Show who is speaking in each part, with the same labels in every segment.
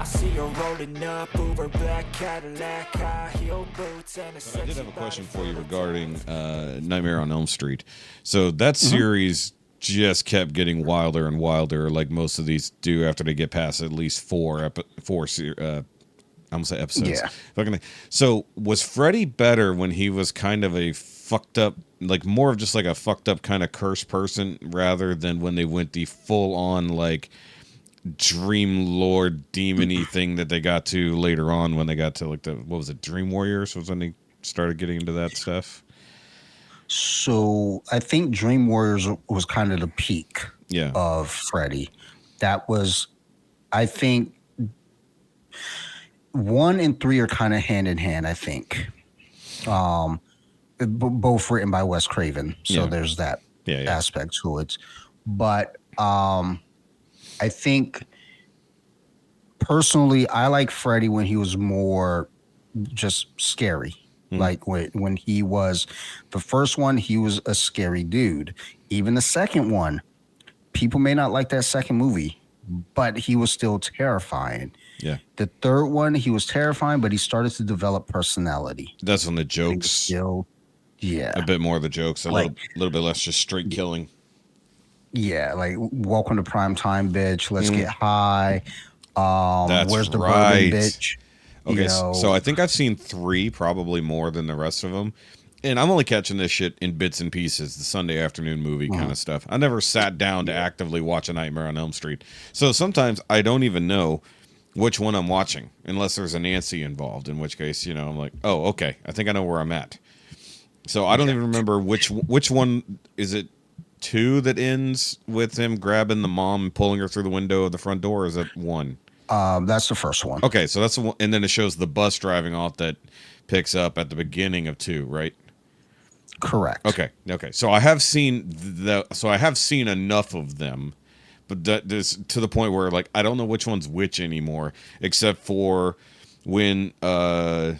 Speaker 1: I see her rolling up over black Cadillac, high heel boots, and a
Speaker 2: So I did
Speaker 1: sexy
Speaker 2: have a question
Speaker 1: body
Speaker 2: for you
Speaker 1: full of
Speaker 2: regarding Nightmare on Elm Street. So that series just kept getting wilder and wilder, like most of these do after they get past at least I'm gonna say episodes.
Speaker 3: Yeah.
Speaker 2: Fucking. So was Freddy better when he was kind of a fucked up, like more of just like a fucked up kind of cursed person, rather than when they went the full on like Dream Lord demony thing that they got to later on when they got to like the what was it, Dream Warriors was when they started getting into that stuff.
Speaker 3: So I think Dream Warriors was kind of the peak
Speaker 2: Yeah.
Speaker 3: of Freddy. That was, I think, 1 and 3 are kind of hand in hand. I think, both written by Wes Craven, so
Speaker 2: Yeah.
Speaker 3: there's that
Speaker 2: Yeah.
Speaker 3: aspect to it. But I think personally, I like Freddy when he was more just scary. Like when he was the first one, he was a scary dude. Even the second one, people may not like that second movie, but he was still terrifying.
Speaker 2: Yeah.
Speaker 3: The third one, he was terrifying, but he started to develop personality.
Speaker 2: That's when the
Speaker 3: But he was
Speaker 2: jokes,
Speaker 3: still, yeah,
Speaker 2: a bit more of the jokes, a
Speaker 3: like
Speaker 2: little bit less just straight killing.
Speaker 3: yeah, like welcome to prime time, bitch. Let's get high.
Speaker 2: That's
Speaker 3: Where's the
Speaker 2: right.
Speaker 3: bourbon, bitch?
Speaker 2: Okay,
Speaker 3: You know,
Speaker 2: so I think I've seen 3, probably more than the rest of them. And I'm only catching this shit in bits and pieces, the Sunday afternoon movie kind of stuff. I never sat down to actively watch A Nightmare on Elm Street. So sometimes I don't even know which one I'm watching, unless there's a Nancy involved, in which case, you know, I'm like, oh, okay, I think I know where I'm at. So I don't even remember which one, is it 2 that ends with him grabbing the mom and pulling her through the window of the front door, or is it 1?
Speaker 3: that's the first one.
Speaker 2: Okay, so that's the one, and then it shows the bus driving off that picks up at the beginning of 2, right?
Speaker 3: Correct.
Speaker 2: Okay. So I have seen enough of them, but that is to the point where like I don't know which one's which anymore, except for when the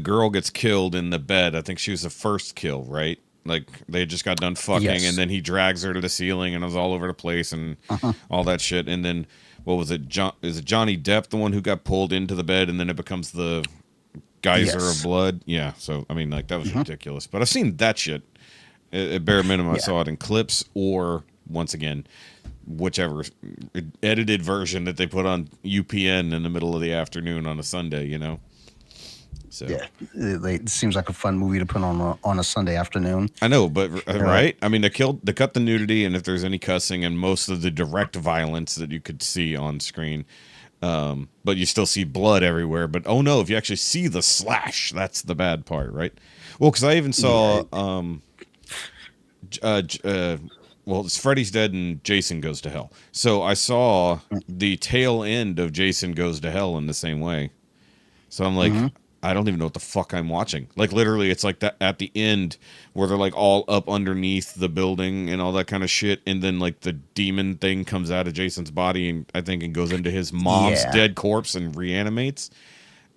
Speaker 2: girl gets killed in the bed. I think she was the first kill, right? Like they just got done fucking,
Speaker 3: Yes.
Speaker 2: and then he drags her to the ceiling, and it was all over the place and all that shit. And then what was it? Is it Johnny Depp, the one who got pulled into the bed, and then it becomes the geyser of blood? Yeah. So I mean, like that was ridiculous. But I've seen that shit. At bare minimum, I saw it in clips, or once again, whichever edited version that they put on UPN in the middle of the afternoon on a Sunday. You know. So.
Speaker 3: Yeah, it seems like a fun movie to put on a Sunday afternoon.
Speaker 2: I know, but right? I mean, they cut the nudity, and if there's any cussing, and most of the direct violence that you could see on screen, but you still see blood everywhere. But oh no, if you actually see the slash, that's the bad part, right? Well, because I even saw, well, it's Freddy's Dead and Jason Goes to Hell. So I saw the tail end of Jason Goes to Hell in the same way. So I'm like. I don't even know what the fuck I'm watching. Like literally, it's like that at the end where they're like all up underneath the building and all that kind of shit, and then like the demon thing comes out of Jason's body and I think it goes into his mom's dead corpse and reanimates.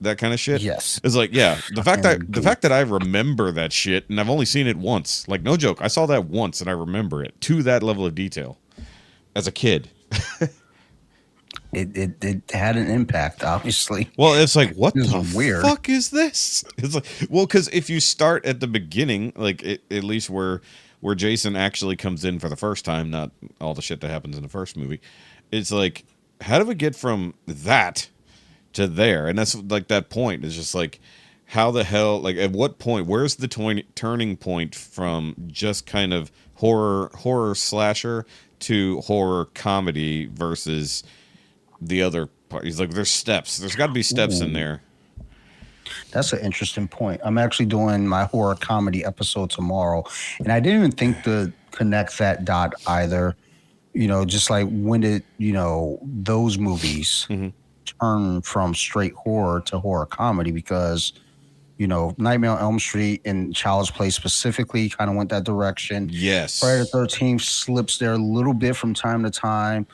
Speaker 2: That kind of shit.
Speaker 3: Yes,
Speaker 2: it's like the fact that I remember that shit and I've only seen it once. Like no joke, I saw that once and I remember it to that level of detail as a kid.
Speaker 3: It had an impact, obviously.
Speaker 2: Well, it's like, what the fuck is this? It's like, well, because if you start at the beginning, like at least where Jason actually comes in for the first time, not all the shit that happens in the first movie, it's like, how do we get from that to there? And that's like that point is just like, how the hell, like at what point, where's the turning point from just kind of horror slasher to horror comedy versus the other part? He's like, there's steps. There's got to be steps in there.
Speaker 3: That's an interesting point. I'm actually doing my horror comedy episode tomorrow, and I didn't even think to connect that dot either. You know, just like when did, those movies turn from straight horror to horror comedy? Because, Nightmare on Elm Street and Child's Play specifically kind of went that direction.
Speaker 2: Yes.
Speaker 3: Friday the 13th slips there a little bit from time to time.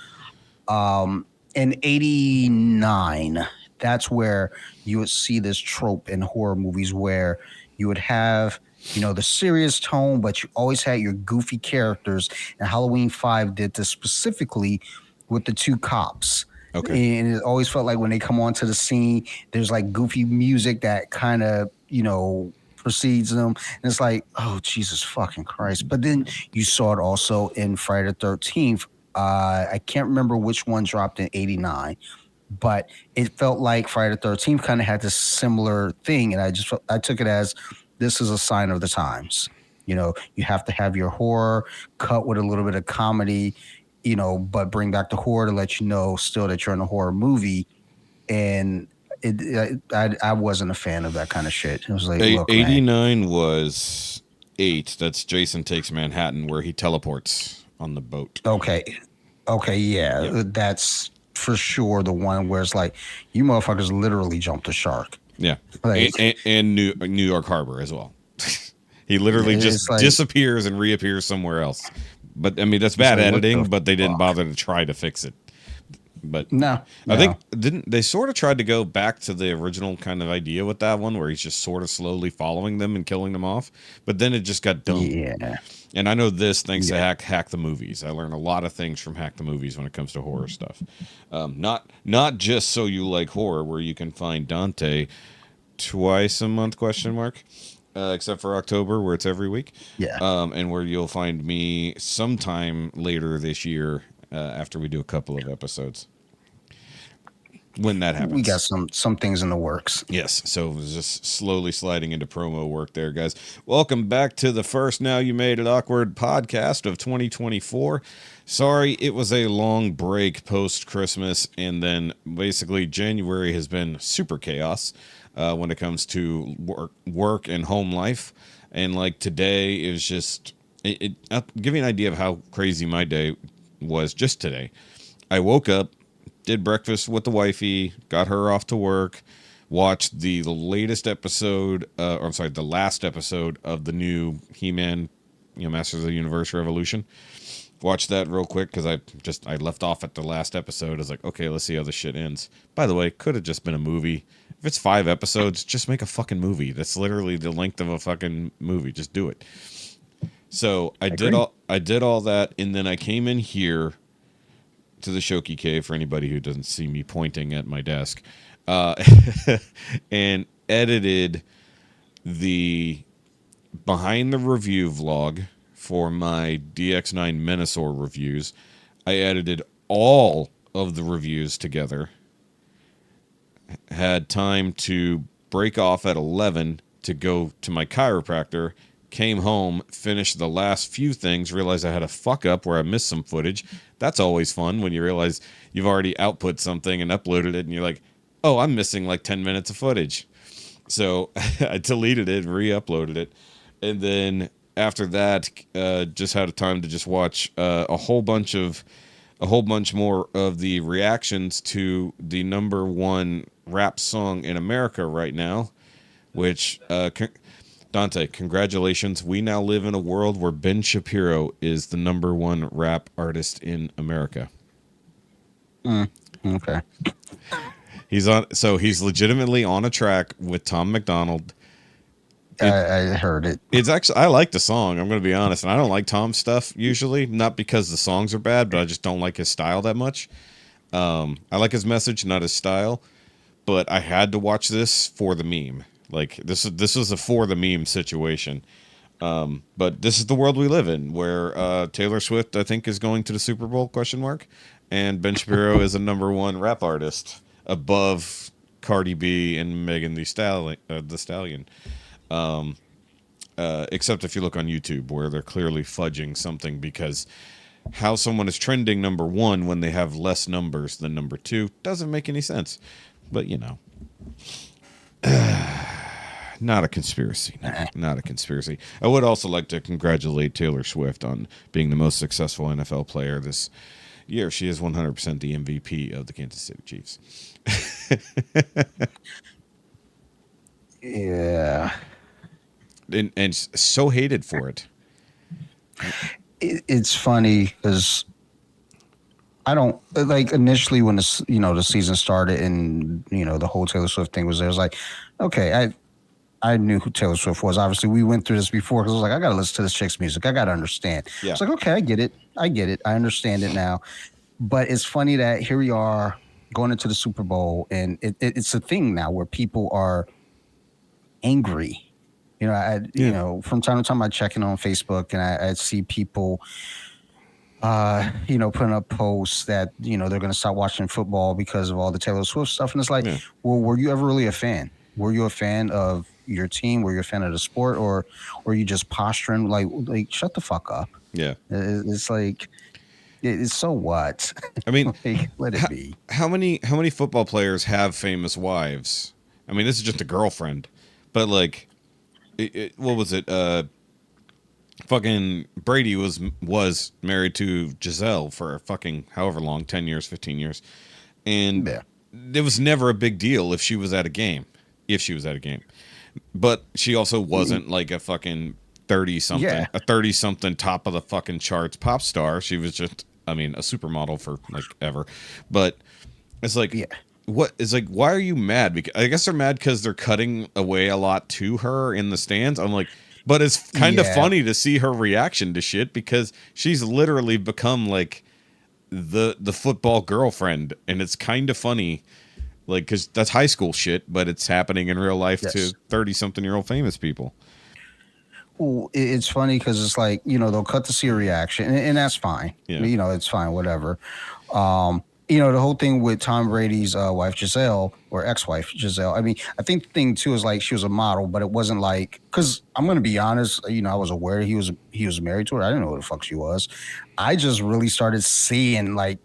Speaker 3: In 89, that's where you would see this trope in horror movies where you would have, the serious tone, but you always had your goofy characters. And Halloween 5 did this specifically with the 2 cops.
Speaker 2: Okay.
Speaker 3: And it always felt like when they come onto the scene, there's like goofy music that kind of, precedes them. And it's like, oh, Jesus fucking Christ. But then you saw it also in Friday the 13th. I can't remember which one dropped in 89, but it felt like Friday the 13th kind of had this similar thing. And I took it as this is a sign of the times. You have to have your horror cut with a little bit of comedy, but bring back the horror to let you know still that you're in a horror movie. And I wasn't a fan of that kind of shit. It was like, look, man.
Speaker 2: 89 was 8. That's Jason Takes Manhattan, where he teleports on the boat.
Speaker 3: Okay, yeah, yep. That's for sure the one where it's like, you motherfuckers literally jumped the shark.
Speaker 2: Yeah, like, and New York Harbor as well. He literally just like, disappears and reappears somewhere else. But I mean, that's bad editing, but they didn't bother to try to fix it. But
Speaker 3: no.
Speaker 2: I think they sort of tried to go back to the original kind of idea with that one, where he's just sort of slowly following them and killing them off. But then it just got dumb.
Speaker 3: Yeah.
Speaker 2: And I know this thanks to Hack the Movies. I learn a lot of things from Hack the Movies when it comes to horror stuff. Not just So You Like Horror, where you can find Dante twice a month, ? Except for October, where it's every week.
Speaker 3: Yeah.
Speaker 2: And where you'll find me sometime later this year after we do a couple of episodes. When that happens.
Speaker 3: We got some things in the works.
Speaker 2: Yes. So it was just slowly sliding into promo work there, guys. Welcome back to the first Now You Made It Awkward podcast of 2024. Sorry, it was a long break post-Christmas, and then basically January has been super chaos when it comes to work and home life. And like today is just, I'll give you an idea of how crazy my day was just today. I woke up, did breakfast with the wifey, got her off to work, watched the last episode of the new He-Man, Masters of the Universe Revolution. Watched that real quick because I left off at the last episode. I was like, okay, let's see how this shit ends. By the way, could have just been a movie. If it's 5 episodes, just make a fucking movie. That's literally the length of a fucking movie. Just do it. So I did all that, and then I came in here to the SHOKY cave for anybody who doesn't see me pointing at my desk, and edited the behind the review vlog for my DX9 Menasor reviews. I edited all of the reviews together. Had time to break off at 11 to go to my chiropractor. Came home, finished the last few things, realized I had a fuck up where I missed some footage. That's always fun when you realize you've already output something and uploaded it, and you're like, oh, I'm missing like 10 minutes of footage. So I deleted it and re-uploaded it. And then after that, just had a time to just watch a whole bunch more of the reactions to the #1 rap song in America right now, which Dante, congratulations. We now live in a world where Ben Shapiro is the #1 rap artist in America.
Speaker 3: Okay.
Speaker 2: He's legitimately on a track with Tom McDonald.
Speaker 3: I heard it.
Speaker 2: It's actually, I like the song, I'm going to be honest. And I don't like Tom's stuff usually, not because the songs are bad, but I just don't like his style that much. I like his message, not his style. But I had to watch this for the meme. Like this is a for the meme situation. But this is the world we live in, where Taylor Swift, I think, is going to the Super Bowl ? And Ben Shapiro is a #1 rap artist above Cardi B and Megan Thee Stallion. Except if you look on YouTube, where they're clearly fudging something, because how someone is trending #1 when they have less numbers than #2 doesn't make any sense. But not a conspiracy. Not a conspiracy. I would also like to congratulate Taylor Swift on being the most successful NFL player this year. She is 100% the MVP of the Kansas City Chiefs.
Speaker 3: Yeah.
Speaker 2: And so hated for it.
Speaker 3: It's funny because I don't like initially when the season started and the whole Taylor Swift thing was there. I was like, okay, I knew who Taylor Swift was. Obviously, we went through this before because I was like, I got to listen to this chick's music. I got to understand.
Speaker 2: Yeah.
Speaker 3: It's like, okay, I get it. I understand it now. But it's funny that here we are going into the Super Bowl, and it's a thing now where people are angry.
Speaker 2: Yeah.
Speaker 3: From time to time I check in on Facebook and I see people putting up posts that, they're going to stop watching football because of all the Taylor Swift stuff. And it's like,
Speaker 2: Yeah.
Speaker 3: well, were you ever really a fan? Were you a fan of your team? Were you a fan of the sport, or were you just posturing? Like shut the fuck up.
Speaker 2: Yeah.
Speaker 3: It's like, it's so what?
Speaker 2: I mean,
Speaker 3: like, let it be.
Speaker 2: How many football players have famous wives? I mean, this is just a girlfriend, but like, what was it? Fucking Brady was married to Giselle for fucking however long, 10 years, 15 years, and
Speaker 3: Yeah.
Speaker 2: it was never a big deal if she was at a game, but she also wasn't like a fucking 30 something top of the fucking charts pop star. She was just, I mean, a supermodel for like ever, but it's like, what is like, why are you mad? Because I guess they're mad because they're cutting away a lot to her in the stands. I'm like, but it's kind of funny to see her reaction to shit because she's literally become like the football girlfriend, and it's kind of funny, like, because that's high school shit, but it's happening in real life to 30-something-year-old famous people.
Speaker 3: Well, it's funny because it's like, they'll cut to see a reaction, and that's fine.
Speaker 2: Yeah.
Speaker 3: It's fine, whatever. The whole thing with Tom Brady's wife Giselle, or ex-wife Giselle. I mean, I think the thing too is like she was a model, but it wasn't like, because I'm gonna be honest, I was aware he was married to her. I didn't know who the fuck she was. I just really started seeing like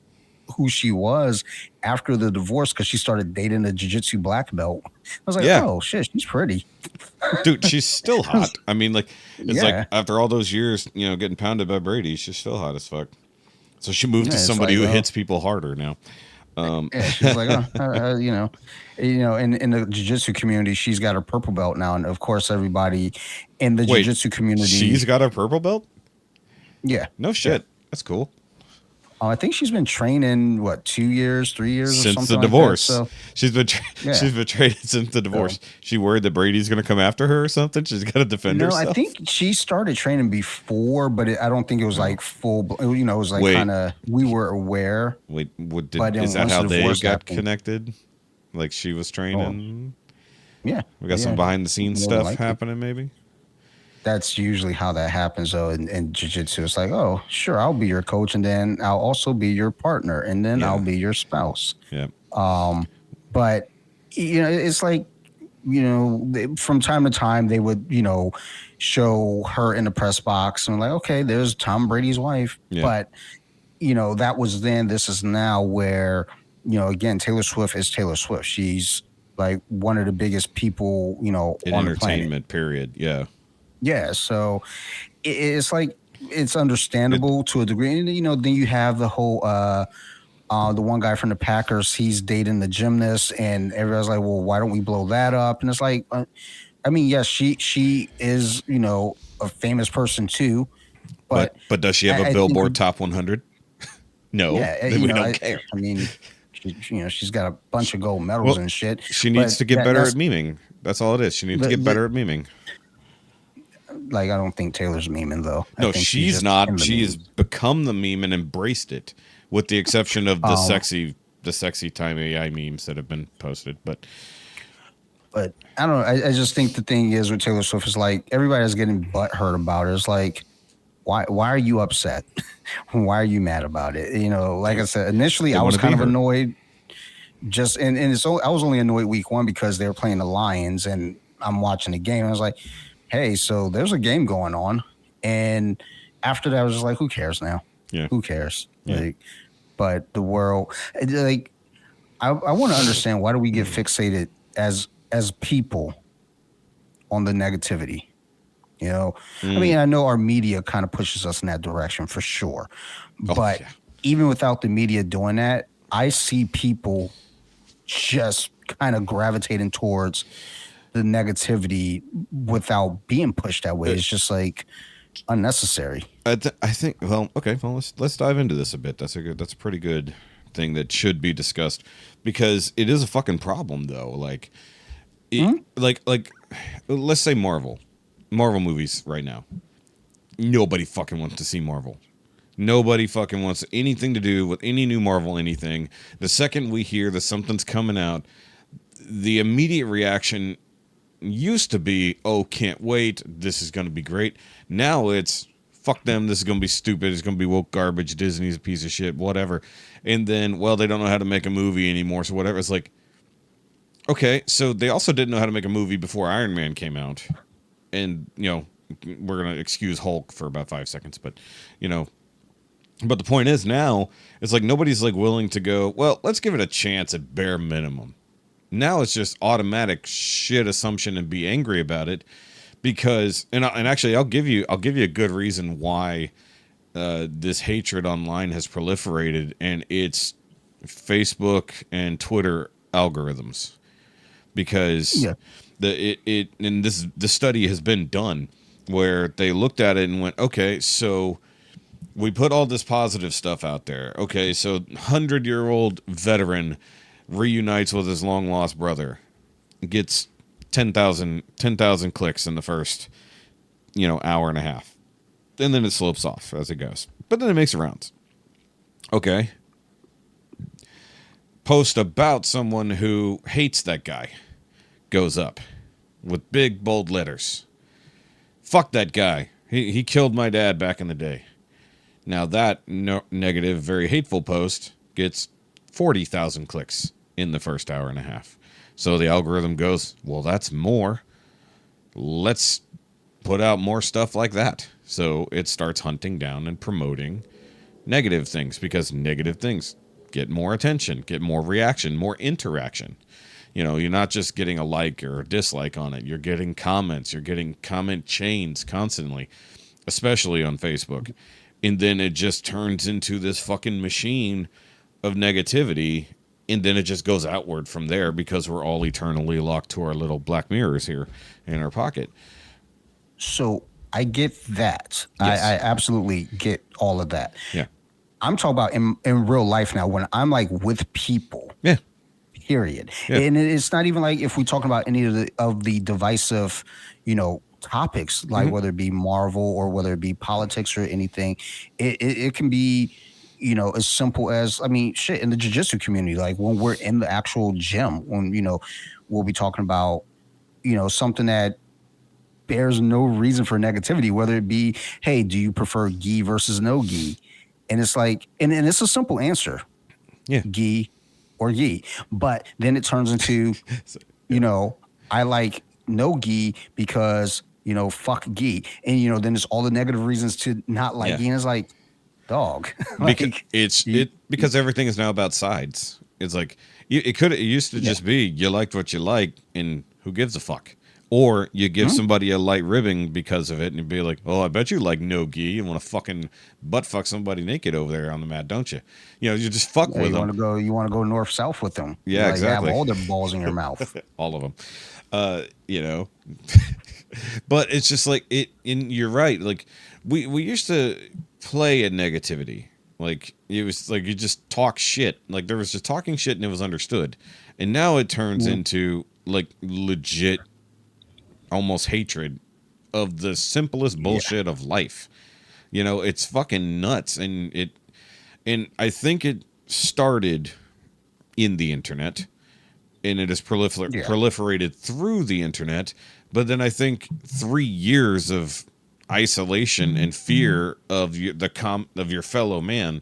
Speaker 3: who she was after the divorce because she started dating a jiu-jitsu black belt. I was like, oh shit, she's pretty.
Speaker 2: Dude, she's still hot. I mean, like, it's like after all those years, getting pounded by Brady, she's still hot as fuck. So she moved to somebody who hits people harder now.
Speaker 3: She's like, in the jiu-jitsu community, she's got her purple belt now, and of course, everybody in the jiu-jitsu community,
Speaker 2: she's got a purple belt.
Speaker 3: Yeah,
Speaker 2: no shit, that's cool.
Speaker 3: I think she's been training 2 years, 3 years
Speaker 2: since
Speaker 3: or something
Speaker 2: the divorce.
Speaker 3: Like that, so.
Speaker 2: She's been training since the divorce. She worried that Brady's going to come after her or something. She's got to defend herself.
Speaker 3: I think she started training before, but I don't think it was like full. It was like kind of, we were aware.
Speaker 2: Wait, is that how they got connected? Like she was training.
Speaker 3: Yeah,
Speaker 2: we got some behind the scenes stuff happening. Maybe.
Speaker 3: That's usually how that happens, though. In jiu-jitsu, it's like, oh, sure, I'll be your coach, and then I'll also be your partner, and then I'll be your spouse.
Speaker 2: Yeah.
Speaker 3: But it's like, from time to time they would, show her in the press box, and like, okay, there's Tom Brady's wife.
Speaker 2: Yeah.
Speaker 3: But that was then. This is now where, again, Taylor Swift is Taylor Swift. She's like one of the biggest people,
Speaker 2: in
Speaker 3: on
Speaker 2: entertainment.
Speaker 3: The
Speaker 2: period. Yeah.
Speaker 3: Yeah, so it's like, it's understandable to a degree. And, then you have the whole, the one guy from the Packers, he's dating the gymnast, and everybody's like, well, why don't we blow that up? And it's like, I mean, yes, she is, a famous person too. But
Speaker 2: does she have a Billboard Top 100? No, we don't care.
Speaker 3: I mean, she's got a bunch of gold medals and shit.
Speaker 2: She needs to get better at memeing. That's all it is. She needs to get better at memeing.
Speaker 3: Like, I don't think Taylor's memeing, though.
Speaker 2: No, she's not. She has become the meme and embraced it, with the exception of the sexy time AI memes that have been posted. But
Speaker 3: I don't know. I just think the thing is with Taylor Swift is like, everybody's getting butthurt about it. It's like, why are you upset? Why are you mad about it? Like I said, initially I was kind of annoyed. And I was only annoyed week one because they were playing the Lions, and I'm watching the game. And I was like, hey, so there's a game going on. And after that, I was just like, who cares now?
Speaker 2: Yeah.
Speaker 3: Who cares?
Speaker 2: Yeah.
Speaker 3: Like, but the world, like, I want to understand, why do we get fixated as people on the negativity? I mean, I know our media kind of pushes us in that direction for sure. But even without the media doing that, I see people just kind of gravitating towards the negativity without being pushed that way. It's just like unnecessary.
Speaker 2: I think. Well, okay. Well, let's dive into this a bit. That's a pretty good thing that should be discussed, because it is a fucking problem, though. Like, let's say Marvel movies right now. Nobody fucking wants to see Marvel. Nobody fucking wants anything to do with any new Marvel anything. The second we hear that something's coming out, the immediate reaction used to be, oh, can't wait, this is going to be great. Now it's, fuck them, this is going to be stupid, it's going to be woke garbage, Disney's a piece of shit, whatever. And then, well, they don't know how to make a movie anymore, so whatever. It's like, okay, so they also didn't know how to make a movie before Iron Man came out. And, we're going to excuse Hulk for about 5 seconds, but, but the point is now, it's like nobody's like willing to go, well, let's give it a chance at bare minimum. Now it's just automatic shit assumption and be angry about it because, and actually I'll give you a good reason why this hatred online has proliferated, and it's Facebook and Twitter algorithms. Because the study has been done where they looked at it and went, okay, so we put all this positive stuff out there. Okay, so 100-year-old veteran reunites with his long-lost brother, gets 10,000 clicks in the first, hour and a half. And then it slopes off as it goes. But then it makes rounds. Okay. Post about someone who hates that guy goes up with big, bold letters. Fuck that guy. He killed my dad back in the day. Now that negative, very hateful post gets 40,000 clicks in the first hour and a half. So the algorithm goes, well, that's more. Let's put out more stuff like that. So it starts hunting down and promoting negative things because negative things get more attention, get more reaction, more interaction. You're not just getting a like or a dislike on it. You're getting comments. You're getting comment chains constantly, especially on Facebook. And then it just turns into this fucking machine of negativity. And then it just goes outward from there because we're all eternally locked to our little black mirrors here in our pocket.
Speaker 3: So I get that.
Speaker 2: Yes.
Speaker 3: I absolutely get all of that.
Speaker 2: Yeah.
Speaker 3: I'm talking about in real life now when I'm like with people.
Speaker 2: Yeah.
Speaker 3: Period.
Speaker 2: Yeah.
Speaker 3: And it's not even like if we're talking about any of the divisive, topics, like whether it be Marvel or whether it be politics or anything, it can be, as simple as, shit, in the jiu-jitsu community, like when we're in the actual gym, when, we'll be talking about, something that bears no reason for negativity, whether it be, hey, do you prefer gi versus no gi? And it's like, and it's a simple answer.
Speaker 2: Yeah.
Speaker 3: Gi or gi. But then it turns into, I like no gi because, fuck gi. And, then it's all the negative reasons to not like gi. And it's like, dog.
Speaker 2: Because everything is now about sides. It's like, it used to just be, you liked what you like and who gives a fuck? Or you give somebody a light ribbing because of it and you'd be like, oh, I bet you like no gi. You want to fucking butt fuck somebody naked over there on the mat, don't you? You just fuck with them.
Speaker 3: You want to go north south with them.
Speaker 2: Yeah, exactly.
Speaker 3: You have all their balls in your mouth.
Speaker 2: All of them. But it's just like and you're right. Like we used to play at negativity. Like it was like you just talk shit. Like there was just talking shit and it was understood. And now it turns into like legit almost hatred of the simplest bullshit of life. It's fucking nuts. And I think it started in the internet and it has proliferated through the internet. But then I think 3 years of isolation and fear of your fellow man,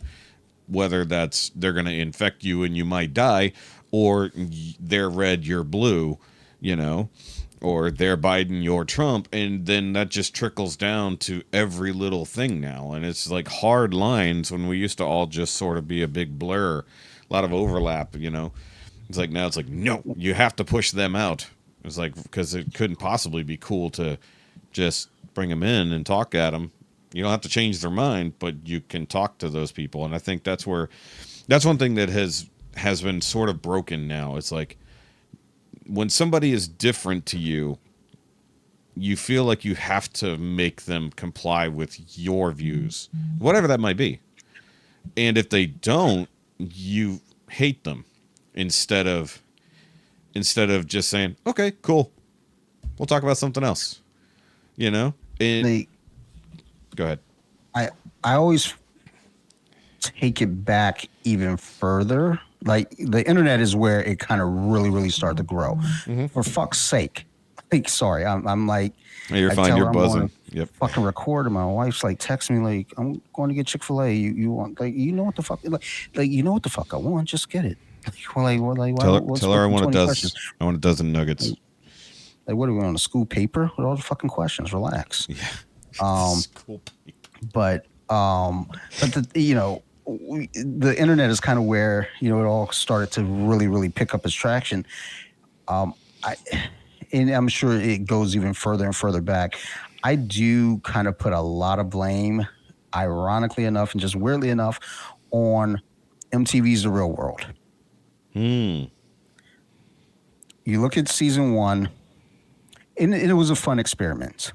Speaker 2: whether that's they're going to infect you and you might die, or they're red, you're blue, or they're Biden, you're Trump, and then that just trickles down to every little thing now. And it's like hard lines when we used to all just sort of be a big blur, a lot of overlap, It's like now it's like, no, you have to push them out. It's like, because it couldn't possibly be cool to just bring them in and talk at them. You don't have to change their mind, but you can talk to those people. And I think that's one thing that has been sort of broken now. It's like, when somebody is different to you, you feel like you have to make them comply with your views, whatever that might be. And if they don't, you hate them instead of just saying, okay, cool, we'll talk about something else. Go ahead.
Speaker 3: I always take it back even further, like the internet is where it kind of really started to grow. For fuck's sake. Like, sorry, I'm like,
Speaker 2: Hey, you're
Speaker 3: I
Speaker 2: fine.
Speaker 3: tell
Speaker 2: You're
Speaker 3: her I'm going
Speaker 2: buzzing.
Speaker 3: to
Speaker 2: Yep.
Speaker 3: fucking record, and my wife's like texting me like, I'm going to get Chick-fil-A. You want, like, you know what the fuck, like you know what the fuck I want, just get it. Like, what's
Speaker 2: Tell her
Speaker 3: with
Speaker 2: I
Speaker 3: the
Speaker 2: want
Speaker 3: 20 questions?
Speaker 2: a dozen nuggets.
Speaker 3: Like, what are we on a school paper with all the fucking questions? Relax.
Speaker 2: Yeah.
Speaker 3: Um,
Speaker 2: School paper.
Speaker 3: but the internet is kind of where it all started to really pick up its traction. Um, I and I'm sure it goes even further and further back. I do kind of put a lot of blame, ironically enough, and just weirdly enough, on MTV's The Real World. You look at season 1, and it was a fun experiment.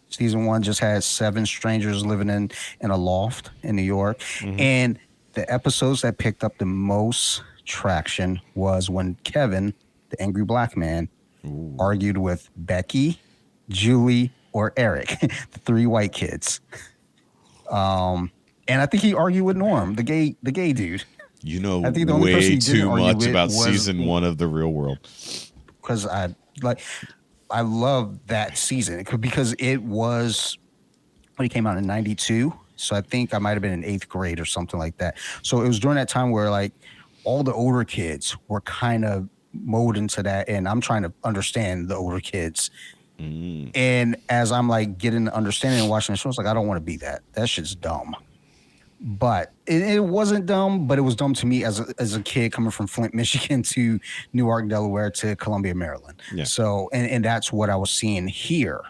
Speaker 3: Season 1 just had 7 strangers living in a loft in New York. And the episodes that picked up the most traction was when Kevin, the angry black man, argued with Becky, Julie, or Eric, the 3 white kids. And I think he argued with Norm, the gay dude.
Speaker 2: You know
Speaker 3: I think the only person
Speaker 2: way
Speaker 3: he didn't
Speaker 2: too
Speaker 3: argue
Speaker 2: much
Speaker 3: with
Speaker 2: about
Speaker 3: was
Speaker 2: season 1 of The Real World.
Speaker 3: because I love that season because it was when it came out in 92. So I think I might have been in 8th grade or something like that. So it was during that time where like all the older kids were kind of molded into that. And I'm trying to understand the older kids. And as I'm like getting the understanding and watching the show, it's like, I don't want to be that. That shit's dumb. But it wasn't dumb, but it was dumb to me as a kid coming from Flint, Michigan to Newark, Delaware to Columbia, Maryland.
Speaker 2: Yeah.
Speaker 3: So, and that's what I was seeing here.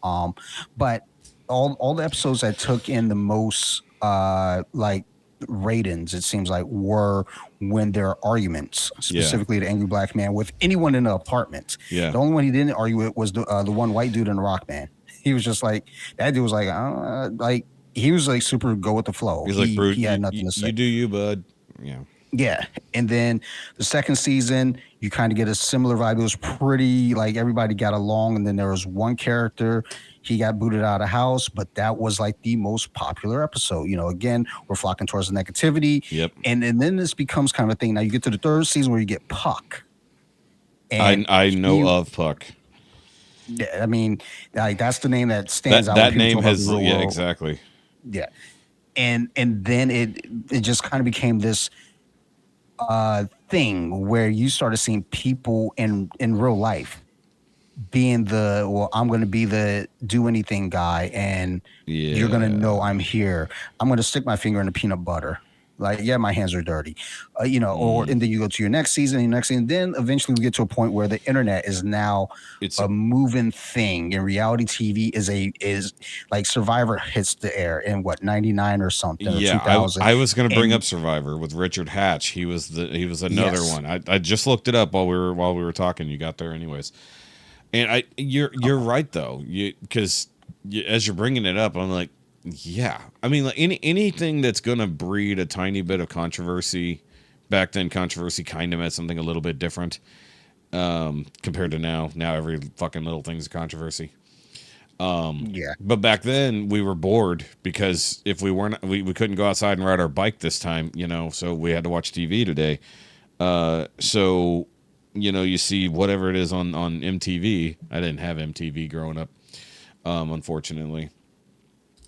Speaker 3: But all the episodes that took in the most like ratings, it seems like, were when there are arguments, specifically the angry black man with anyone in the apartment.
Speaker 2: Yeah.
Speaker 3: The only one he didn't argue with was the one white dude in the rock band. He was just like, that dude was like he was like super go with the flow.
Speaker 2: He's like, bro,
Speaker 3: he had nothing to say.
Speaker 2: You do you, bud. Yeah.
Speaker 3: Yeah. And then the second season, you kind of get a similar vibe. It was pretty like everybody got along. And then there was one character, he got booted out of the house, but that was like the most popular episode. Again, we're flocking towards the negativity.
Speaker 2: Yep.
Speaker 3: And then this becomes kind of a thing. Now you get to the third season where you get Puck. And
Speaker 2: I know of Puck.
Speaker 3: Yeah, I mean, like that's the name that stands out.
Speaker 2: That name has, yeah,
Speaker 3: world.
Speaker 2: Exactly.
Speaker 3: Yeah. And then it just kind of became this thing where you started seeing people in real life being I'm going to be the do anything guy, and you're going to know I'm here. I'm going to stick my finger in the peanut butter. Like, yeah, my hands are dirty, and then you go to your next season, then eventually we get to a point where the internet is now a moving thing, and reality TV is like Survivor hits the air in 99 or something.
Speaker 2: Yeah,
Speaker 3: or 2000.
Speaker 2: I was going to bring up Survivor with Richard Hatch. He was another one. I just looked it up while we were talking. You got there anyways, and you're right though, because as you're bringing it up, I'm like. Yeah, I mean, like anything that's gonna breed a tiny bit of controversy. Back then, controversy kind of meant something a little bit different compared to now. Now every fucking little thing's a controversy.
Speaker 3: Yeah,
Speaker 2: but back then we were bored because if we weren't, we couldn't go outside and ride our bike this time, so we had to watch TV today. So you see whatever it is on MTV. I didn't have MTV growing up, unfortunately.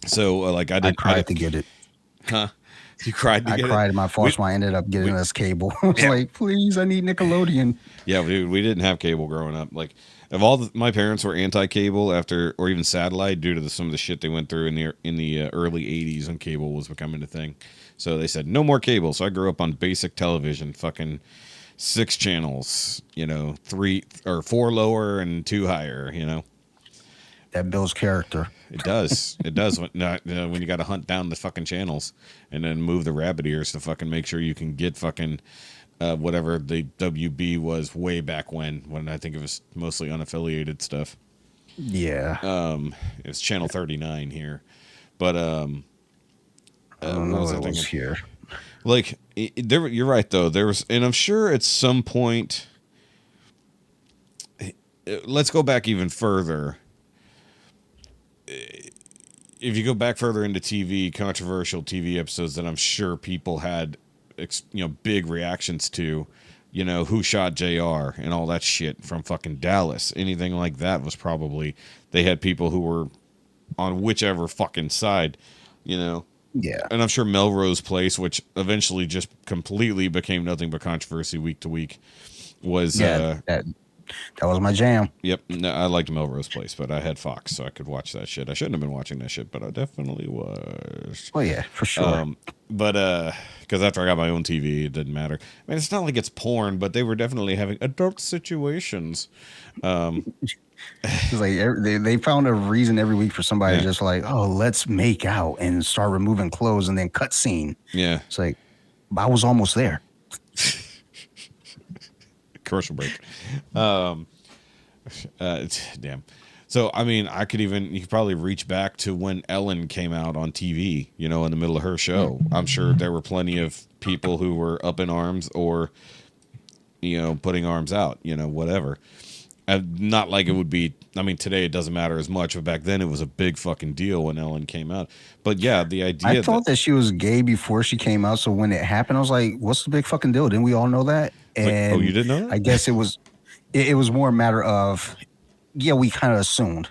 Speaker 2: So, I
Speaker 3: cried to get it.
Speaker 2: Huh? You cried to get it?
Speaker 3: I cried in my force when I ended up getting us cable. I was like, please, I need Nickelodeon.
Speaker 2: Yeah, dude, we didn't have cable growing up. Like, my parents were anti-cable or even satellite due to some of the shit they went through in the early 80s when cable was becoming a thing. So they said, no more cable. So I grew up on basic television, fucking 6 channels, 3 or 4 lower and 2 higher,
Speaker 3: That builds character.
Speaker 2: It does. It does when you got to hunt down the fucking channels and then move the rabbit ears to fucking make sure you can get fucking whatever the WB was way back when I think it was mostly unaffiliated stuff.
Speaker 3: Yeah.
Speaker 2: It was channel 39 here, but
Speaker 3: I don't know what was here.
Speaker 2: Like you're right though. There was, and I'm sure at some point. Let's go back even further. if you go back further into TV, controversial TV episodes that I'm sure people had, big reactions to, who shot JR and all that shit from fucking Dallas. Anything like that was probably, they had people who were on whichever fucking side,
Speaker 3: Yeah.
Speaker 2: And I'm sure Melrose Place, which eventually just completely became nothing but controversy week to week, was
Speaker 3: that was my jam.
Speaker 2: Yep, no, I liked Melrose Place, but I had Fox, so I could watch that shit. I shouldn't have been watching that shit, but I definitely was.
Speaker 3: Oh yeah, for sure.
Speaker 2: But because after I got my own TV, it didn't matter. I mean, it's not like it's porn, but they were definitely having adult situations.
Speaker 3: It's like they found a reason every week for somebody to just like, oh, let's make out and start removing clothes and then cut scene.
Speaker 2: Yeah,
Speaker 3: it's like I was almost there.
Speaker 2: Commercial break. Damn. So I mean, you could probably reach back to when Ellen came out on TV. In the middle of her show. I'm sure there were plenty of people who were up in arms or, putting arms out. Whatever. Not like it would be. I mean, today it doesn't matter as much, but back then it was a big fucking deal when Ellen came out. But yeah, the idea.
Speaker 3: I thought that she was gay before she came out. So when it happened, I was like, "What's the big fucking deal?" Didn't we all know that? And
Speaker 2: you didn't know that?
Speaker 3: I guess it was. It was more a matter of, yeah, we kind of assumed.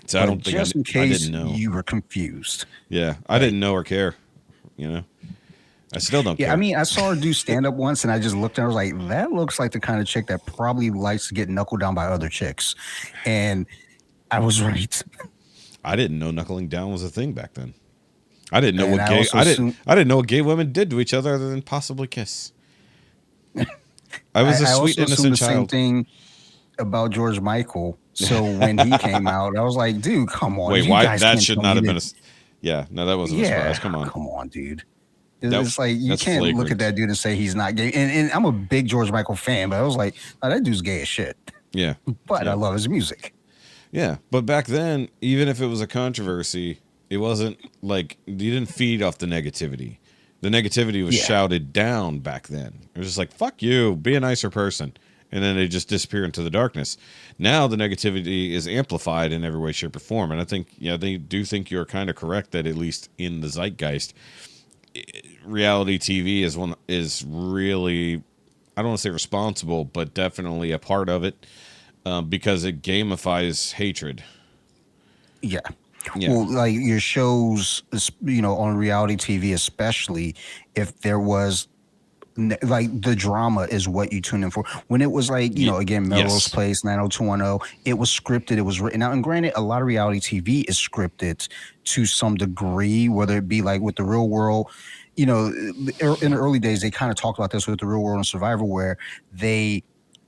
Speaker 2: So I don't think
Speaker 3: just in case
Speaker 2: I didn't know.
Speaker 3: You were confused.
Speaker 2: Yeah, I didn't know or care. I still don't care.
Speaker 3: I mean, I saw her do stand up once, and I just looked at her. I was like, that looks like the kind of chick that probably likes to get knuckled down by other chicks, and I was right.
Speaker 2: I didn't know knuckling down was a thing back then. I didn't know
Speaker 3: I
Speaker 2: didn't know what gay women did to each other other than possibly kiss. I was a sweet, innocent child.
Speaker 3: Same thing about George Michael. So when he came out, I was like, dude, come on.
Speaker 2: Wait, why? That should not have been a. Yeah, no, that wasn't a surprise. Come on,
Speaker 3: dude. It's like you can't look at that dude and say he's not gay. And I'm a big George Michael fan, but I was like, oh, that dude's gay as shit.
Speaker 2: Yeah,
Speaker 3: but I love his music.
Speaker 2: Yeah, but back then, even if it was a controversy, it wasn't like you didn't feed off the negativity. The negativity was shouted down back then. It was just like, fuck you, be a nicer person. And then they just disappear into the darkness. Now the negativity is amplified in every way, shape, or form. And I think, they do think you're kind of correct that at least in the zeitgeist, reality TV is really, I don't want to say responsible, but definitely a part of it because it gamifies hatred.
Speaker 3: Yeah. Well, like your shows, on reality TV, especially if there was like the drama is what you tune in for. When it was like, again, Melrose Place, 90210, it was scripted, it was written out. And granted, a lot of reality TV is scripted to some degree, whether it be like with The Real World. In the early days, they kind of talked about this with The Real World and Survivor, where they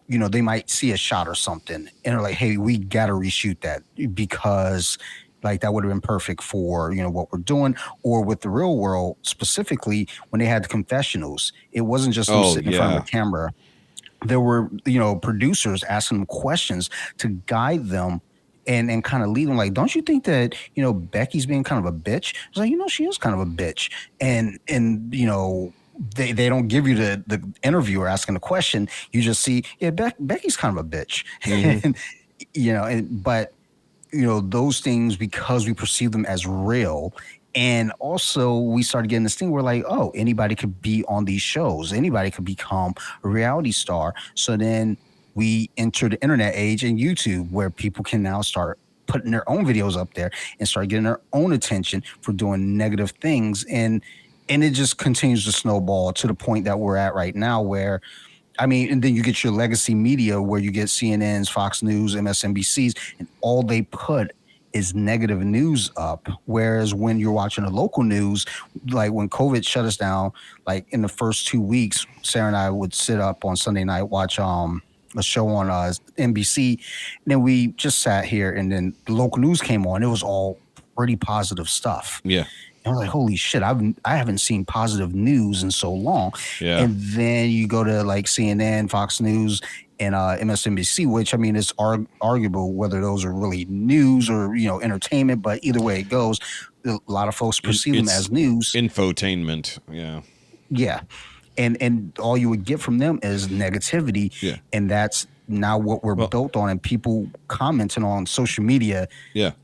Speaker 3: might see a shot or something and they're like, hey, we got to reshoot that because like that would have been perfect for, what we're doing. Or with The Real World, specifically, when they had the confessionals, it wasn't just them sitting in front of a camera. There were, producers asking them questions to guide them and kind of lead them. Like, don't you think that, Becky's being kind of a bitch? It's like, she is kind of a bitch. And they don't give you the interviewer asking the question. You just see, Becky's kind of a bitch. Mm-hmm. But those things, because we perceive them as real. And also we started getting this thing where like, oh, anybody could be on these shows. Anybody could become a reality star. So then we enter the internet age and YouTube, where people can now start putting their own videos up there and start getting their own attention for doing negative things. And it just continues to snowball to the point that we're at right now where, and then you get your legacy media where you get CNNs, Fox News, MSNBCs, and all they put is negative news up. Whereas when you're watching the local news, like when COVID shut us down, like in the first 2 weeks, Sarah and I would sit up on Sunday night, watch a show on NBC. And then we just sat here and then the local news came on. It was all pretty positive stuff.
Speaker 2: Yeah.
Speaker 3: I was like, holy shit, I haven't seen positive news in so long.
Speaker 2: Yeah.
Speaker 3: And then you go to like CNN, Fox News, and MSNBC, which, it's arguable whether those are really news or, entertainment. But either way it goes, a lot of folks perceive them as news.
Speaker 2: Infotainment, yeah.
Speaker 3: Yeah. And all you would get from them is negativity.
Speaker 2: Yeah.
Speaker 3: And that's now what we're built on, and people commenting on social media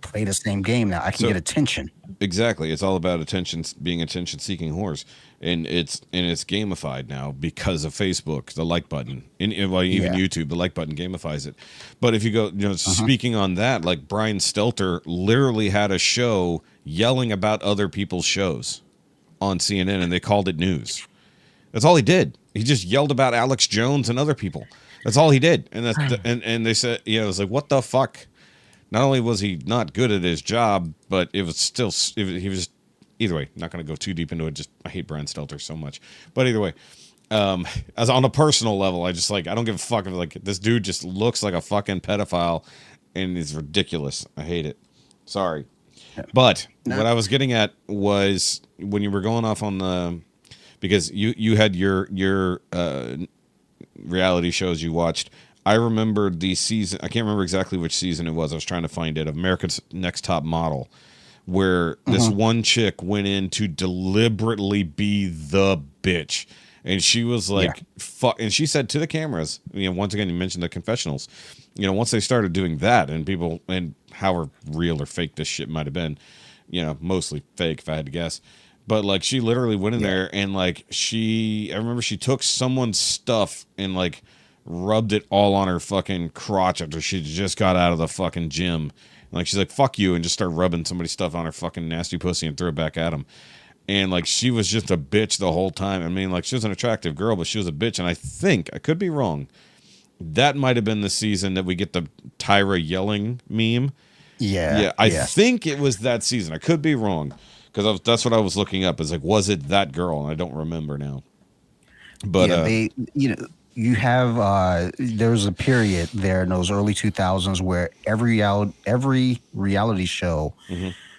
Speaker 3: play the same game now. I can get attention.
Speaker 2: Exactly. It's all about being attention seeking whores. And it's gamified now because of Facebook, the like button. And even YouTube, the like button gamifies it. But if you go, speaking on that, like Brian Stelter literally had a show yelling about other people's shows on CNN, and they called it news. That's all he did. He just yelled about Alex Jones and other people. That's all he did. And and they said, it was like, what the fuck? Not only was he not good at his job, but it was still, he was, either way, not going to go too deep into it. Just, I hate Brian Stelter so much. But either way, as on a personal level, I just I don't give a fuck. Like, this dude just looks like a fucking pedophile, and it's ridiculous. I hate it. Sorry. But what I was getting at was when you were going off on the, because you had your reality shows you watched. I remembered the season. I can't remember exactly which season it was. I was trying to find it. Of America's Next Top Model, where this one chick went in to deliberately be the bitch, and she was like, "Fuck!" And she said to the cameras, once again, you mentioned the confessionals. Once they started doing that, and people, and how real or fake this shit might have been, mostly fake if I had to guess. But like, she literally went in there and like I remember she took someone's stuff and like rubbed it all on her fucking crotch after she just got out of the fucking gym. And like, she's like, fuck you, and just started rubbing somebody's stuff on her fucking nasty pussy and threw it back at him. And like, she was just a bitch the whole time. I mean, like, she was an attractive girl, but she was a bitch. And I think, I could be wrong, that might have been the season that we get the Tyra yelling meme. Yeah. I think it was that season. I could be wrong, because that's what I was looking up. Is like, was it that girl? And I don't remember now. But
Speaker 3: you have there was a period there in those early 2000s where every reality show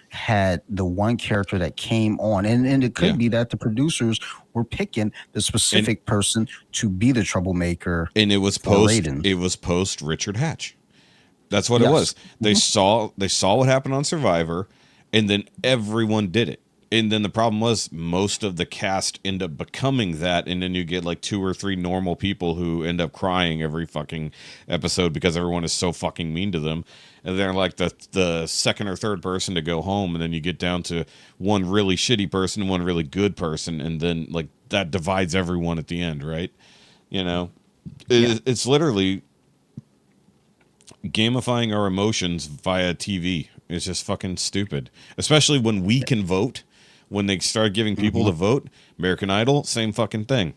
Speaker 3: had the one character that came on, and it could be that the producers were picking the specific person to be the troublemaker.
Speaker 2: And it was post Richard Hatch. That's what it was. They saw what happened on Survivor, and then everyone did it. And then the problem was most of the cast end up becoming that, and then you get like 2 or 3 normal people who end up crying every fucking episode because everyone is so fucking mean to them. And they're like the second or third person to go home, and then you get down to one really shitty person, one really good person, and then like that divides everyone at the end, right? It's literally gamifying our emotions via TV. It's just fucking stupid, especially when we can vote. When they start giving people to vote, American Idol, same fucking thing.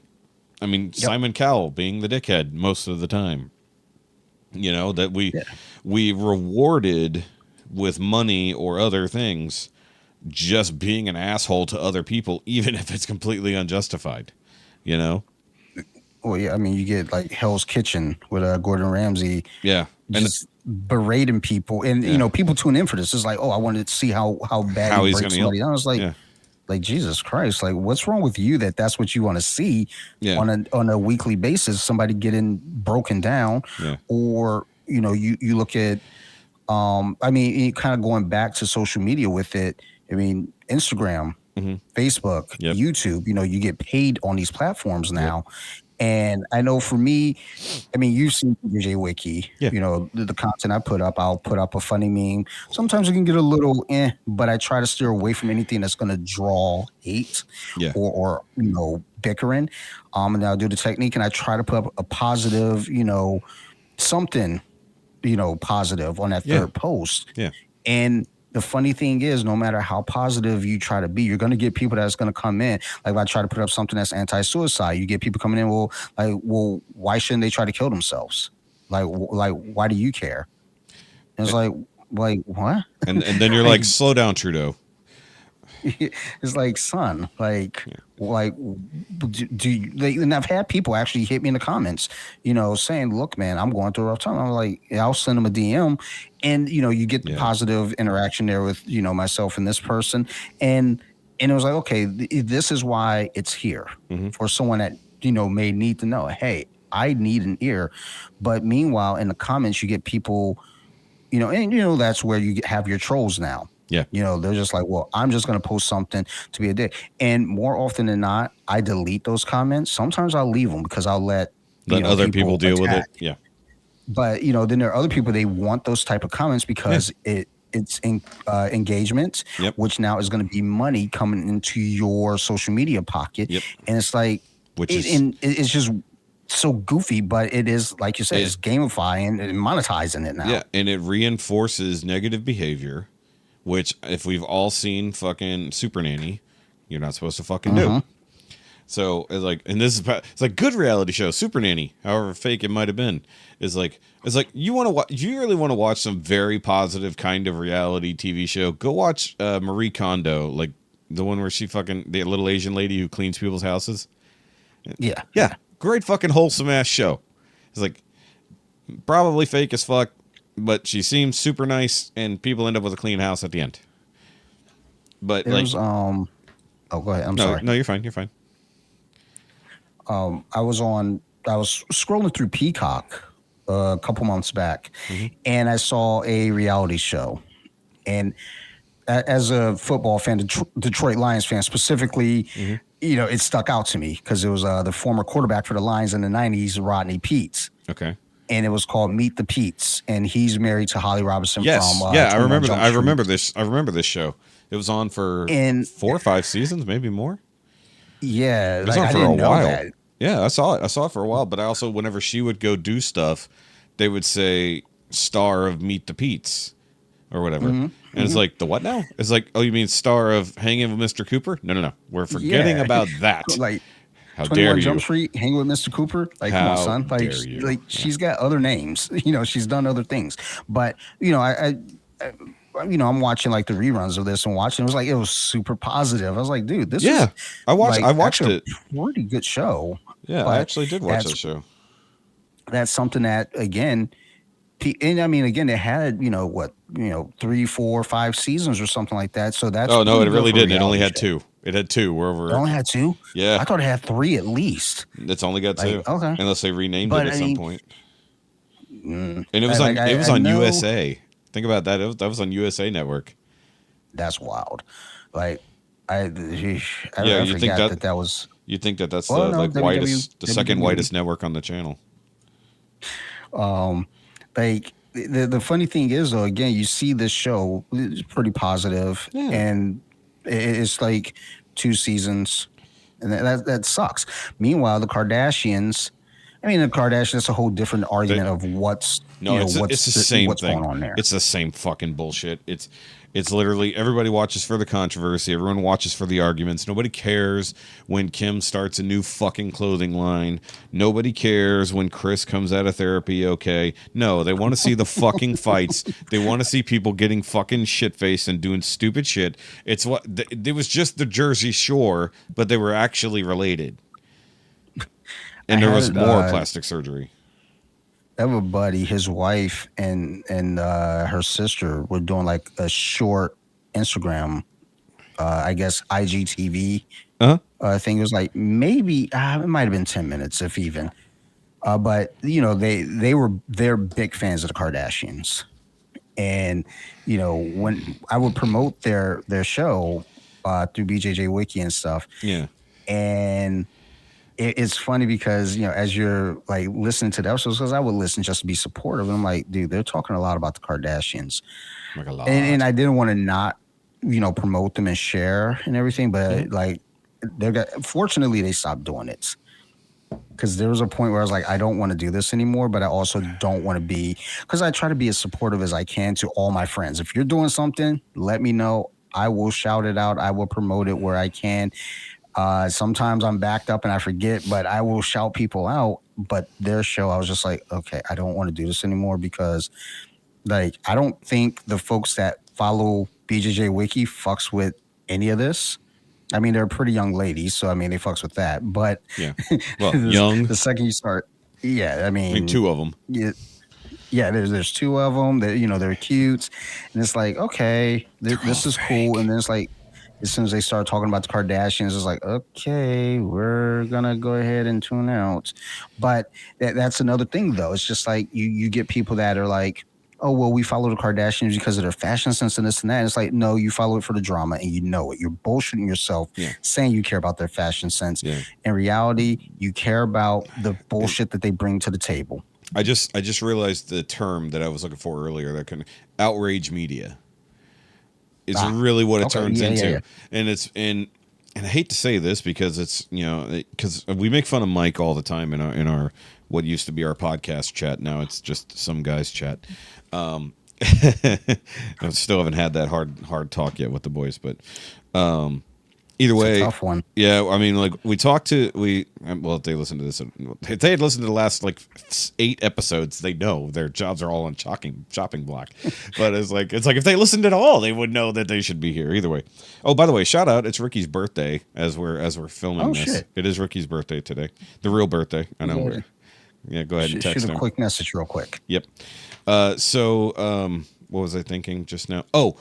Speaker 2: I mean, Simon Cowell being the dickhead most of the time. That we rewarded with money or other things just being an asshole to other people, even if it's completely unjustified.
Speaker 3: Well, yeah, I mean, you get like Hell's Kitchen with Gordon Ramsay.
Speaker 2: Yeah.
Speaker 3: Just berating people. And, people tune in for this. It's like, oh, I wanted to see how bad he breaks somebody down. I was like, like, Jesus Christ, like, what's wrong with you that's what you want to see on a weekly basis, somebody getting broken down? Or, you look at, I mean, kind of going back to social media with it. I mean, Instagram, Facebook, YouTube, you get paid on these platforms now. And I know for me, I mean, you've seen DJ Wiki, the content I put up. I'll put up a funny meme. Sometimes it can get a little but I try to steer away from anything that's going to draw hate or bickering. And I'll do the technique, and I try to put up a positive, something, positive on that third post. Yeah. And the funny thing is, no matter how positive you try to be, you're going to get people that's going to come in. Like, if I try to put up something that's anti-suicide, you get people coming in, well, why shouldn't they try to kill themselves? Like, why do you care? And it's like what?
Speaker 2: And then you're like, slow down, Trudeau.
Speaker 3: It's like, son, do you, and I've had people actually hit me in the comments, saying, look, man, I'm going through a rough time. I'm like, I'll send them a DM, and, you get the positive interaction there with, myself and this person. And it was like, okay, this is why it's here for someone that, may need to know, hey, I need an ear. But meanwhile, in the comments, you get people, and, that's where you have your trolls now. Yeah. They're just like, well, I'm just going to post something to be a dick. And more often than not, I delete those comments. Sometimes I'll leave them because I'll let
Speaker 2: other people deal with it. Yeah.
Speaker 3: But then there are other people, they want those type of comments because it's engagement,
Speaker 2: Yep.
Speaker 3: which now is going to be money coming into your social media pocket.
Speaker 2: Yep.
Speaker 3: And it's like, it's just so goofy, but it is, like you said, it's gamifying and monetizing it now.
Speaker 2: Yeah, and it reinforces negative behavior, which if we've all seen fucking Super Nanny, you're not supposed to fucking do. So it's like, and it's like good reality show, Super Nanny, however fake it might have been, it's like you want to watch, you really want to watch some very positive kind of reality TV show, go watch Marie Kondo, like the one where she fucking, the little Asian lady who cleans people's houses. Yeah, great fucking wholesome ass show. It's like probably fake as fuck, but she seems super nice, and people end up with a clean house at the end. But
Speaker 3: there's oh, go ahead. I'm sorry.
Speaker 2: No, you're fine. You're fine.
Speaker 3: I was scrolling through Peacock a couple months back, and I saw a reality show. And as a football fan, Detroit Lions fan specifically, it stuck out to me because it was the former quarterback for the Lions in the 90s, Rodney Peets.
Speaker 2: Okay.
Speaker 3: And it was called Meet the Peets, and he's married to Holly Robinson.
Speaker 2: Yes,
Speaker 3: from
Speaker 2: I remember that. I remember this. I remember this show. It was on for 4 or 5 seasons, maybe more.
Speaker 3: Yeah,
Speaker 2: it was on for a while. Yeah, I saw it. I saw it for a while, but I also, whenever she would go do stuff, they would say star of Meet the Peets or whatever. And it's like, the what now? It's like, oh, you mean star of Hanging with Mr. Cooper? No. We're forgetting about that.
Speaker 3: Like,
Speaker 2: how dare you?
Speaker 3: Jump Street, Hanging with Mr. Cooper? Like, come on, son. Like, she's got other names. She's done other things. But, I'm watching like the reruns of this and watching. It was super positive. I was like, dude, this is
Speaker 2: I watched it.
Speaker 3: A pretty good show.
Speaker 2: Yeah, I actually did watch that show.
Speaker 3: That's something that, again, and I mean, again, it had 3, 4, 5 seasons or something like that. So that's
Speaker 2: it really didn't. It only had 2. It had 2. It
Speaker 3: only had 2.
Speaker 2: Yeah,
Speaker 3: I thought it had 3 at least.
Speaker 2: It's only got 2.
Speaker 3: Okay,
Speaker 2: unless they renamed it at some point. And it was on USA. Think about that. That was on USA Network.
Speaker 3: That's wild. Like, I
Speaker 2: you
Speaker 3: forgot that was.
Speaker 2: You think that's the second whitest network on the channel?
Speaker 3: Like the funny thing is, though, again, you see this show, it's pretty positive, and it's like 2 seasons, and that sucks. Meanwhile, the Kardashians. I mean, the Kardashians, that's a whole different argument of what's the same
Speaker 2: what's
Speaker 3: going on there.
Speaker 2: It's the same fucking bullshit. It's literally, everybody watches for the controversy. Everyone watches for the arguments. Nobody cares when Kim starts a new fucking clothing line. Nobody cares when Chris comes out of therapy. Okay. No, they want to see the fucking fights. They want to see people getting fucking shit-faced and doing stupid shit. It was just the Jersey Shore, but they were actually related. And there was more plastic surgery.
Speaker 3: I have a buddy, his wife and her sister were doing like a short Instagram, I guess IGTV thing. It was like maybe it might have been 10 minutes, if even. But they're big fans of the Kardashians, and when I would promote their show through BJJ Wiki and stuff, and. It's funny because, as you're like listening to the episodes, because I would listen just to be supportive. And I'm like, dude, they're talking a lot about the Kardashians.
Speaker 2: Like a lot.
Speaker 3: And I didn't want to not, promote them and share and everything. But fortunately, they stopped doing it. Because there was a point where I was like, I don't want to do this anymore, but I also don't want to be, because I try to be as supportive as I can to all my friends. If you're doing something, let me know. I will shout it out. I will promote it where I can. Sometimes I'm backed up and I forget, but I will shout people out. But their show, I was just like, okay, I don't want to do this anymore because, like, I don't think the folks that follow BJJ Wiki fucks with any of this. I mean, they're pretty young ladies, so I mean, they fucks with that. But
Speaker 2: well, young.
Speaker 3: The second you start, I mean,
Speaker 2: 2 of them.
Speaker 3: Yeah, there's 2 of them. They're cute, and it's like, okay, this is cool. And then it's like, as soon as they start talking about the Kardashians, it's like, okay, we're going to go ahead and tune out. But that's another thing, though. It's just like you get people that are like, oh, well, we follow the Kardashians because of their fashion sense and this and that. And it's like, no, you follow it for the drama and you know it. You're bullshitting yourself saying you care about their fashion sense. In reality, you care about the bullshit that they bring to the table.
Speaker 2: I just realized the term that I was looking for earlier. That kind of outrage media is really what it turns into, and and I hate to say this because it's because we make fun of Mike all the time in our what used to be our podcast chat. Now it's just some guys chat. I still haven't had that hard talk yet with the boys, but either way,
Speaker 3: it's a tough one.
Speaker 2: Yeah, I mean, like we talked to if they listen to this, if they had listened to the last like 8 episodes, they know their jobs are all on chopping block. But it's like if they listened at all, they would know that they should be here. Either way. Oh, by the way, shout out! It's Ricky's birthday as we're filming this. Shit. It is Ricky's birthday today, the real birthday. I know. Yeah, go ahead and text him.
Speaker 3: Shoot a quick message real quick.
Speaker 2: Yep. What was I thinking just now? Oh,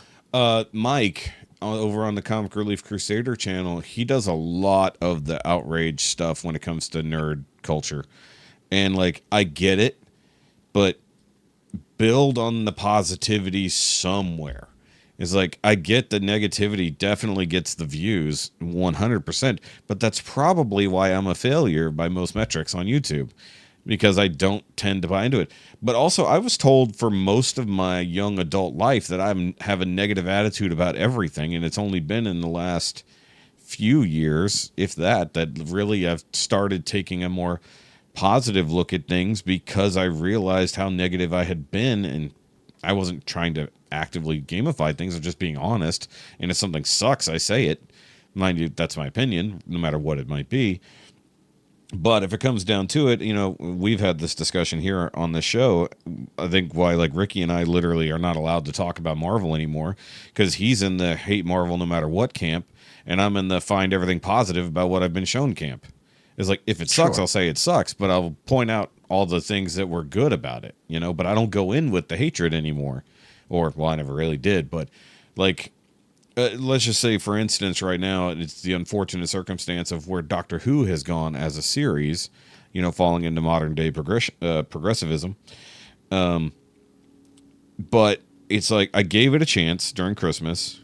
Speaker 2: Mike over on the Comic Relief Crusader channel, he does a lot of the outrage stuff when it comes to nerd culture. And like, I get it, but build on the positivity somewhere. It's like, I get the negativity definitely gets the views 100%, but that's probably why I'm a failure by most metrics on YouTube. Because I don't tend to buy into it. But also, I was told for most of my young adult life that I have a negative attitude about everything, and it's only been in the last few years, if that really I've started taking a more positive look at things because I realized how negative I had been, and I wasn't trying to actively gamify things. I'm just being honest, and if something sucks, I say it. Mind you, that's my opinion, no matter what it might be. But if it comes down to it, we've had this discussion here on the show. I think why like Ricky and I literally are not allowed to talk about Marvel anymore because he's in the hate Marvel no matter what camp, and I'm in the find everything positive about what I've been shown camp. It's like, if it sucks, I'll say it sucks, but I'll point out all the things that were good about it, but I don't go in with the hatred anymore. Or, well, I never really did, but like... let's just say, for instance, right now, it's the unfortunate circumstance of where Doctor Who has gone as a series, falling into modern day progressivism. But it's like, I gave it a chance during Christmas.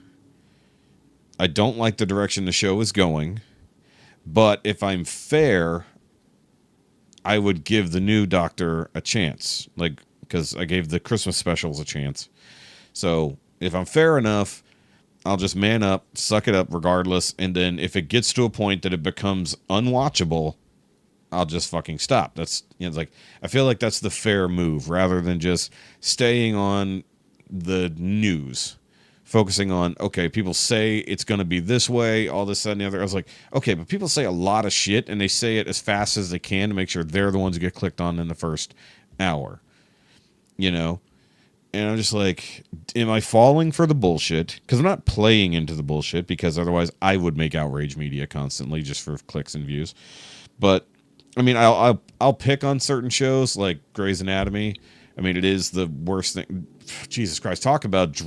Speaker 2: I don't like the direction the show is going. But if I'm fair, I would give the new Doctor a chance. Like, because I gave the Christmas specials a chance. So if I'm fair enough, I'll just man up, suck it up regardless, and then if it gets to a point that it becomes unwatchable, I'll just fucking stop. That's it's like, I feel like that's the fair move rather than just staying on the news, focusing on, okay, people say it's going to be this way, all this, that, and the other. I was like, okay, but people say a lot of shit, and they say it as fast as they can to make sure they're the ones who get clicked on in the first hour, And I'm just like, am I falling for the bullshit? Because I'm not playing into the bullshit, because otherwise I would make outrage media constantly just for clicks and views. But I mean, I'll pick on certain shows like Grey's Anatomy. I mean, it is the worst thing. Jesus Christ, talk about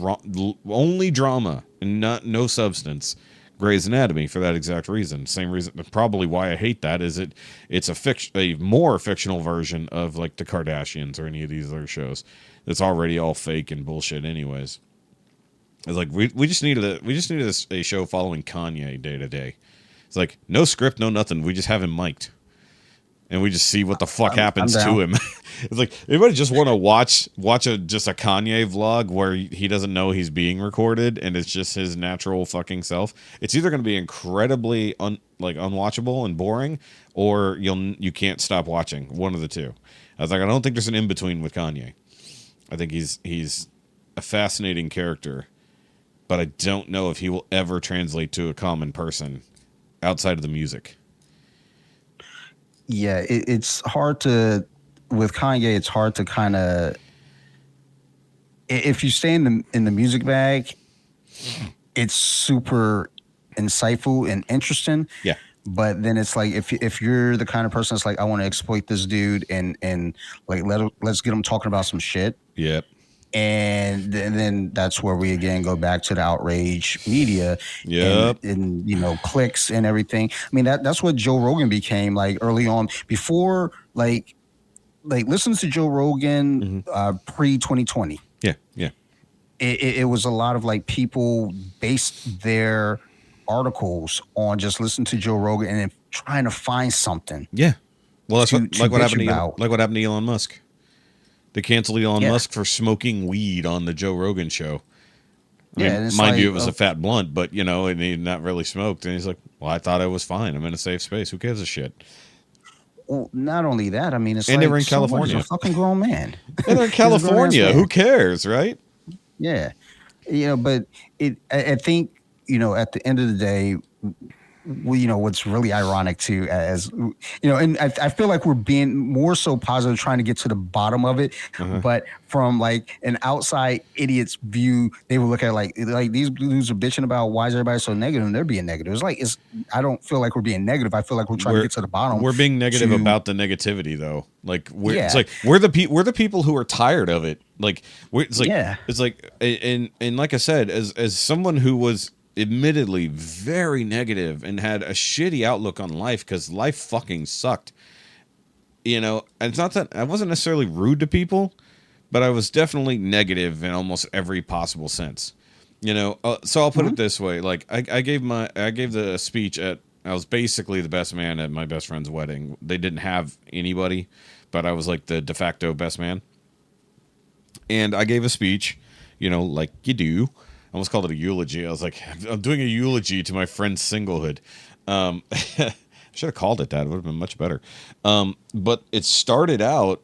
Speaker 2: only drama and no substance. Grey's Anatomy for that exact reason. Same reason, probably why I hate that is it's a more fictional version of like the Kardashians or any of these other shows. It's already all fake and bullshit anyways. It's like we just needed a show following Kanye day to day. It's like no script, no nothing. We just have him mic'd, and we just see what the fuck happens to him. It's like, anybody just want to watch just a Kanye vlog where he doesn't know he's being recorded and it's just his natural fucking self. It's either going to be incredibly unwatchable and boring, or you can't stop watching. One of the two. I was like, I don't think there's an in between with Kanye. I think he's a fascinating character, but I don't know if he will ever translate to a common person outside of the music.
Speaker 3: Yeah, it's hard to, with Kanye, it's hard to kind of, if you stay in the music bag, it's super insightful and interesting.
Speaker 2: Yeah.
Speaker 3: But then it's like, if you're the kind of person that's like, I want to exploit this dude and like let's get him talking about some shit.
Speaker 2: Yep.
Speaker 3: And then that's where we again go back to the outrage media.
Speaker 2: Yep.
Speaker 3: And clicks and everything. I mean, that's what Joe Rogan became like early on, before like listen to Joe Rogan pre-2020.
Speaker 2: Yeah. Yeah.
Speaker 3: It was a lot of like people based their articles on just listening to Joe Rogan and then trying to find something.
Speaker 2: Yeah. Well, that's what happened to Elon Musk. They canceled Elon Musk for smoking weed on the Joe Rogan show. I mean,
Speaker 3: and
Speaker 2: mind you, it was a fat blunt, but and he not really smoked. And he's like, "Well, I thought I was fine. I'm in a safe space. Who gives a shit?"
Speaker 3: Well, not only that, I mean, it's
Speaker 2: and
Speaker 3: like
Speaker 2: they were in California.
Speaker 3: A fucking grown man.
Speaker 2: And they're in California. Who cares, right?
Speaker 3: Yeah, but I think at the end of the day, what's really ironic too, as and I feel like we're being more so positive, trying to get to the bottom of it. But from like an outside idiot's view, they would look at like these dudes are bitching about why is everybody so negative, and they're being negative. I don't feel like we're being negative. I feel like we're trying to get to the bottom.
Speaker 2: We're being negative about the negativity, though. Like it's like we're the people who are tired of it. Like it's like and like I said, as someone who was admittedly very negative and had a shitty outlook on life because life fucking sucked. And it's not that I wasn't necessarily rude to people, but I was definitely negative in almost every possible sense. So I'll put it this way: like I gave the speech I was basically the best man at my best friend's wedding. They didn't have anybody, but I was like the de facto best man. And I gave a speech, like you do. I almost called it a eulogy. I was like, I'm doing a eulogy to my friend's singlehood. I should have called it that. It would have been much better. But it started out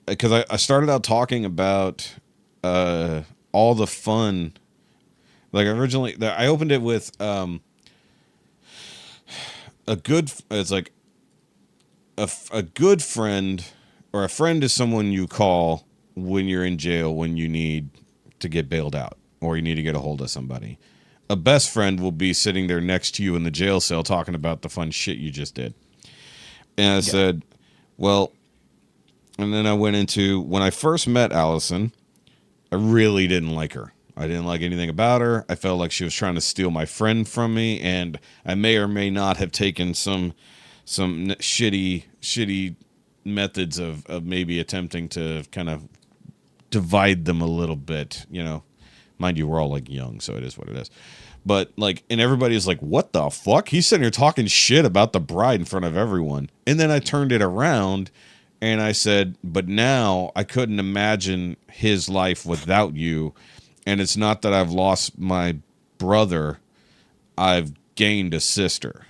Speaker 2: because I started out talking about all the fun. Like originally, I opened it with a good. It's like a good friend, or a friend is someone you call when you're in jail, when you need to get bailed out or you need to get a hold of somebody. A best friend will be sitting there next to you in the jail cell talking about the fun shit you just did. And I said, well, and then I went into when I first met Allison, I really didn't like her. I didn't like anything about her. I felt like she was trying to steal my friend from me, and I may or may not have taken some shitty methods of maybe attempting to kind of divide them a little bit, mind you, we're all like young, so it is what it is. But like, and everybody's like, what the fuck? He's sitting here talking shit about the bride in front of everyone. And then I turned it around and I said, but now I couldn't imagine his life without you. And it's not that I've lost my brother, I've gained a sister.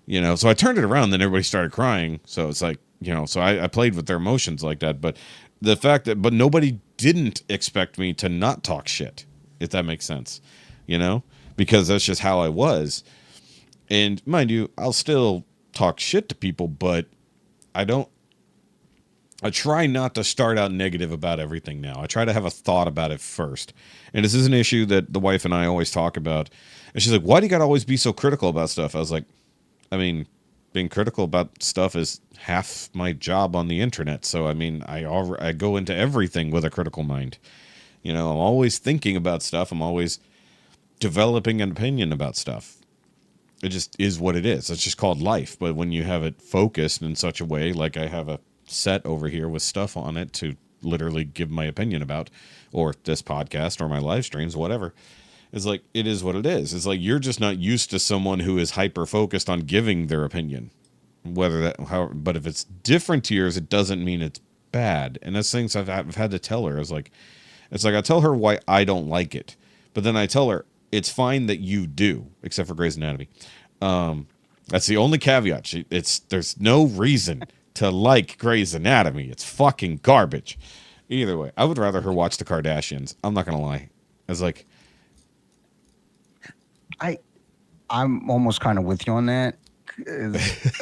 Speaker 2: So I turned it around, then everybody started crying. So it's like, so I played with their emotions like that. But the fact that, but nobody didn't expect me to not talk shit, if that makes sense, because that's just how I was. And mind you, I'll still talk shit to people, but I try not to start out negative about everything now. I try to have a thought about it first. And this is an issue that the wife and I always talk about. And she's like, why do you got to always be so critical about stuff? I was like, I mean, being critical about stuff is half my job on the internet. So, I mean, I go into everything with a critical mind. I'm always thinking about stuff. I'm always developing an opinion about stuff. It just is what it is. It's just called life. But when you have it focused in such a way, like I have a set over here with stuff on it to literally give my opinion about, or this podcast or my live streams, whatever. It's like, it is what it is. It's like, you're just not used to someone who is hyper focused on giving their opinion. But if it's different to yours, it doesn't mean it's bad. And that's things I've had to tell her. It's like I tell her why I don't like it, but then I tell her it's fine that you do, except for Grey's Anatomy. That's the only caveat. There's no reason to like Grey's Anatomy. It's fucking garbage. Either way, I would rather her watch the Kardashians. I'm not gonna lie. I was like,
Speaker 3: I'm almost kind of with you on that.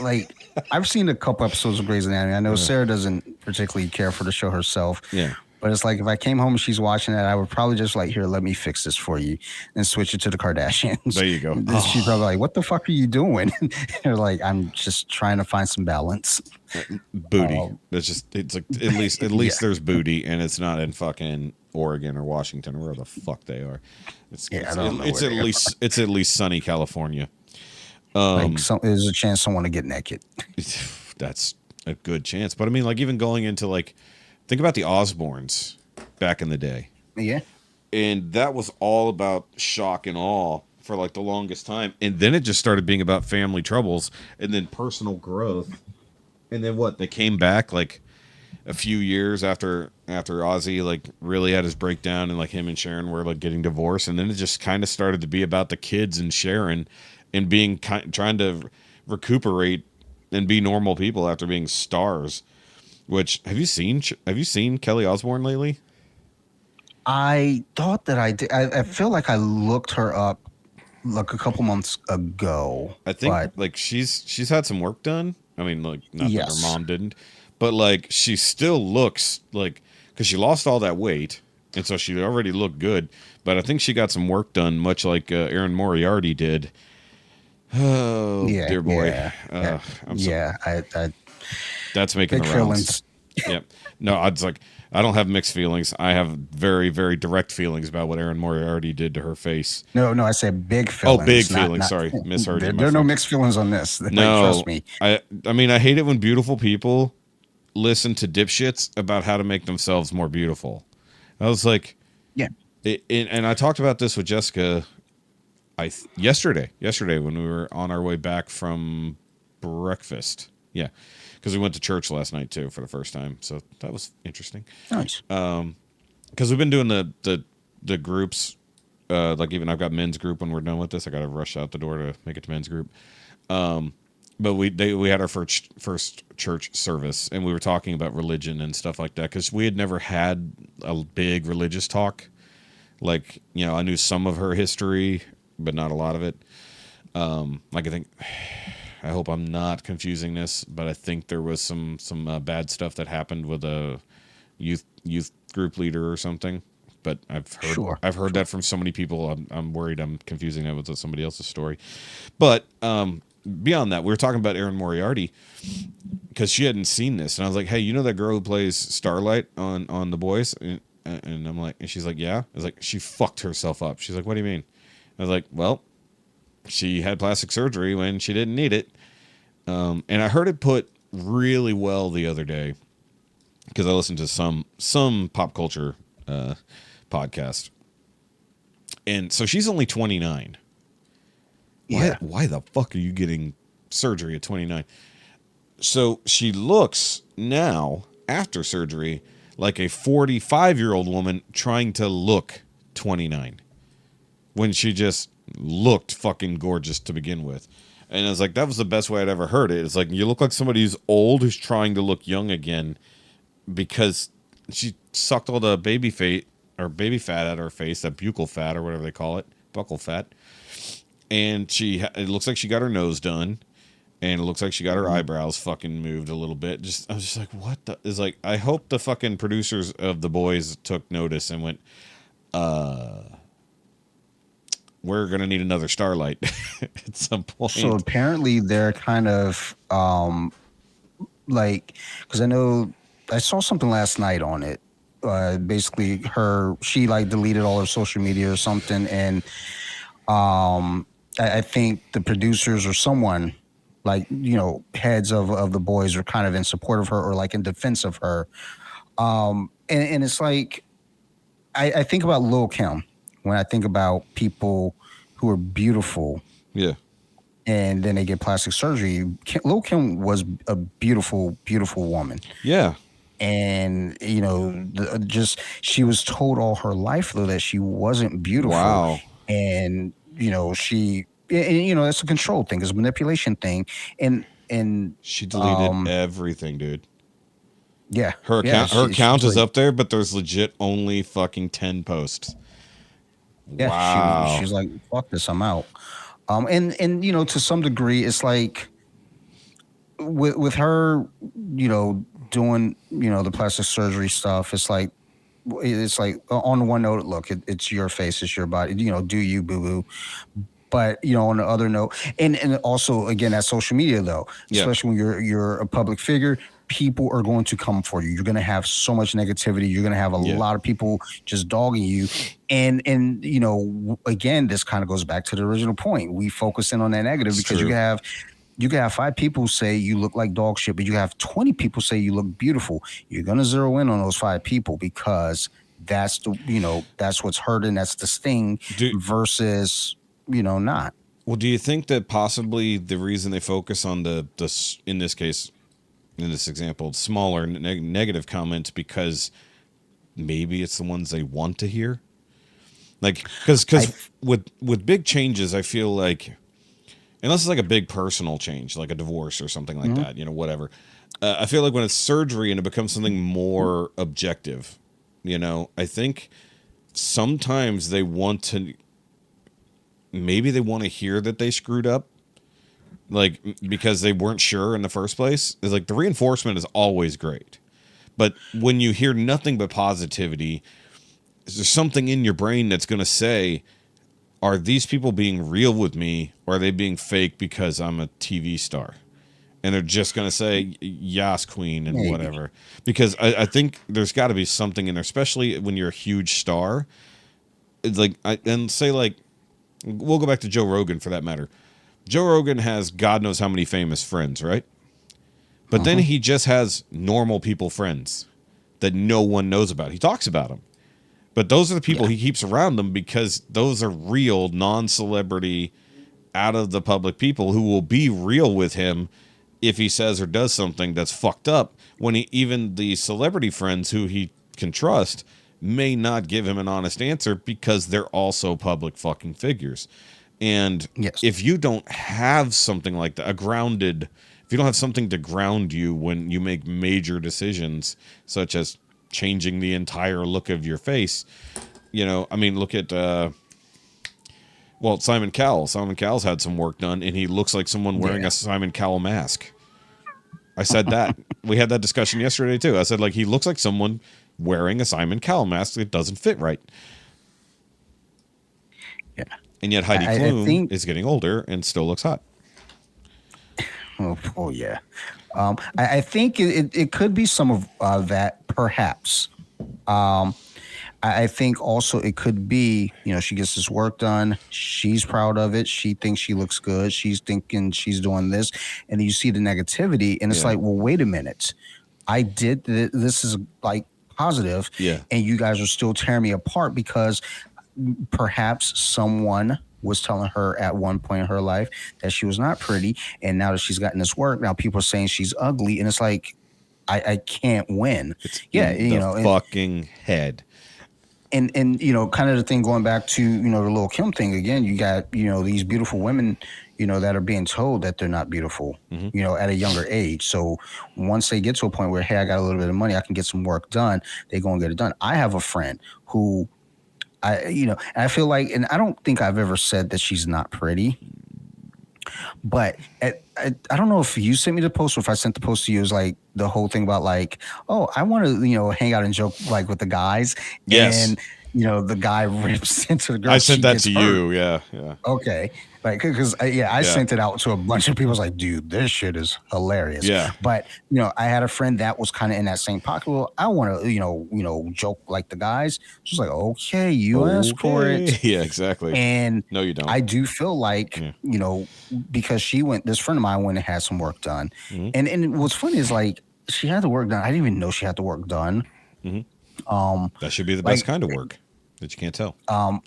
Speaker 3: Like, I've seen a couple episodes of Grey's Anatomy. I know Sarah doesn't particularly care for the show herself.
Speaker 2: Yeah.
Speaker 3: But it's like, if I came home and she's watching that, I would probably just like, here, let me fix this for you, and switch it to the Kardashians.
Speaker 2: There you go.
Speaker 3: She's probably like, what the fuck are you doing? And they're like, I'm just trying to find some balance.
Speaker 2: Booty. It's like, at least there's booty, and it's not in fucking Oregon or Washington or wherever the fuck they are. It's at least sunny California.
Speaker 3: There's a chance someone to get naked.
Speaker 2: That's a good chance. But I mean, like, even going into like, think about the Osbournes back in the day.
Speaker 3: Yeah.
Speaker 2: And that was all about shock and awe for like the longest time. And then it just started being about family troubles and then personal growth. And then what? They came back like a few years after Ozzy like really had his breakdown, and like him and Sharon were like getting divorced, and then it just kind of started to be about the kids and Sharon and being trying to recuperate and be normal people after being stars. Which have you seen Kelly Osbourne lately?
Speaker 3: I thought that I did. I feel like I looked her up like a couple months ago,
Speaker 2: I think
Speaker 3: but
Speaker 2: like she's had some work done. I mean, like not that her
Speaker 3: yes,
Speaker 2: mom didn't, but like she still looks like, because she lost all that weight, and so she already looked good. But I think she got some work done, much like Aaron Moriarty did. Oh
Speaker 3: yeah,
Speaker 2: dear boy,
Speaker 3: yeah,
Speaker 2: I'm so
Speaker 3: yeah. I
Speaker 2: that's making the
Speaker 3: big
Speaker 2: rounds.
Speaker 3: feelings.
Speaker 2: Yep. No, I was like, I don't have mixed feelings. I have very, very direct feelings about what Aaron Moriarty did to her face.
Speaker 3: No, no, I said big
Speaker 2: Oh, big
Speaker 3: feelings,
Speaker 2: feelings.
Speaker 3: not.
Speaker 2: Sorry, misheard you, my
Speaker 3: There are no
Speaker 2: friend.
Speaker 3: mixed feelings on this. Like, trust
Speaker 2: No,
Speaker 3: me.
Speaker 2: I mean, I hate it when beautiful people listen to dipshits about how to make themselves more beautiful. I was like,
Speaker 3: Yeah,
Speaker 2: and I talked about this with Jessica. Yesterday when we were on our way back from breakfast. Yeah, because we went to church last night too for the first time, so that was interesting.
Speaker 3: nice.
Speaker 2: Because we've been doing the groups. Like even I've got men's group. When we're done with this, I got to rush out the door to make it to men's group. But we had our first church service, and we were talking about religion and stuff like that, because we had never had a big religious talk. Like, you know, I knew some of her history, but not a lot of it. Like I think, I hope I'm not confusing this, but I think there was some bad stuff that happened with a youth group leader or something. But
Speaker 3: Sure.
Speaker 2: I've heard that from so many people. I'm worried I'm confusing that with somebody else's story. But beyond that, we were talking about Erin Moriarty because she hadn't seen this, and I was like, "Hey, you know that girl who plays Starlight on The Boys?" And I'm like, and she's like, "Yeah." I was like, "She fucked herself up." She's like, "What do you mean?" I was like, "Well, she had plastic surgery when she didn't need it." And I heard it put really well the other day because I listened to some pop culture podcast, and so she's only 29.
Speaker 3: Yeah.
Speaker 2: Why the fuck are you getting surgery at 29? So she looks now, after surgery, like a 45-year-old woman trying to look 29 when she just looked fucking gorgeous to begin with. And I was like, that was the best way I'd ever heard it. It's like, you look like somebody who's old who's trying to look young again because she sucked all the baby fat out of her face, that buccal fat or whatever they call it, buccal fat. And it looks like she got her nose done, and it looks like she got her eyebrows fucking moved a little bit. I was just like, what the is like? I hope the fucking producers of The Boys took notice and went, we're gonna need another Starlight at some point.
Speaker 3: So apparently they're kind of like, because I know I saw something last night on it. Basically, she like deleted all her social media or something, and I think the producers or someone, like, you know, heads of The Boys are kind of in support of her or like in defense of her. And it's like I think about Lil' Kim when I think about people who are beautiful.
Speaker 2: Yeah.
Speaker 3: And then they get plastic surgery. Lil' Kim was a beautiful, beautiful woman.
Speaker 2: Yeah.
Speaker 3: And, you know, she was told all her life, though, that she wasn't beautiful.
Speaker 2: Wow.
Speaker 3: And, you know, it's a control thing, it's a manipulation thing. And
Speaker 2: she deleted everything, dude.
Speaker 3: Yeah.
Speaker 2: Her account is up there, but there's legit only fucking 10 posts.
Speaker 3: Yeah.
Speaker 2: Wow.
Speaker 3: She's like, fuck this, I'm out. And you know, to some degree, it's like with her, you know, doing, you know, the plastic surgery stuff, it's like on one note, look, it's your face, it's your body, you know, do you, boo boo. But, you know, on the other note, and also again, that social media though, especially when you're a public figure, people are going to come for you. You're going to have so much negativity. You're going to have a lot of people just dogging you. And you know, again, this kind of goes back to the original point. We focus in on that negative because you can have 5 people say you look like dog shit, but you have 20 people say you look beautiful. You're going to zero in on those 5 people because that's that's what's hurting. That's the sting versus, you know, not.
Speaker 2: Well, do you think that possibly the reason they focus on the in this case, in this example, smaller negative comments because maybe it's the ones they want to hear. Like, because with big changes, I feel like, unless it's like a big personal change, like a divorce or something like that, whatever. I feel like when it's surgery and it becomes something more objective, I think sometimes maybe they want to hear that they screwed up, like, because they weren't sure in the first place. It's like the reinforcement is always great. But when you hear nothing but positivity, there's something in your brain that's going to say, are these people being real with me, or are they being fake because I'm a TV star? And they're just going to say, yas, queen, and
Speaker 3: Maybe.
Speaker 2: whatever. Because I think there's got to be something in there, especially when you're a huge star. It's like, we'll go back to Joe Rogan for that matter. Joe Rogan has God knows how many famous friends, right? But then he just has normal people friends that no one knows about. He talks about them. But those are the people he keeps around them because those are real, non-celebrity, out of the public people who will be real with him if he says or does something that's fucked up, when even the celebrity friends who he can trust may not give him an honest answer because they're also public fucking figures. And if you don't have something like that, if you don't have something to ground you when you make major decisions, such as changing the entire look of your face, look at, Simon Cowell. Simon Cowell's had some work done, and he looks like someone wearing a Simon Cowell mask. I said that. We had that discussion yesterday, too. I said, like, he looks like someone wearing a Simon Cowell mask that doesn't fit right.
Speaker 3: Yeah.
Speaker 2: And yet Heidi Klum is getting older and still looks hot.
Speaker 3: Oh yeah. I think it could be some of that, perhaps. I think also it could be, she gets this work done. She's proud of it. She thinks she looks good. She's thinking she's doing this. And then you see the negativity. And it's like, well, wait a minute. I did this is like positive.
Speaker 2: Yeah.
Speaker 3: And you guys are still tearing me apart because perhaps someone was telling her at one point in her life that she was not pretty. And now that she's gotten this work, now people are saying she's ugly. And it's like, I can't win.
Speaker 2: It's fucking head.
Speaker 3: And kind of the thing going back to, the Lil' Kim thing again, you got, these beautiful women, that are being told that they're not beautiful, at a younger age. So once they get to a point where, hey, I got a little bit of money, I can get some work done, they go and get it done. I have a friend who I feel like, and I don't think I've ever said that she's not pretty, but I don't know if you sent me the post or if I sent the post to you. It was like the whole thing about like, oh, I want to, hang out and joke like with the guys.
Speaker 2: Yes.
Speaker 3: And, the guy rips into the girl.
Speaker 2: I sent that to you. Yeah. Yeah.
Speaker 3: Okay. Like, because I sent it out to a bunch of people. I was like, dude, this shit is hilarious.
Speaker 2: Yeah.
Speaker 3: But, I had a friend that was kind of in that same pocket. Well, I want to, joke like the guys. She's like, okay, you asked for it.
Speaker 2: Yeah, exactly.
Speaker 3: And
Speaker 2: no, you don't.
Speaker 3: I do feel like, because this friend of mine went and had some work done. Mm-hmm. And what's funny is like, she had the work done. I didn't even know she had the work done.
Speaker 2: Mm-hmm. That should be the best kind of work that you can't tell. Or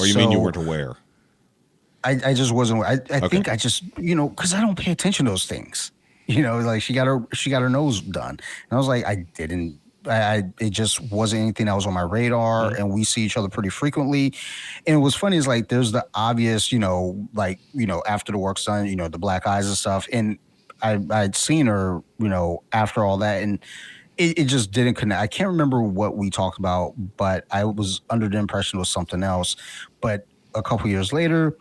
Speaker 2: you mean you weren't aware?
Speaker 3: I just wasn't. I think I just, because I don't pay attention to those things. Like she got her nose done, and I was like, I didn't. It just wasn't anything that was on my radar. Mm-hmm. And we see each other pretty frequently. And what's funny is like there's the obvious, after the work's done, the black eyes and stuff. And I'd seen her, after all that, and it just didn't connect. I can't remember what we talked about, but I was under the impression it was something else. But a couple years later,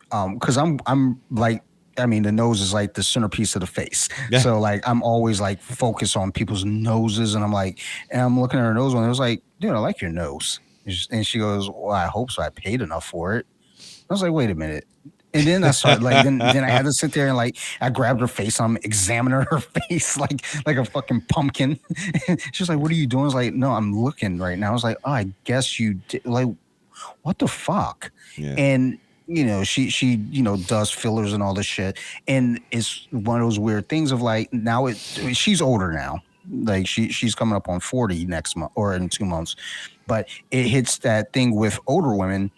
Speaker 3: because I'm like, I mean, the nose is like the centerpiece of the face. Yeah. So like, I'm always like focused on people's noses, and I'm looking at her nose and I was like, dude, I like your nose. And she goes, well, I hope so. I paid enough for it. I was like, wait a minute. And then I started like, then I had to sit there and like, I grabbed her face. I'm examining her face like a fucking pumpkin. She was like, what are you doing? I was like, no, I'm looking right now. I was like, oh, I guess you did. Like, what the fuck? Yeah. And, she does fillers and all this shit. And it's one of those weird things of like, now she's older now. Like she's coming up on 40 next month or in 2 months. But it hits that thing with older women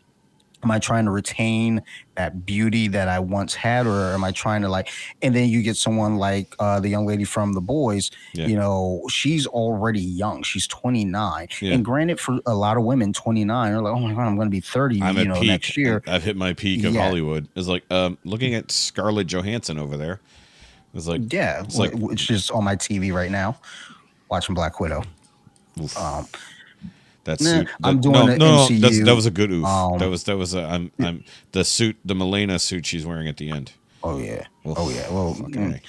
Speaker 3: am I trying to retain that beauty that I once had, or am I trying to like? And then you get someone like the young lady from The Boys.
Speaker 2: Yeah.
Speaker 3: You know, she's already young. She's 29,
Speaker 2: Yeah.
Speaker 3: and granted, for a lot of women, 29 are like, oh my god, I'm going to be 30.
Speaker 2: I'm at peak.
Speaker 3: Next year.
Speaker 2: I've hit my peak of Hollywood. It's like looking at Scarlett Johansson over there. It's like
Speaker 3: it's just on my TV right now, watching Black Widow.
Speaker 2: That suit.
Speaker 3: I'm doing the MCU.
Speaker 2: That was a good oof. That was I'm the suit, the Milena suit she's wearing at the end.
Speaker 3: Oh yeah.
Speaker 2: Oof.
Speaker 3: Oh yeah. Well,
Speaker 2: okay.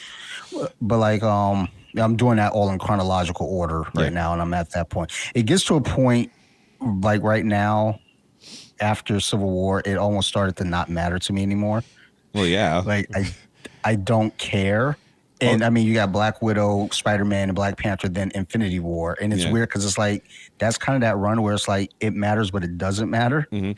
Speaker 3: But like I'm doing that all in chronological order right now, and I'm at that point. It gets to a point like right now, after Civil War, it almost started to not matter to me anymore.
Speaker 2: Well, yeah.
Speaker 3: Like I don't care. And I mean, you got Black Widow, Spider-Man, and Black Panther, then Infinity War. And it's weird because it's like, that's kind of that run where it's like, it matters, but it doesn't matter.
Speaker 2: Mm-hmm.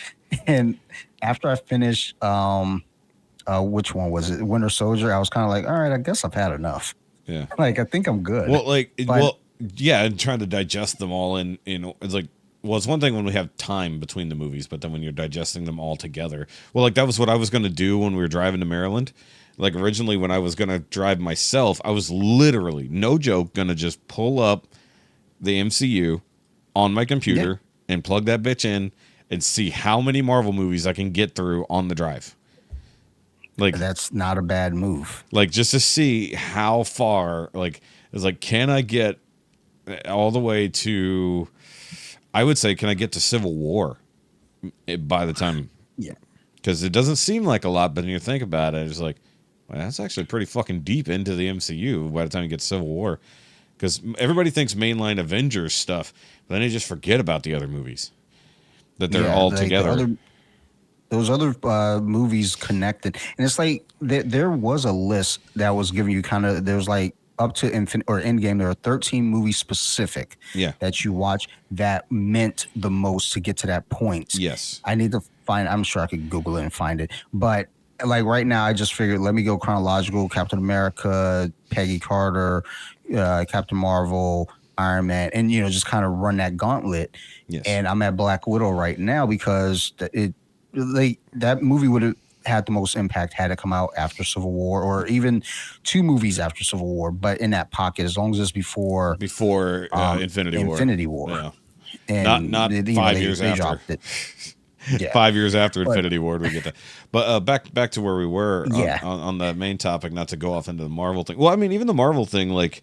Speaker 3: And after I finished, which one was it? Winter Soldier. I was kind of like, all right, I guess I've had enough.
Speaker 2: Yeah.
Speaker 3: Like, I think I'm good.
Speaker 2: Well, and trying to digest them all in it's like, well, it's one thing when we have time between the movies, but then when you're digesting them all together, well, like that was what I was going to do when we were driving to Maryland. Like originally when I was going to drive myself, I was literally, no joke, going to just pull up the MCU on my computer and plug that bitch in and see how many Marvel movies I can get through on the drive. Like
Speaker 3: that's not a bad move.
Speaker 2: Like just to see how far, like, it's like, can I get all the way to, I would say, can I get to Civil War by the time?
Speaker 3: Yeah.
Speaker 2: Because it doesn't seem like a lot, but when you think about it, it's like, well, that's actually pretty fucking deep into the MCU by the time you get to Civil War. Because everybody thinks mainline Avengers stuff, but then they just forget about the other movies. That they're all together.
Speaker 3: Those other movies connected. And it's like there was a list that was giving you kind of, there's like up to Endgame, there are 13 movies specific that you watch that meant the most to get to that point.
Speaker 2: Yes.
Speaker 3: I need to find, I'm sure I could Google it and find it. But like right now, I just figured, let me go chronological. Captain America, Peggy Carter, Captain Marvel, Iron Man, and just kind of run that gauntlet.
Speaker 2: Yes.
Speaker 3: And I'm at Black Widow right now because that movie would have had the most impact had it come out after Civil War, or even 2 movies after Civil War. But in that pocket, as long as it's before
Speaker 2: Infinity War. Yeah.
Speaker 3: And
Speaker 2: not 5 years after.
Speaker 3: Yeah.
Speaker 2: 5 years after Infinity War, we get that. But back to where we were on the main topic, not to go off into the Marvel thing. Well, I mean, even the Marvel thing, like,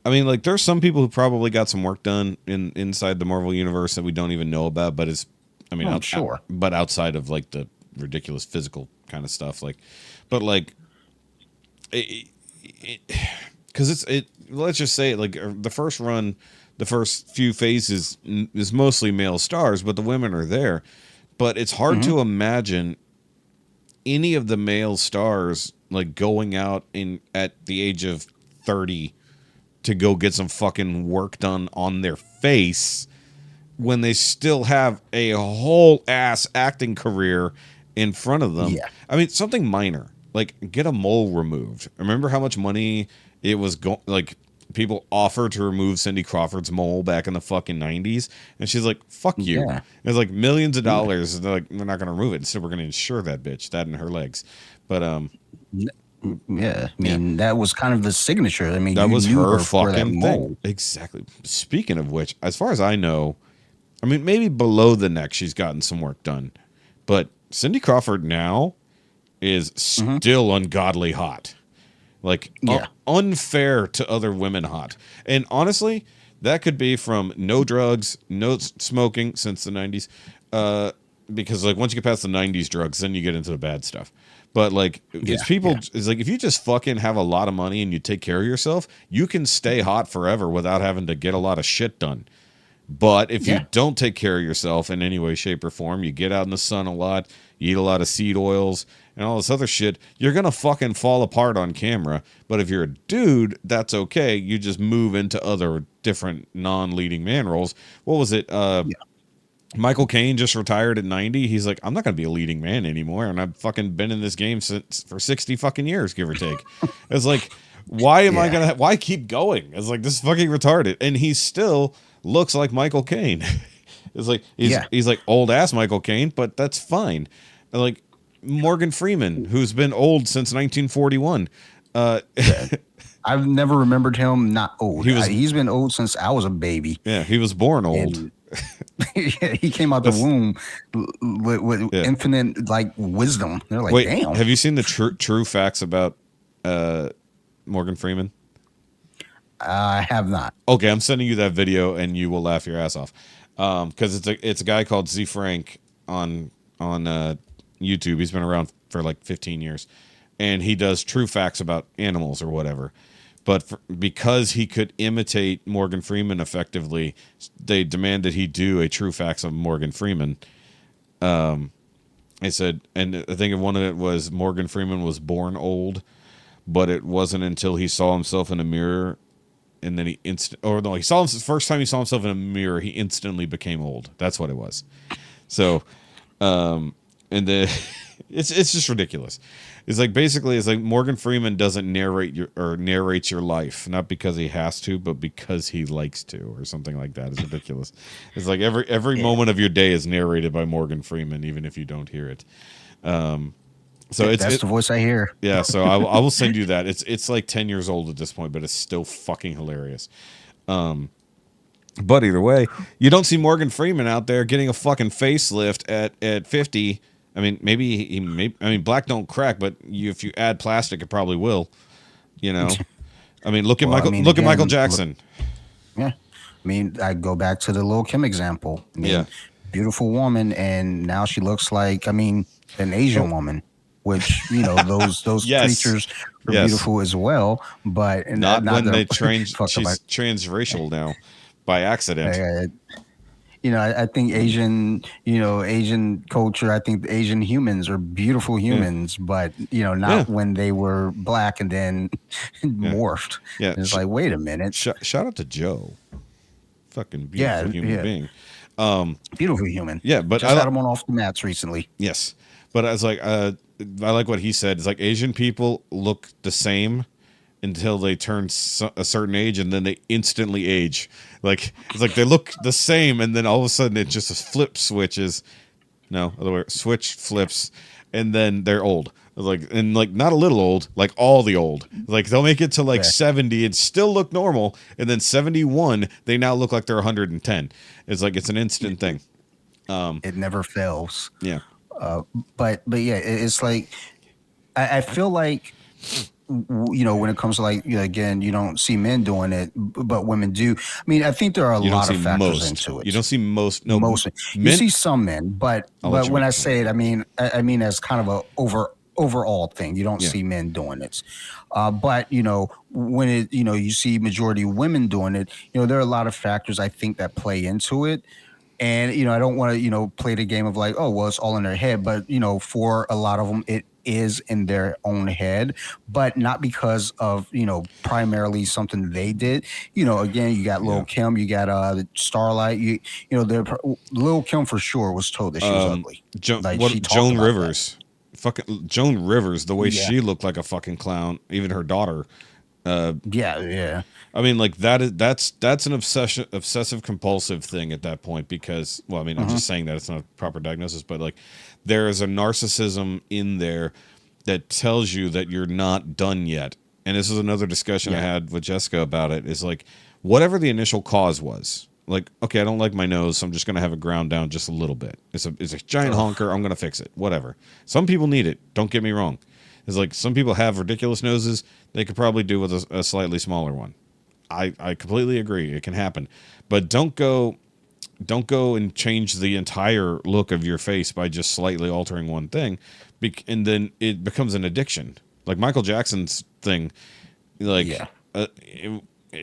Speaker 2: I mean, like, there's some people who probably got some work done inside the Marvel universe that we don't even know about, but it's, I mean, but outside of like the ridiculous physical kind of stuff, like, but like, because let's just say, like, the first run. The first few phases is mostly male stars, but the women are there. But it's hard to imagine any of the male stars like going out at the age of 30 to go get some fucking work done on their face when they still have a whole ass acting career in front of them.
Speaker 3: Yeah.
Speaker 2: I mean, something minor, like get a mole removed. Remember how much money it was like people offered to remove Cindy Crawford's mole back in the fucking 90s, and she's like, fuck you. Yeah. It's like millions of dollars, and they're like, they're not going to remove it, so we're going to insure that bitch, that and her legs. But
Speaker 3: yeah, I mean, that was kind of the signature. I mean,
Speaker 2: that was her
Speaker 3: thing.
Speaker 2: fucking thing. Exactly. Speaking of which, as far as I know, I mean, maybe below the neck she's gotten some work done, but Cindy Crawford now is still ungodly hot. Like, unfair to other women hot. And honestly, that could be from no drugs, no smoking since the 90s. Because, like, once you get past the 90s drugs, then you get into the bad stuff. But, like, it's like, if you just fucking have a lot of money and you take care of yourself, you can stay hot forever without having to get a lot of shit done. But if you don't take care of yourself in any way, shape, or form, you get out in the sun a lot, you eat a lot of seed oils, and all this other shit, you're going to fucking fall apart on camera. But if you're a dude, that's okay. You just move into other different non-leading man roles. What was it? Michael Caine just retired at 90. He's like, I'm not going to be a leading man anymore. And I've fucking been in this game for 60 fucking years, give or take. It's like, why am I going to, why keep going? It's like, this is fucking retarded. And he still looks like Michael Caine. It's like he's like old ass Michael Caine, but that's fine. Like Morgan Freeman, who's been old since 1941.
Speaker 3: I've never remembered him not old.
Speaker 2: He was
Speaker 3: He's been old since I was a baby.
Speaker 2: Yeah, he was born old.
Speaker 3: And he came out the womb with infinite like wisdom. They're like,
Speaker 2: wait,
Speaker 3: damn.
Speaker 2: have you seen the true facts about Morgan Freeman?
Speaker 3: I have not.
Speaker 2: Okay, I'm sending you that video, and you will laugh your ass off. Because it's a guy called Z Frank on YouTube. He's been around for like 15 years, and he does true facts about animals or whatever. But because he could imitate Morgan Freeman effectively, they demanded he do a true facts of Morgan Freeman. I said, and I think one of it was Morgan Freeman was born old, but it wasn't until he saw himself in a mirror, and then he saw him first time he saw himself in a mirror, he instantly became old. That's what it was. So, and then it's just ridiculous. It's like basically it's like Morgan Freeman doesn't narrates your life, not because he has to, but because he likes to, or something like that. It's ridiculous. It's like every moment of your day is narrated by Morgan Freeman, even if you don't hear it. So
Speaker 3: that's the voice I hear.
Speaker 2: Yeah, so I will send you that. It's like 10 years old at this point, but it's still fucking hilarious. But either way, you don't see Morgan Freeman out there getting a fucking facelift at 50. I mean, maybe black don't crack, but if you add plastic, it probably will. You know, I mean, look at Michael Jackson.
Speaker 3: Yeah, I mean, I go back to the Lil' Kim example. I mean, beautiful woman, and now she looks like an Asian woman, which those creatures are beautiful as well. But
Speaker 2: not when they she's transracial now by accident.
Speaker 3: I think Asian culture, I think the Asian humans are beautiful humans, but, not when they were black and then morphed. Yeah. It's like, wait a minute.
Speaker 2: Shout out to Joe. Fucking beautiful human being.
Speaker 3: Beautiful human.
Speaker 2: Yeah, but
Speaker 3: just had him on off the mats recently.
Speaker 2: Yes. But I was like, I like what he said. It's like Asian people look the same until they turn a certain age, and then they instantly age. Like it's like they look the same, and then all of a sudden it just switch flips, and then they're old. Like not a little old, like all the old. Like they'll make it to 70 and still look normal, and then 71 they now look like they're 110. It's like it's an instant thing.
Speaker 3: It never fails.
Speaker 2: Yeah.
Speaker 3: But yeah, it's like I feel like. When it comes to again, you don't see men doing it, but women do. I mean, I think there are a lot of factors into it.
Speaker 2: You don't see most.
Speaker 3: You see some men, but when I say it, I mean as kind of a overall thing. You don't see men doing it, but when you see majority of women doing it, there are a lot of factors I think that play into it. And I don't want to play the game of like, oh well, it's all in their head, but for a lot of them it is in their own head, but not because of primarily something they did. Again, you got Lil' Kim, you got Starlight. Lil' Kim for sure was told that she was ugly.
Speaker 2: Joan Rivers, fucking Joan Rivers, the way she looked like a fucking clown. Even her daughter.
Speaker 3: Yeah.
Speaker 2: I mean, like that's an obsessive compulsive thing at that point because, well, I mean, I'm just saying that it's not a proper diagnosis, but like there is a narcissism in there that tells you that you're not done yet. And this is another discussion I had with Jessica about it. Is like whatever the initial cause was. Like, okay, I don't like my nose, so I'm just gonna have it ground down just a little bit. It's a giant honker. I'm gonna fix it. Whatever. Some people need it. Don't get me wrong. It's like some people have ridiculous noses. They could probably do with a slightly smaller one. I completely agree. It can happen, but don't go and change the entire look of your face by just slightly altering one thing, and then it becomes an addiction. Like Michael Jackson's thing, that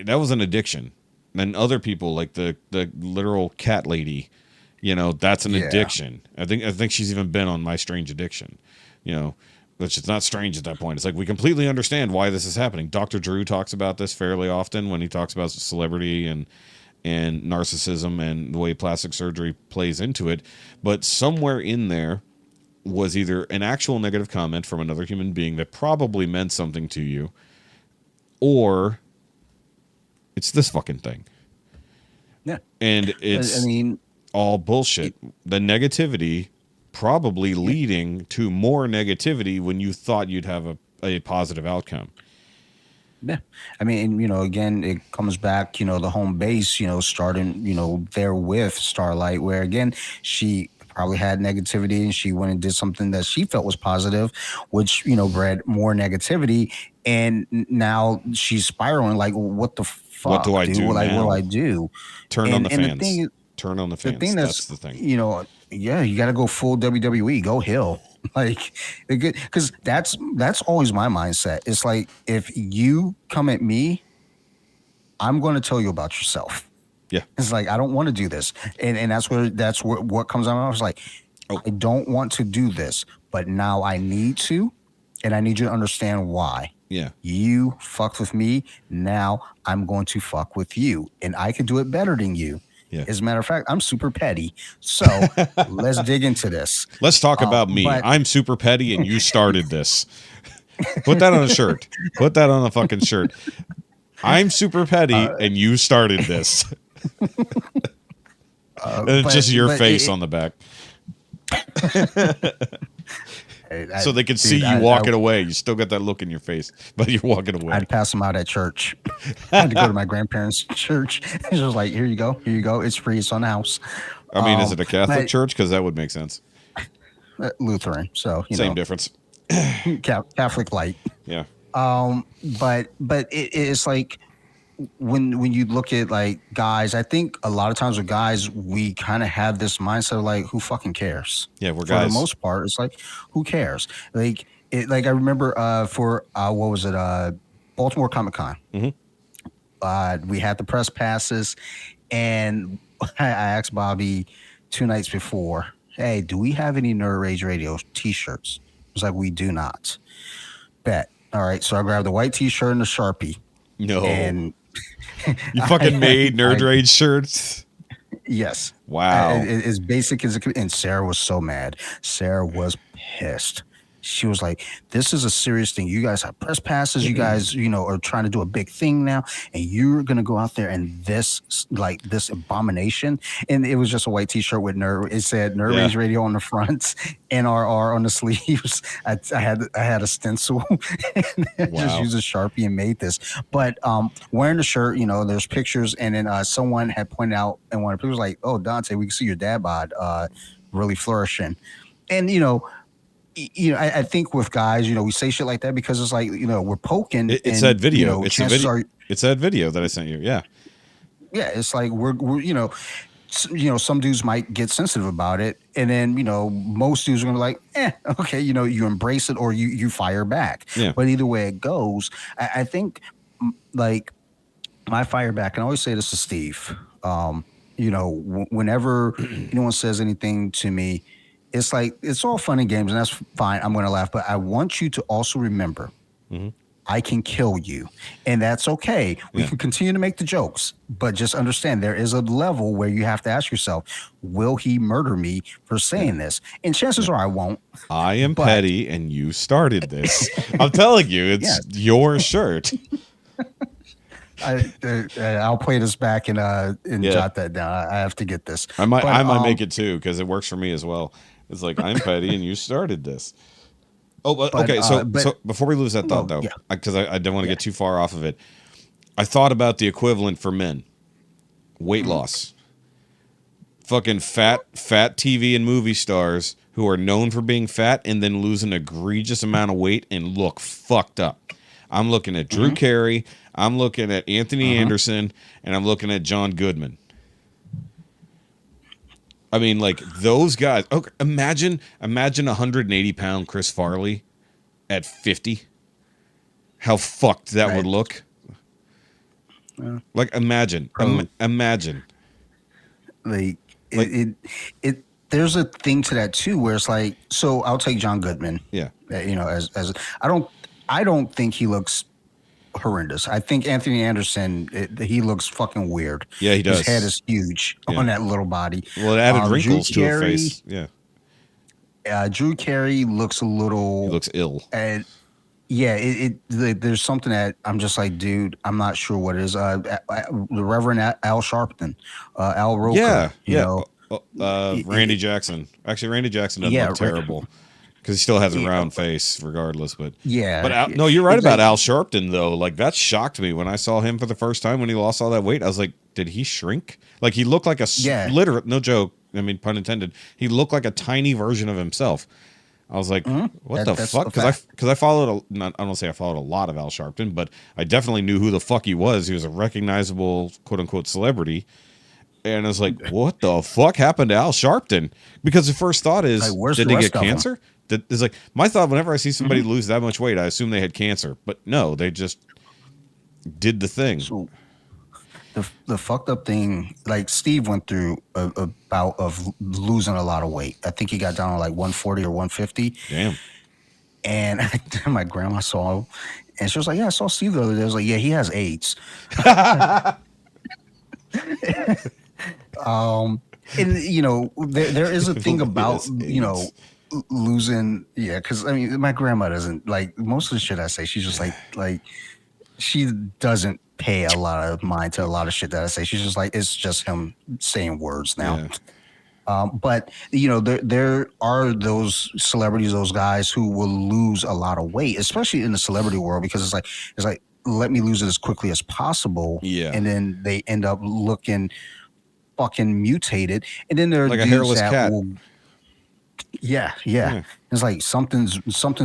Speaker 2: was an addiction. And other people, like the literal cat lady, that's an addiction. I think she's even been on My Strange Addiction, which is not strange at that point. It's like we completely understand why this is happening. Dr. Drew talks about this fairly often when he talks about celebrity and narcissism and the way plastic surgery plays into it. But somewhere in there was either an actual negative comment from another human being that probably meant something to you, or it's this fucking thing.
Speaker 3: Yeah.
Speaker 2: And it's...
Speaker 3: I mean,
Speaker 2: all bullshit. The negativity probably leading to more negativity when you thought you'd have a positive outcome.
Speaker 3: Yeah. I mean, again, it comes back, the home base, starting, there with Starlight, where again, she probably had negativity and she went and did something that she felt was positive, which, bred more negativity. And now she's spiraling like, what the fuck,
Speaker 2: What do I do
Speaker 3: Like,
Speaker 2: now?
Speaker 3: what do I do?
Speaker 2: Turn on the
Speaker 3: And
Speaker 2: fans. Turn on the fans.
Speaker 3: the thing
Speaker 2: That's the thing.
Speaker 3: Yeah, you got to go full WWE, go heel. Like, because that's always my mindset. It's like, if you come at me, I'm going to tell you about yourself.
Speaker 2: Yeah.
Speaker 3: It's like, I don't want to do this. And that's what comes out. I was like, I don't want to do this, but now I need to, and I need you to understand why.
Speaker 2: Yeah.
Speaker 3: You fucked with me. Now I'm going to fuck with you, and I can do it better than you.
Speaker 2: Yeah.
Speaker 3: As a matter of fact, I'm super petty. So let's dig into this.
Speaker 2: Let's talk about me. I'm super petty and you started this. Put that on a shirt. Put that on a fucking shirt. I'm super petty and you started this. And it's just your face on the back. So they could see you walking away. You still got that look in your face, but you're walking away.
Speaker 3: I'd pass them out at church. I had to go to my grandparents' church. It was like, here you go. It's free. It's on the house.
Speaker 2: I mean, is it a Catholic church? Because that would make sense.
Speaker 3: Lutheran. So,
Speaker 2: same difference.
Speaker 3: Catholic light.
Speaker 2: Yeah.
Speaker 3: But it's like, when you look at like guys, I think a lot of times with guys, we kind of have this mindset of like, who fucking cares?
Speaker 2: Yeah, we're guys.
Speaker 3: For the most part, it's like, who cares? Like I remember for what was it? Baltimore Comic Con.
Speaker 2: Mm-hmm.
Speaker 3: We had the press passes, and I asked Bobby 2 nights before, hey, do we have any Nerd Rage Radio t-shirts? It was like, we do not. Bet. All right, so I grabbed the white t-shirt and the Sharpie.
Speaker 2: No.
Speaker 3: And
Speaker 2: you fucking made Nerd Rage shirts?
Speaker 3: Yes.
Speaker 2: Wow.
Speaker 3: As basic as it could. And Sarah was so mad. Sarah was pissed. She was like, this is a serious thing. You guys have press passes. You guys, are trying to do a big thing now. And you're going to go out there and this abomination. And it was just a white t-shirt with it said Nerd Rage Radio on the front, NRR on the sleeves. I had a stencil and just used a Sharpie and made this. But wearing the shirt, there's pictures. And then someone had pointed out in one of the pictures like, oh, Dante, we can see your dad bod really flourishing. And, I think with guys, we say shit like that because it's like, we're poking.
Speaker 2: It's that video. It's that video that I sent you. Yeah.
Speaker 3: Yeah. It's like we're some dudes might get sensitive about it. And then, most dudes are going to be like, okay, you embrace it or you fire back.
Speaker 2: Yeah.
Speaker 3: But either way it goes, I think like my fire back, and I always say this to Steve, whenever anyone says anything to me, it's like, it's all fun and games, and that's fine. I'm going to laugh. But I want you to also remember, I can kill you. And that's okay. We can continue to make the jokes. But just understand, there is a level where you have to ask yourself, will he murder me for saying this? And chances are I won't.
Speaker 2: I am petty, and you started this. I'm telling you, it's your shirt.
Speaker 3: I'll play this back and jot that down. I have to get this.
Speaker 2: I might make it too, because it works for me as well. It's like, I'm petty and you started this. Okay. So before we lose that thought, though, because I don't want to get too far off of it, I thought about the equivalent for men: weight loss. Fucking fat TV and movie stars who are known for being fat and then lose an egregious amount of weight and look fucked up. I'm looking at Drew Carey. I'm looking at Anthony Anderson, and I'm looking at John Goodman. I mean, like, those guys. Okay, imagine 180-pound Chris Farley at 50. How fucked that would look. Like, imagine.
Speaker 3: Like it. There's a thing to that too, where it's like, so I'll take John Goodman.
Speaker 2: Yeah.
Speaker 3: As I don't think he looks horrendous. I think Anthony Anderson, he looks fucking weird.
Speaker 2: Yeah, he does.
Speaker 3: His head is huge on that little body.
Speaker 2: Well, it added wrinkles to her face. Yeah.
Speaker 3: Drew Carey looks a little.
Speaker 2: He looks ill.
Speaker 3: And there's something that I'm just like, dude, I'm not sure what it is. The Reverend Al Sharpton, Al Roker.
Speaker 2: Yeah. Randy Jackson. Actually, Randy Jackson doesn't
Speaker 3: Yeah,
Speaker 2: look terrible because he still has a
Speaker 3: yeah,
Speaker 2: round face, regardless. But
Speaker 3: yeah.
Speaker 2: No, you're right
Speaker 3: It's
Speaker 2: about
Speaker 3: like,
Speaker 2: Al Sharpton though. Like that shocked me when I saw him for the first time when he lost all that weight. I was like, did he shrink? Like he looked like a
Speaker 3: yeah,
Speaker 2: literal, no joke. I mean, pun intended. He looked like a tiny version of himself. I was like, what the
Speaker 3: that's
Speaker 2: fuck?
Speaker 3: a fact.
Speaker 2: Because I followed not I don't say I followed a lot of Al Sharpton, but I definitely knew who the fuck he was. He was a recognizable quote unquote celebrity. And I was like, what the fuck happened to Al Sharpton? Because the first thought
Speaker 3: Like,
Speaker 2: is,
Speaker 3: where's
Speaker 2: did
Speaker 3: the
Speaker 2: they
Speaker 3: rest
Speaker 2: get
Speaker 3: of them?
Speaker 2: cancer? It's like my thought whenever I see somebody lose that much weight, I assume they had cancer. But no, they just did the thing.
Speaker 3: So the fucked up thing, like Steve went through a bout of losing a lot of weight. I think he got down to like 140 or 150.
Speaker 2: Damn.
Speaker 3: And my grandma saw him, and she was like, "Yeah, I saw Steve the other day." I was like, "Yeah, he has AIDS." And there is a thing about
Speaker 2: Yes, AIDS.
Speaker 3: losing. Yeah, because I mean, my grandma doesn't like most of the shit I say. She's just like she doesn't pay a lot of mind to a lot of shit that I say. She's just like, it's just him saying words now.
Speaker 2: Yeah.
Speaker 3: But there are those celebrities, those guys who will lose a lot of weight, especially in the celebrity world, because it's like let me lose it as quickly as possible.
Speaker 2: Yeah.
Speaker 3: And then they end up looking fucking mutated. And then there are
Speaker 2: Like a
Speaker 3: dudes
Speaker 2: hairless
Speaker 3: that
Speaker 2: cat.
Speaker 3: will. Yeah. It's like something's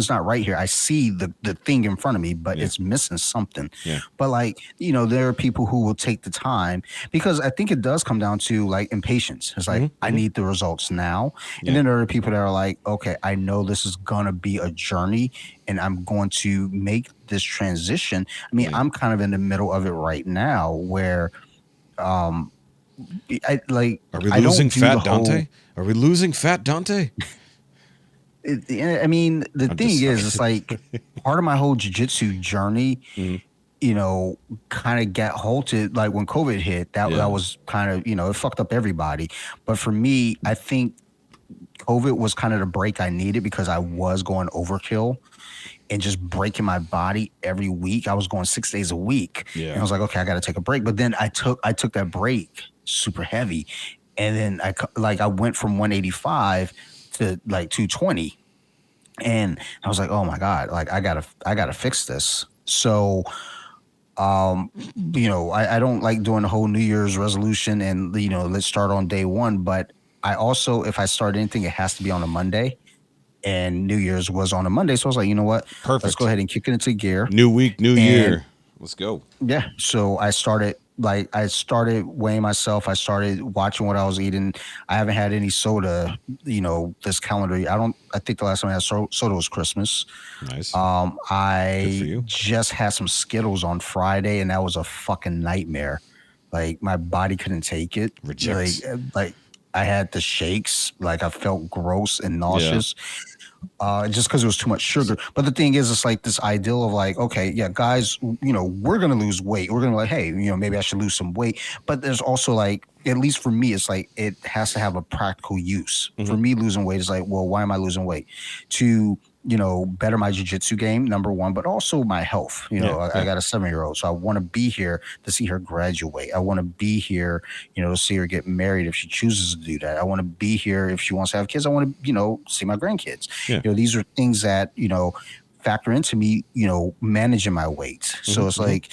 Speaker 3: not right here. I see the thing in front of me, but it's missing something.
Speaker 2: Yeah.
Speaker 3: But like, there are people who will take the time, because I think it does come down to like impatience. It's like, I need the results now.
Speaker 2: Yeah.
Speaker 3: And then there are people that are like, okay, I know this is gonna be a journey and I'm going to make this transition. I mean, I'm kind of in the middle of it right now where Are we
Speaker 2: losing fat Dante? Are we losing fat Dante?
Speaker 3: I mean, the thing is, it's like part of my whole jiu-jitsu journey, kind of got halted. Like when COVID hit, that was kind of, it fucked up everybody. But for me, I think COVID was kind of the break I needed, because I was going overkill and just breaking my body every week. I was going 6 days a week.
Speaker 2: Yeah.
Speaker 3: And I was like, okay, I got to take a break. But then I took that break super heavy. And then I went from 185 to like 220. And I was like, oh my God, like I gotta fix this. So, I don't like doing the whole New Year's resolution and, let's start on day one. But I also, if I start anything, it has to be on a Monday. And New Year's was on a Monday. So I was like, you know what?
Speaker 2: Perfect.
Speaker 3: Let's go ahead and kick it into gear.
Speaker 2: New week, new year. Let's go.
Speaker 3: Yeah. So I started weighing myself. I started watching what I was eating. I haven't had any soda, this calendar year. I think the last time I had soda was Christmas.
Speaker 2: Nice.
Speaker 3: I just had some Skittles on Friday, and that was a fucking nightmare. Like my body couldn't take it.
Speaker 2: Rejects.
Speaker 3: Like I had the shakes. Like I felt gross and nauseous. Just because it was too much sugar. But the thing is, it's like this ideal of like, okay, yeah, guys, we're going to lose weight. We're going to like, hey, maybe I should lose some weight. But there's also like, at least for me, it's like, it has to have a practical use. For me, losing weight is like, well, why am I losing weight? To, better my jiu-jitsu game, number one, but also my health. I got a 7-year-old, so I want to be here to see her graduate. I want to be here, to see her get married if she chooses to do that. I want to be here if she wants to have kids. I want to, see my grandkids.
Speaker 2: Yeah.
Speaker 3: These are things that, factor into me, managing my weight. So it's like,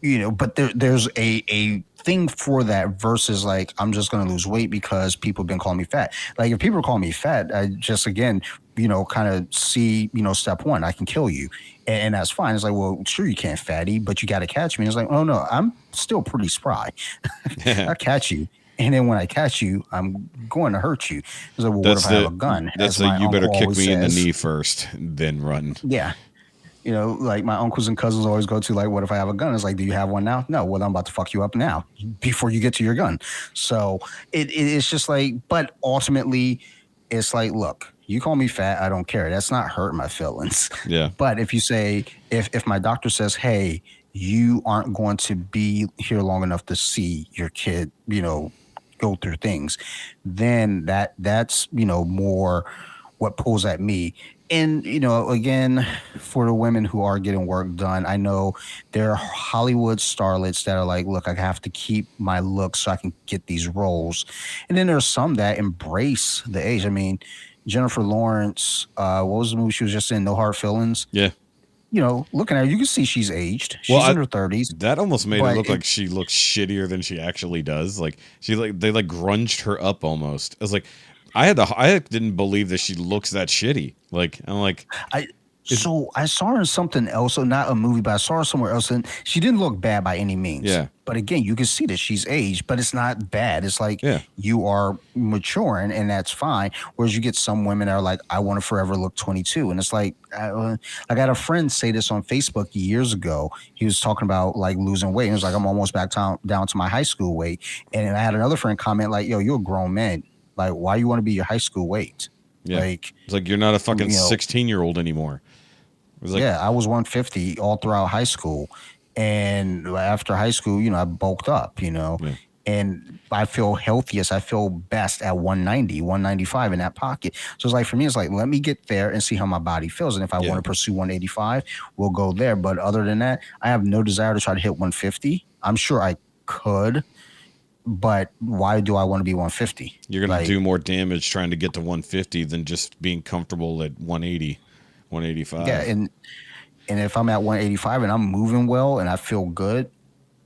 Speaker 3: but there's a thing for that versus like, I'm just going to lose weight because people have been calling me fat. Like if people are calling me fat, I just, again, kind of see, step one, I can kill you. And that's fine. It's like, well, sure, you can't, fatty, but you got to catch me. And it's like, oh no, I'm still pretty spry. I'll catch you. And then when I catch you, I'm going to hurt you. It's like, well, what if I have a gun?
Speaker 2: That's like, you better kick me in the knee first, then run.
Speaker 3: Yeah. Like my uncles and cousins always go to like, what if I have a gun? It's like, do you have one now? No. Well, I'm about to fuck you up now before you get to your gun. So it's just like, but ultimately it's like, look, you call me fat, I don't care. That's not hurting my feelings.
Speaker 2: Yeah.
Speaker 3: But if you say, if my doctor says, hey, you aren't going to be here long enough to see your kid, go through things, then that's, more what pulls at me. And, again, for the women who are getting work done, I know there are Hollywood starlets that are like, look, I have to keep my look so I can get these roles. And then there's some that embrace the age. I mean, Jennifer Lawrence, what was the movie she was just in? No Hard Feelings.
Speaker 2: Yeah.
Speaker 3: Looking at her, you can see she's aged.
Speaker 2: Well,
Speaker 3: She's in her 30s.
Speaker 2: That almost made it look like she looks shittier than she actually does. Like they grunged her up almost. I was like, I didn't believe that she looks that shitty. Like I'm like,
Speaker 3: So I saw her in something else, so not a movie, but I saw her somewhere else, and she didn't look bad by any means.
Speaker 2: Yeah.
Speaker 3: But again, you can see that she's aged, but it's not bad. It's like
Speaker 2: Yeah.
Speaker 3: you are maturing, and that's fine. Whereas you get some women that are like, I want to forever look 22, and it's like, I had a friend say this on Facebook years ago. He was talking about like losing weight, and he was like, I'm almost back down to my high school weight. And I had another friend comment like, yo, you're a grown man. Like, why you want to be your high school weight?
Speaker 2: Yeah.
Speaker 3: Like,
Speaker 2: it's like you're not a fucking 16-year-old anymore.
Speaker 3: Like, yeah, I was 150 all throughout high school. And after high school, I bulked up,
Speaker 2: Yeah.
Speaker 3: and I feel healthiest. I feel best at 190, 195 in that pocket. So it's like, for me, it's like, let me get there and see how my body feels. And if I want to pursue 185, we'll go there. But other than that, I have no desire to try to hit 150. I'm sure I could, but why do I want to be 150?
Speaker 2: You're going to do more damage trying to get to 150 than just being comfortable at 180. 185.
Speaker 3: Yeah, and if I'm at 185 and I'm moving well and I feel good,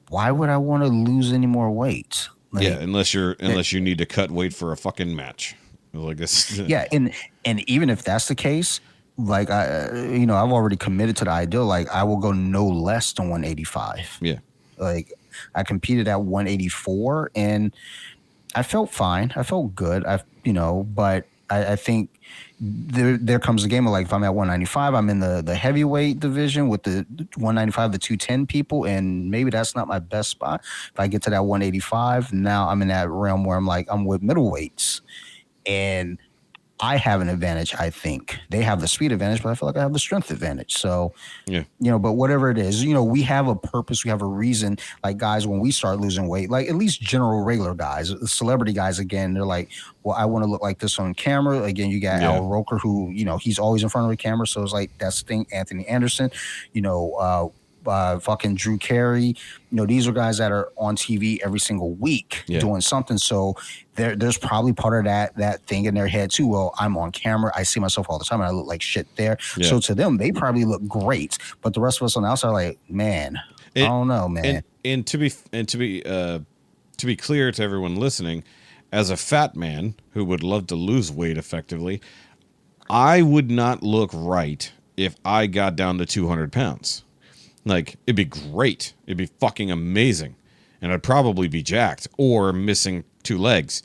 Speaker 3: why would I want to lose any more weight? Like,
Speaker 2: yeah, unless you need to cut weight for a fucking match. Like this.
Speaker 3: Yeah, and even if that's the case, like I've already committed to the ideal. Like I will go no less than 185.
Speaker 2: Yeah.
Speaker 3: Like I competed at 184 and I felt fine. I felt good. But I think there comes a game of like, if I'm at 195, I'm in the heavyweight division with the 195, the 210 people, and maybe that's not my best spot. If I get to that 185, now I'm in that realm where I'm with middleweights, and I have an advantage. I think they have the speed advantage, but I feel like I have the strength advantage. So,
Speaker 2: yeah,
Speaker 3: but whatever it is, we have a purpose, we have a reason. Like guys, when we start losing weight, like at least general regular guys, celebrity guys, again, they're like, well, I want to look like this on camera. Again, you got Al Roker, who he's always in front of the camera, so it's like that's the thing. Anthony Anderson, fucking Drew Carey, these are guys that are on TV every single week doing something. So there's probably part of that thing in their head too. Well, I'm on camera, I see myself all the time, and I look like shit there. Yeah. So to them, they probably look great, but the rest of us on the outside are like, man, I don't know, man.
Speaker 2: And to be clear to everyone listening, as a fat man who would love to lose weight effectively, I would not look right if I got down to 200 pounds. Like, it'd be great. It'd be fucking amazing. And I'd probably be jacked or missing 2 legs.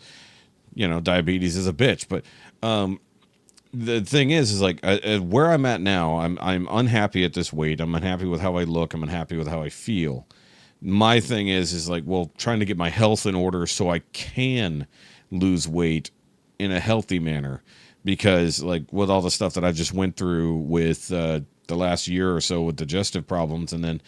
Speaker 2: Diabetes is a bitch. But the thing is like, where I'm at now, I'm unhappy at this weight. I'm unhappy with how I look. I'm unhappy with how I feel. My thing is like, well, trying to get my health in order so I can lose weight in a healthy manner. Because, like, with all the stuff that I just went through with the last year or so with digestive problems, and then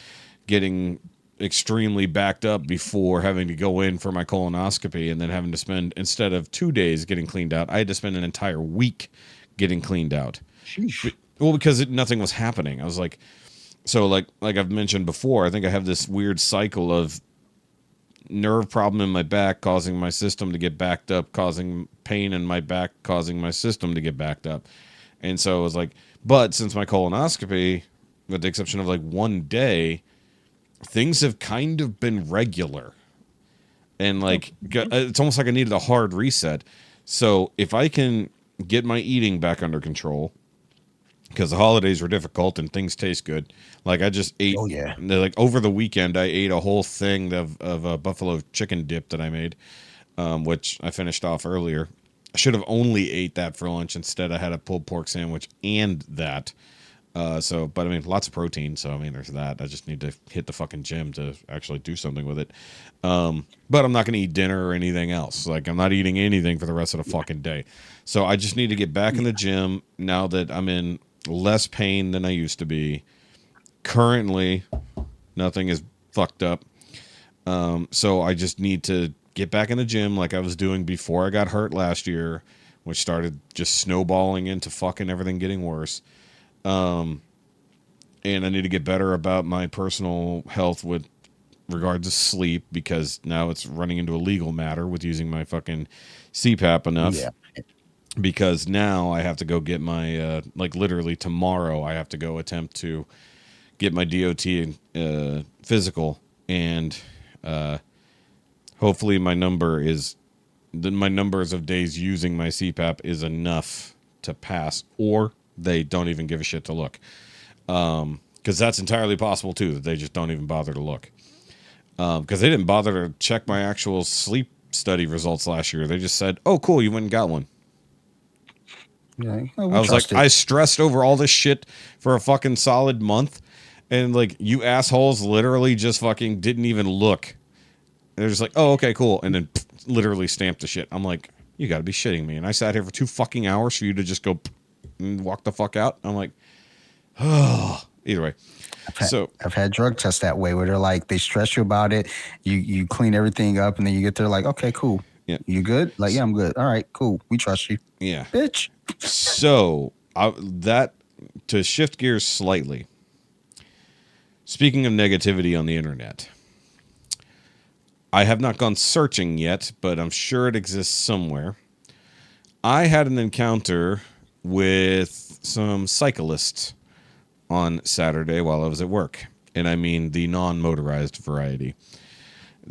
Speaker 2: getting extremely backed up before having to go in for my colonoscopy, and then having to spend, instead of 2 days getting cleaned out, I had to spend an entire week getting cleaned out.
Speaker 3: Sheesh.
Speaker 2: Well, because nothing was happening. I was like, so like I've mentioned before, I think I have this weird cycle of nerve problem in my back causing my system to get backed up, causing pain in my back, causing my system to get backed up. And so it was like, but since my colonoscopy, with the exception of like 1 day, things have kind of been regular. And like, it's almost like I needed a hard reset. So if I can get my eating back under control, because the holidays were difficult and things taste good. Like I just ate, like over the weekend, I ate a whole thing of a buffalo chicken dip that I made, which I finished off earlier. I should have only ate that for lunch. Instead, I had a pulled pork sandwich and that. But I mean, lots of protein. So, I mean, there's that. I just need to hit the fucking gym to actually do something with it. But I'm not going to eat dinner or anything else. Like, I'm not eating anything for the rest of the fucking day. So I just need to get back in the gym now that I'm in less pain than I used to be. Currently, nothing is fucked up. So I just need to get back in the gym like I was doing before I got hurt last year which started just snowballing into fucking everything getting worse. And I need to get better about my personal health with regards to sleep, because now it's running into a legal matter with using my fucking CPAP enough.
Speaker 3: Yeah.
Speaker 2: Because now I have to go get my, like literally tomorrow, I have to go attempt to get my DOT physical, and hopefully my numbers of days using my CPAP is enough to pass, or they don't even give a shit to look. Because that's entirely possible too, that they just don't even bother to look. Because they didn't bother to check my actual sleep study results last year. They just said, "Oh, cool, you went and got one."
Speaker 3: Yeah,
Speaker 2: I was like, I stressed over all this shit for a fucking solid month, and like, you assholes literally just fucking didn't even look. They're just like, "Oh, okay, cool," and then literally stamped the shit. I'm like, you got to be shitting me. And I sat here for 2 fucking hours for you to just go and walk the fuck out. I'm like, oh. Either way.
Speaker 3: I've had drug tests that way, where they're like, they stress you about it. You clean everything up, and then you get there like, okay, cool.
Speaker 2: Yeah.
Speaker 3: You good? Like, yeah, I'm good. All right, cool. We trust you.
Speaker 2: Yeah.
Speaker 3: Bitch.
Speaker 2: So to shift gears slightly, speaking of negativity on the internet, I have not gone searching yet, but I'm sure it exists somewhere. I had an encounter with some cyclists on Saturday while I was at work, and I mean the non-motorized variety.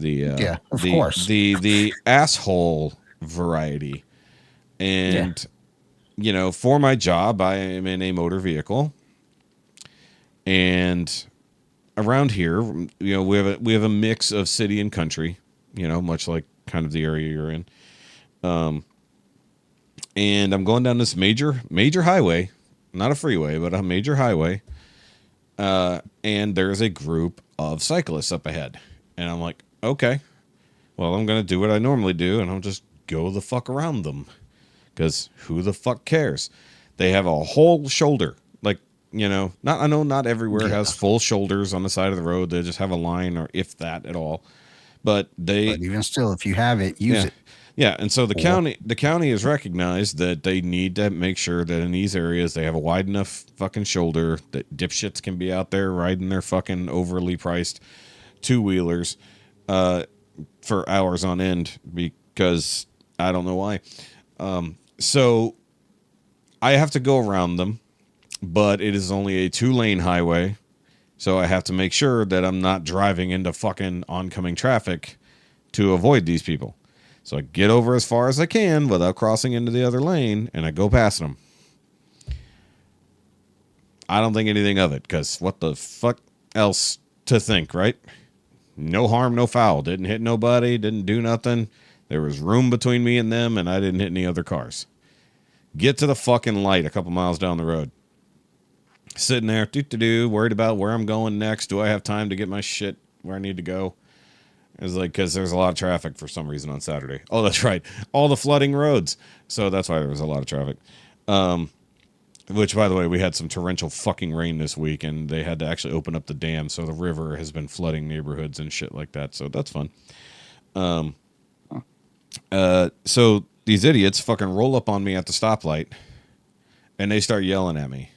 Speaker 2: Of course. The asshole variety. And you know, for my job, I am in a motor vehicle, and around here, you know, we have a mix of city and country, you know, much like kind of the area you're in. And I'm going down this major highway, not a freeway, but a major highway. And there's a group of cyclists up ahead, and I'm like, okay, well, I'm going to do what I normally do, and I'll just go the fuck around them. Because who the fuck cares? They have a whole shoulder. Like, you know, I know not everywhere has full shoulders on the side of the road. They just have a line, or if that at all. But
Speaker 3: even still, if you have it, use it.
Speaker 2: Yeah, and so the county has recognized that they need to make sure that in these areas they have a wide enough fucking shoulder that dipshits can be out there riding their fucking overly priced 2-wheelers for hours on end, because I don't know why. So I have to go around them, but it is only a 2-lane highway. So I have to make sure that I'm not driving into fucking oncoming traffic to avoid these people. So I get over as far as I can without crossing into the other lane, and I go past them. I don't think anything of it, because what the fuck else to think, right? No harm, no foul. Didn't hit nobody, didn't do nothing. There was room between me and them, and I didn't hit any other cars. Get to the fucking light a couple miles down the road. Sitting there, worried about where I'm going next. Do I have time to get my shit where I need to go? It's like, because there's a lot of traffic for some reason on Saturday. Oh, that's right. All the flooding roads. So that's why there was a lot of traffic. Which, by the way, we had some torrential fucking rain this week, and they had to actually open up the dam. So the river has been flooding neighborhoods and shit like that. So that's fun. So these idiots fucking roll up on me at the stoplight, and they start yelling at me.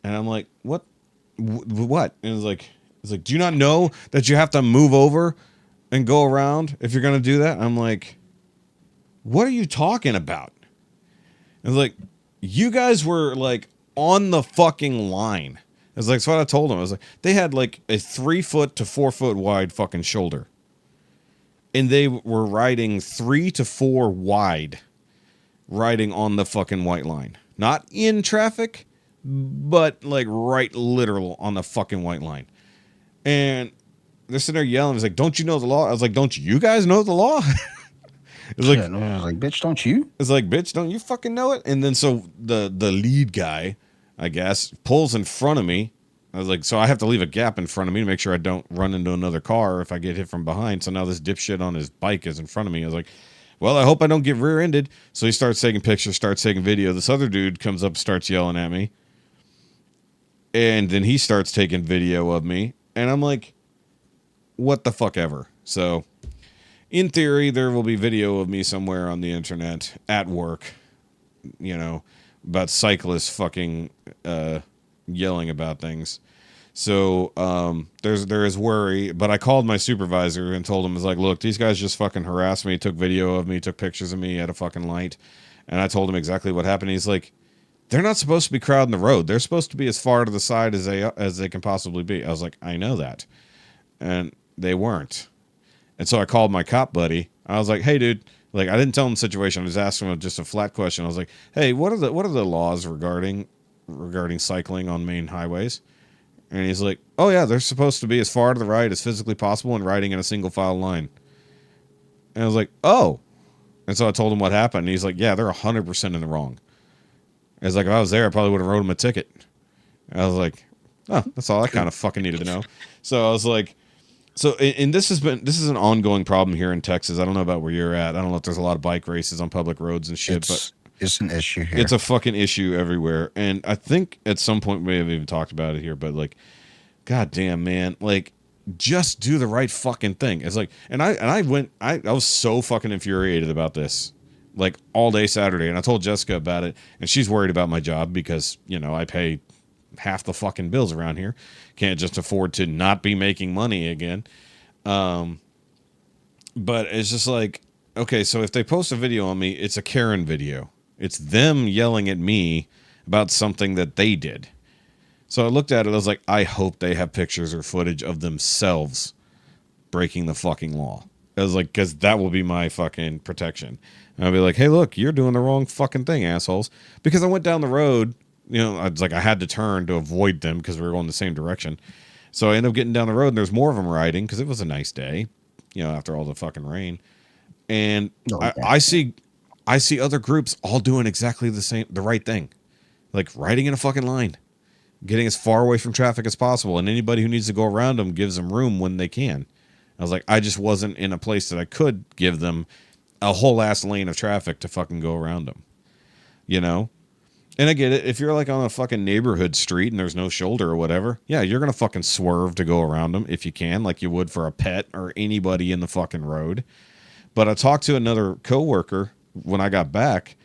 Speaker 2: And I'm like, what? What? And it's like, do you not know that you have to move over and go around if you're going to do that? I'm like, what are you talking about? And it's like, you guys were like on the fucking line. It's like, that's what I told them. I was like, they had like a 3 foot to 4 foot wide fucking shoulder. And they were riding 3 to 4 wide, riding on the fucking white line. Not in traffic, but like right literal on the fucking white line. And they're sitting there yelling. It's like, don't you know the law? I was like, don't you guys know the law? It's like,
Speaker 3: I was like, bitch, don't you?
Speaker 2: It's like, bitch, don't you fucking know it? And then so the lead guy, I guess, pulls in front of me. I was like, so I have to leave a gap in front of me to make sure I don't run into another car if I get hit from behind. So now this dipshit on his bike is in front of me. I was like, well, I hope I don't get rear-ended. So he starts taking pictures, starts taking video. This other dude comes up, starts yelling at me. And then he starts taking video of me. And I'm like, what the fuck ever. So in theory, there will be video of me somewhere on the internet at work, about cyclists fucking yelling about things. So there is worry, but I called my supervisor and told him, I was like, look, these guys just fucking harassed me, took video of me, took pictures of me at a fucking light. And I told him exactly what happened. He's like, they're not supposed to be crowding the road. They're supposed to be as far to the side as they can possibly be. I was like, I know that. And they weren't. And so I called my cop buddy. I was like, hey, dude. Like, I didn't tell him the situation. I was asking him just a flat question. I was like, hey, what are the laws regarding cycling on main highways? And he's like, oh, yeah, they're supposed to be as far to the right as physically possible and riding in a single file line. And I was like, oh. And so I told him what happened. And he's like, yeah, they're 100% in the wrong. I was like, if I was there, I probably would have wrote him a ticket. And I was like, oh, that's all I kind of fucking needed to know. So I was like, and this is an ongoing problem here in Texas. I don't know about where you're at. I don't know if there's a lot of bike races on public roads and shit, but
Speaker 3: it's an issue here.
Speaker 2: It's a fucking issue everywhere. And I think at some point we may have even talked about it here, but like, goddamn, man, like, just do the right fucking thing. It's like, and I was so fucking infuriated about this, like, all day Saturday. And I told Jessica about it, and she's worried about my job because, I pay half the fucking bills around here. Can't just afford to not be making money again. But it's just like, okay, so if they post a video on me, it's a Karen video. It's them yelling at me about something that they did. So I looked at it, I was like, I hope they have pictures or footage of themselves breaking the fucking law. I was like, because that will be my fucking protection. And I'll be like, hey, look, you're doing the wrong fucking thing, assholes. Because I went down the road, I was like, I had to turn to avoid them because we were going the same direction. So I ended up getting down the road, and there's more of them riding because it was a nice day, after all the fucking rain. And I see other groups all doing exactly the right thing. Like riding in a fucking line, getting as far away from traffic as possible. And anybody who needs to go around them gives them room when they can. I was like, I just wasn't in a place that I could give them a whole ass lane of traffic to fucking go around them, And I get it. If you're like on a fucking neighborhood street and there's no shoulder or whatever, yeah, you're going to fucking swerve to go around them if you can, like you would for a pet or anybody in the fucking road. But I talked to another coworker when I got back,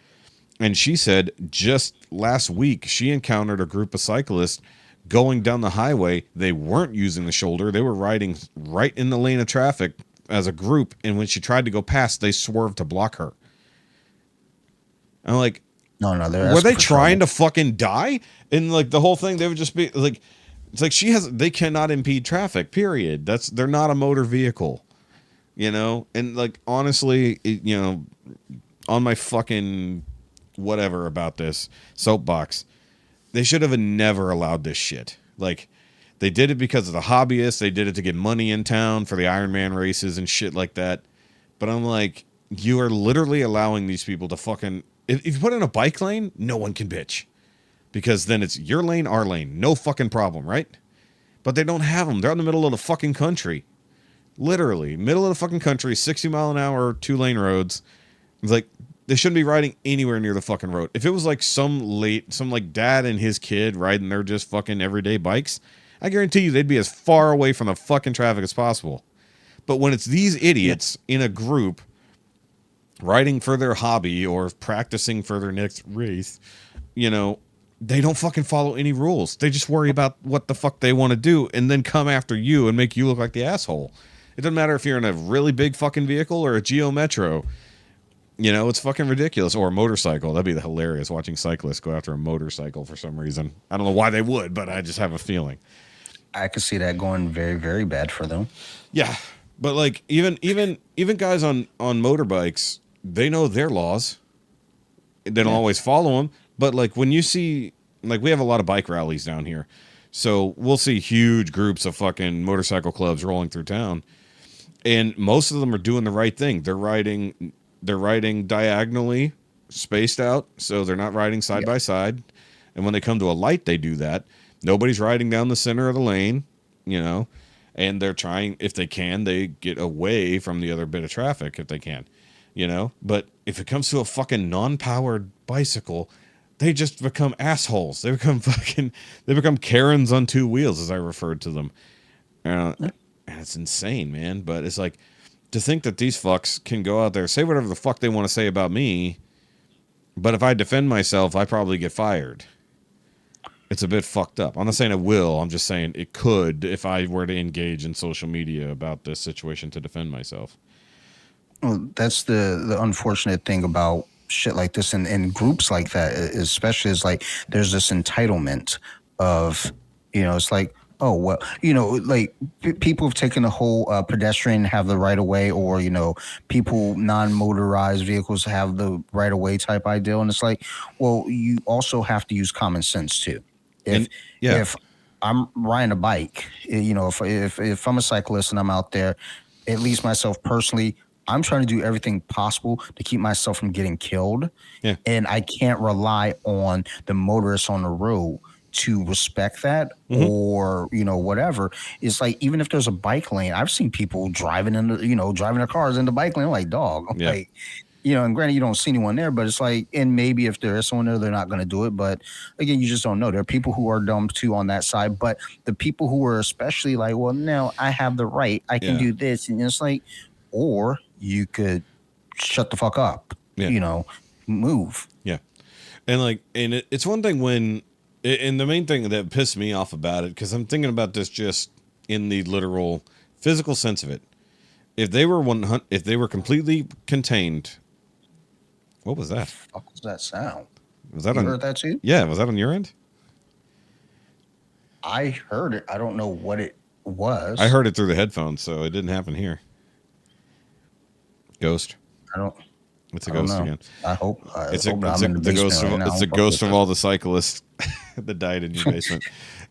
Speaker 2: and she said just last week she encountered a group of cyclists going down the highway. They weren't using the shoulder. They were riding right in the lane of traffic as a group, and when she tried to go past, they swerved to block her. I'm like,
Speaker 3: no,
Speaker 2: were they trying to fucking die? And like the whole thing, they would just be like, it's like they cannot impede traffic, period. They're not a motor vehicle, And like, honestly, on my fucking whatever about this soapbox, they should have never allowed this shit. Like, they did it because of the hobbyists. They did it to get money in town for the Ironman races and shit like that. But I'm like, you are literally allowing these people to fucking... If you put in a bike lane, no one can bitch. Because then it's your lane, our lane. No fucking problem, right? But they don't have them. They're in the middle of the fucking country. Literally. Middle of the fucking country, 60 mile an hour, 2-lane roads. It's like, they shouldn't be riding anywhere near the fucking road. If it was like some like dad and his kid riding their just fucking everyday bikes, I guarantee you they'd be as far away from the fucking traffic as possible. But when it's these idiots in a group riding for their hobby or practicing for their next race, they don't fucking follow any rules. They just worry about what the fuck they want to do and then come after you and make you look like the asshole. It doesn't matter if you're in a really big fucking vehicle or a Geo Metro. It's fucking ridiculous. Or a motorcycle. That'd be hilarious, watching cyclists go after a motorcycle for some reason. I don't know why they would, but I just have a feeling. I
Speaker 3: could see that going very, very bad for them.
Speaker 2: Yeah. But like even guys on motorbikes, they know their laws. They don't always follow them. But like when you see, like we have a lot of bike rallies down here. So we'll see huge groups of fucking motorcycle clubs rolling through town. And most of them are doing the right thing. They're riding diagonally spaced out, so they're not riding side by side. And when they come to a light, they do that. Nobody's riding down the center of the lane, and they're trying, if they can, they get away from the other bit of traffic if they can, But if it comes to a fucking non-powered bicycle, they just become assholes. They become Karens on 2 wheels, as I referred to them. And it's insane, man. But it's like, to think that these fucks can go out there, say whatever the fuck they want to say about me, but if I defend myself, I probably get fired. It's a bit fucked up. I'm not saying it will. I'm just saying it could if I were to engage in social media about this situation to defend myself.
Speaker 3: Well, that's the unfortunate thing about shit like this and groups like that, especially, is like there's this entitlement of, it's like, oh, well, like people have taken the whole pedestrian have the right of way, or, people non-motorized vehicles have the right of way type ideal. And it's like, well, you also have to use common sense too. If I'm riding a bike, if I'm a cyclist and I'm out there, at least myself personally, I'm trying to do everything possible to keep myself from getting killed.
Speaker 2: Yeah.
Speaker 3: And I can't rely on the motorists on the road to respect that, or, whatever. It's like, even if there's a bike lane, I've seen people driving their cars in the bike lane. I'm like, dog, like, and granted, you don't see anyone there, but it's like, and maybe if there is someone there, they're not going to do it. But again, you just don't know. There are people who are dumb too on that side. But the people who are especially like, well, no, I have the right. I can do this. And it's like, or you could shut the fuck up, move.
Speaker 2: Yeah. And it's one thing when, and the main thing that pissed me off about it, because I'm thinking about this just in the literal physical sense of it. If they were completely contained. What was that?
Speaker 3: What was that sound?
Speaker 2: Was that
Speaker 3: you heard that too?
Speaker 2: Yeah, was that on your end?
Speaker 3: I heard it. I don't know what it was.
Speaker 2: I heard it through the headphones, so it didn't happen here. Ghost. It's a ghost again.
Speaker 3: I hope.
Speaker 2: It's the ghost of all the cyclists that died in your basement.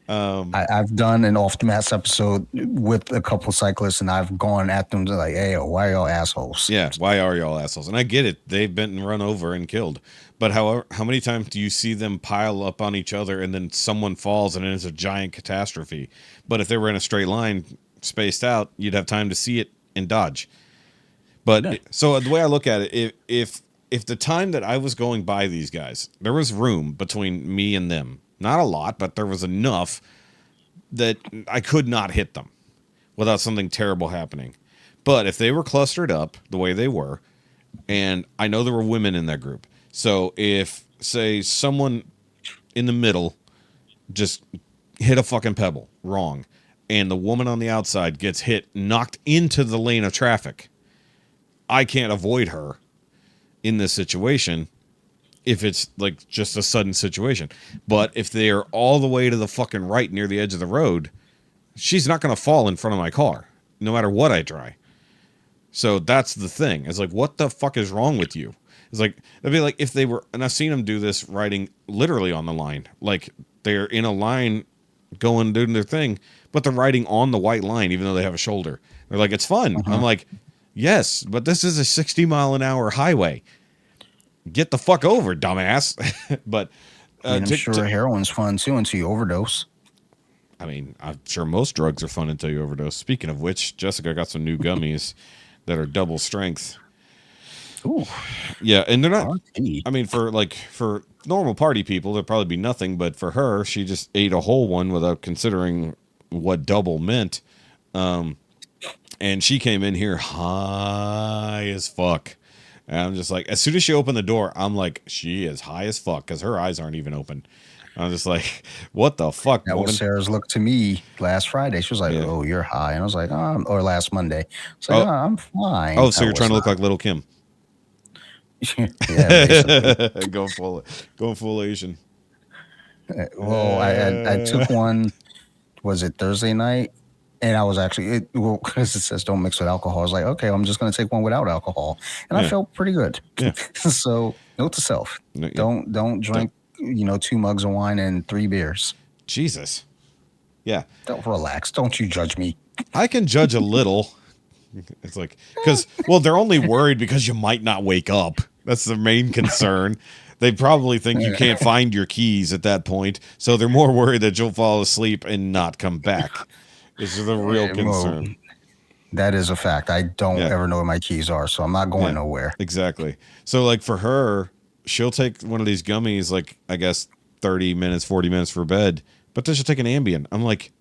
Speaker 3: I've done an Off the Mats episode with a couple cyclists, and I've gone at them to like, hey, why are y'all assholes?
Speaker 2: Yeah, why are y'all assholes? And I get it. They've been run over and killed. But however, how many times do you see them pile up on each other and then someone falls and it's a giant catastrophe? But if they were in a straight line, spaced out, you'd have time to see it and dodge. But so the way I look at it, if the time that I was going by these guys, there was room between me and them. Not a lot, but there was enough that I could not hit them without something terrible happening. But if they were clustered up the way they were, and I know there were women in that group. So if, say, someone in the middle just hit a fucking pebble wrong, and the woman on the outside gets knocked into the lane of traffic, I can't avoid her in this situation if it's like just a sudden situation. But if they are all the way to the fucking right near the edge of the road, she's not going to fall in front of my car, no matter what I try. So that's the thing. It's like, what the fuck is wrong with you? It's like, it'd be like if they were, and I've seen them do this riding literally on the line. Like they're in a line going, doing their thing, but they're riding on the white line, even though they have a shoulder. They're like, it's fun. I'm like, yes, but this is a 60-mile-an-hour highway. Get the fuck over, dumbass. But
Speaker 3: I'm sure heroin's fun too until you overdose.
Speaker 2: I mean, I'm sure most drugs are fun until you overdose. Speaking of which, Jessica got some new gummies that are double strength.
Speaker 3: Ooh.
Speaker 2: Yeah, and they're not. I mean, for normal party people, there'd probably be nothing. But for her, she just ate a whole one without considering what double meant. And she came in here high as fuck. And I'm just like, as soon as she opened the door, I'm like, she is high as fuck because her eyes aren't even open. I'm just like, what the fuck?
Speaker 3: That was Sarah's look to me last Friday. She was like, oh, you're high. And I was like, or last Monday. So like, I'm fine.
Speaker 2: Oh, so you're trying to look like Little Kim.
Speaker 3: Yeah,
Speaker 2: going full Asian.
Speaker 3: Well, I took one, was it Thursday night? And I was actually, because it says don't mix with alcohol. I was like, okay, I'm just going to take one without alcohol. And I felt pretty good.
Speaker 2: Yeah.
Speaker 3: So note to self, don't drink, 2 mugs of wine and 3 beers.
Speaker 2: Jesus. Yeah.
Speaker 3: Don't relax. Don't you judge me.
Speaker 2: I can judge a little. It's like, because, well, they're only worried because you might not wake up. That's the main concern. They probably think you can't find your keys at that point. So they're more worried that you'll fall asleep and not come back. This is the real concern.
Speaker 3: Well, that is a fact. I don't ever know where my keys are, so I'm not going nowhere.
Speaker 2: Exactly. So, like, for her, she'll take one of these gummies, like, I guess, 30 minutes, 40 minutes for bed, but then she'll take an Ambien. I'm like,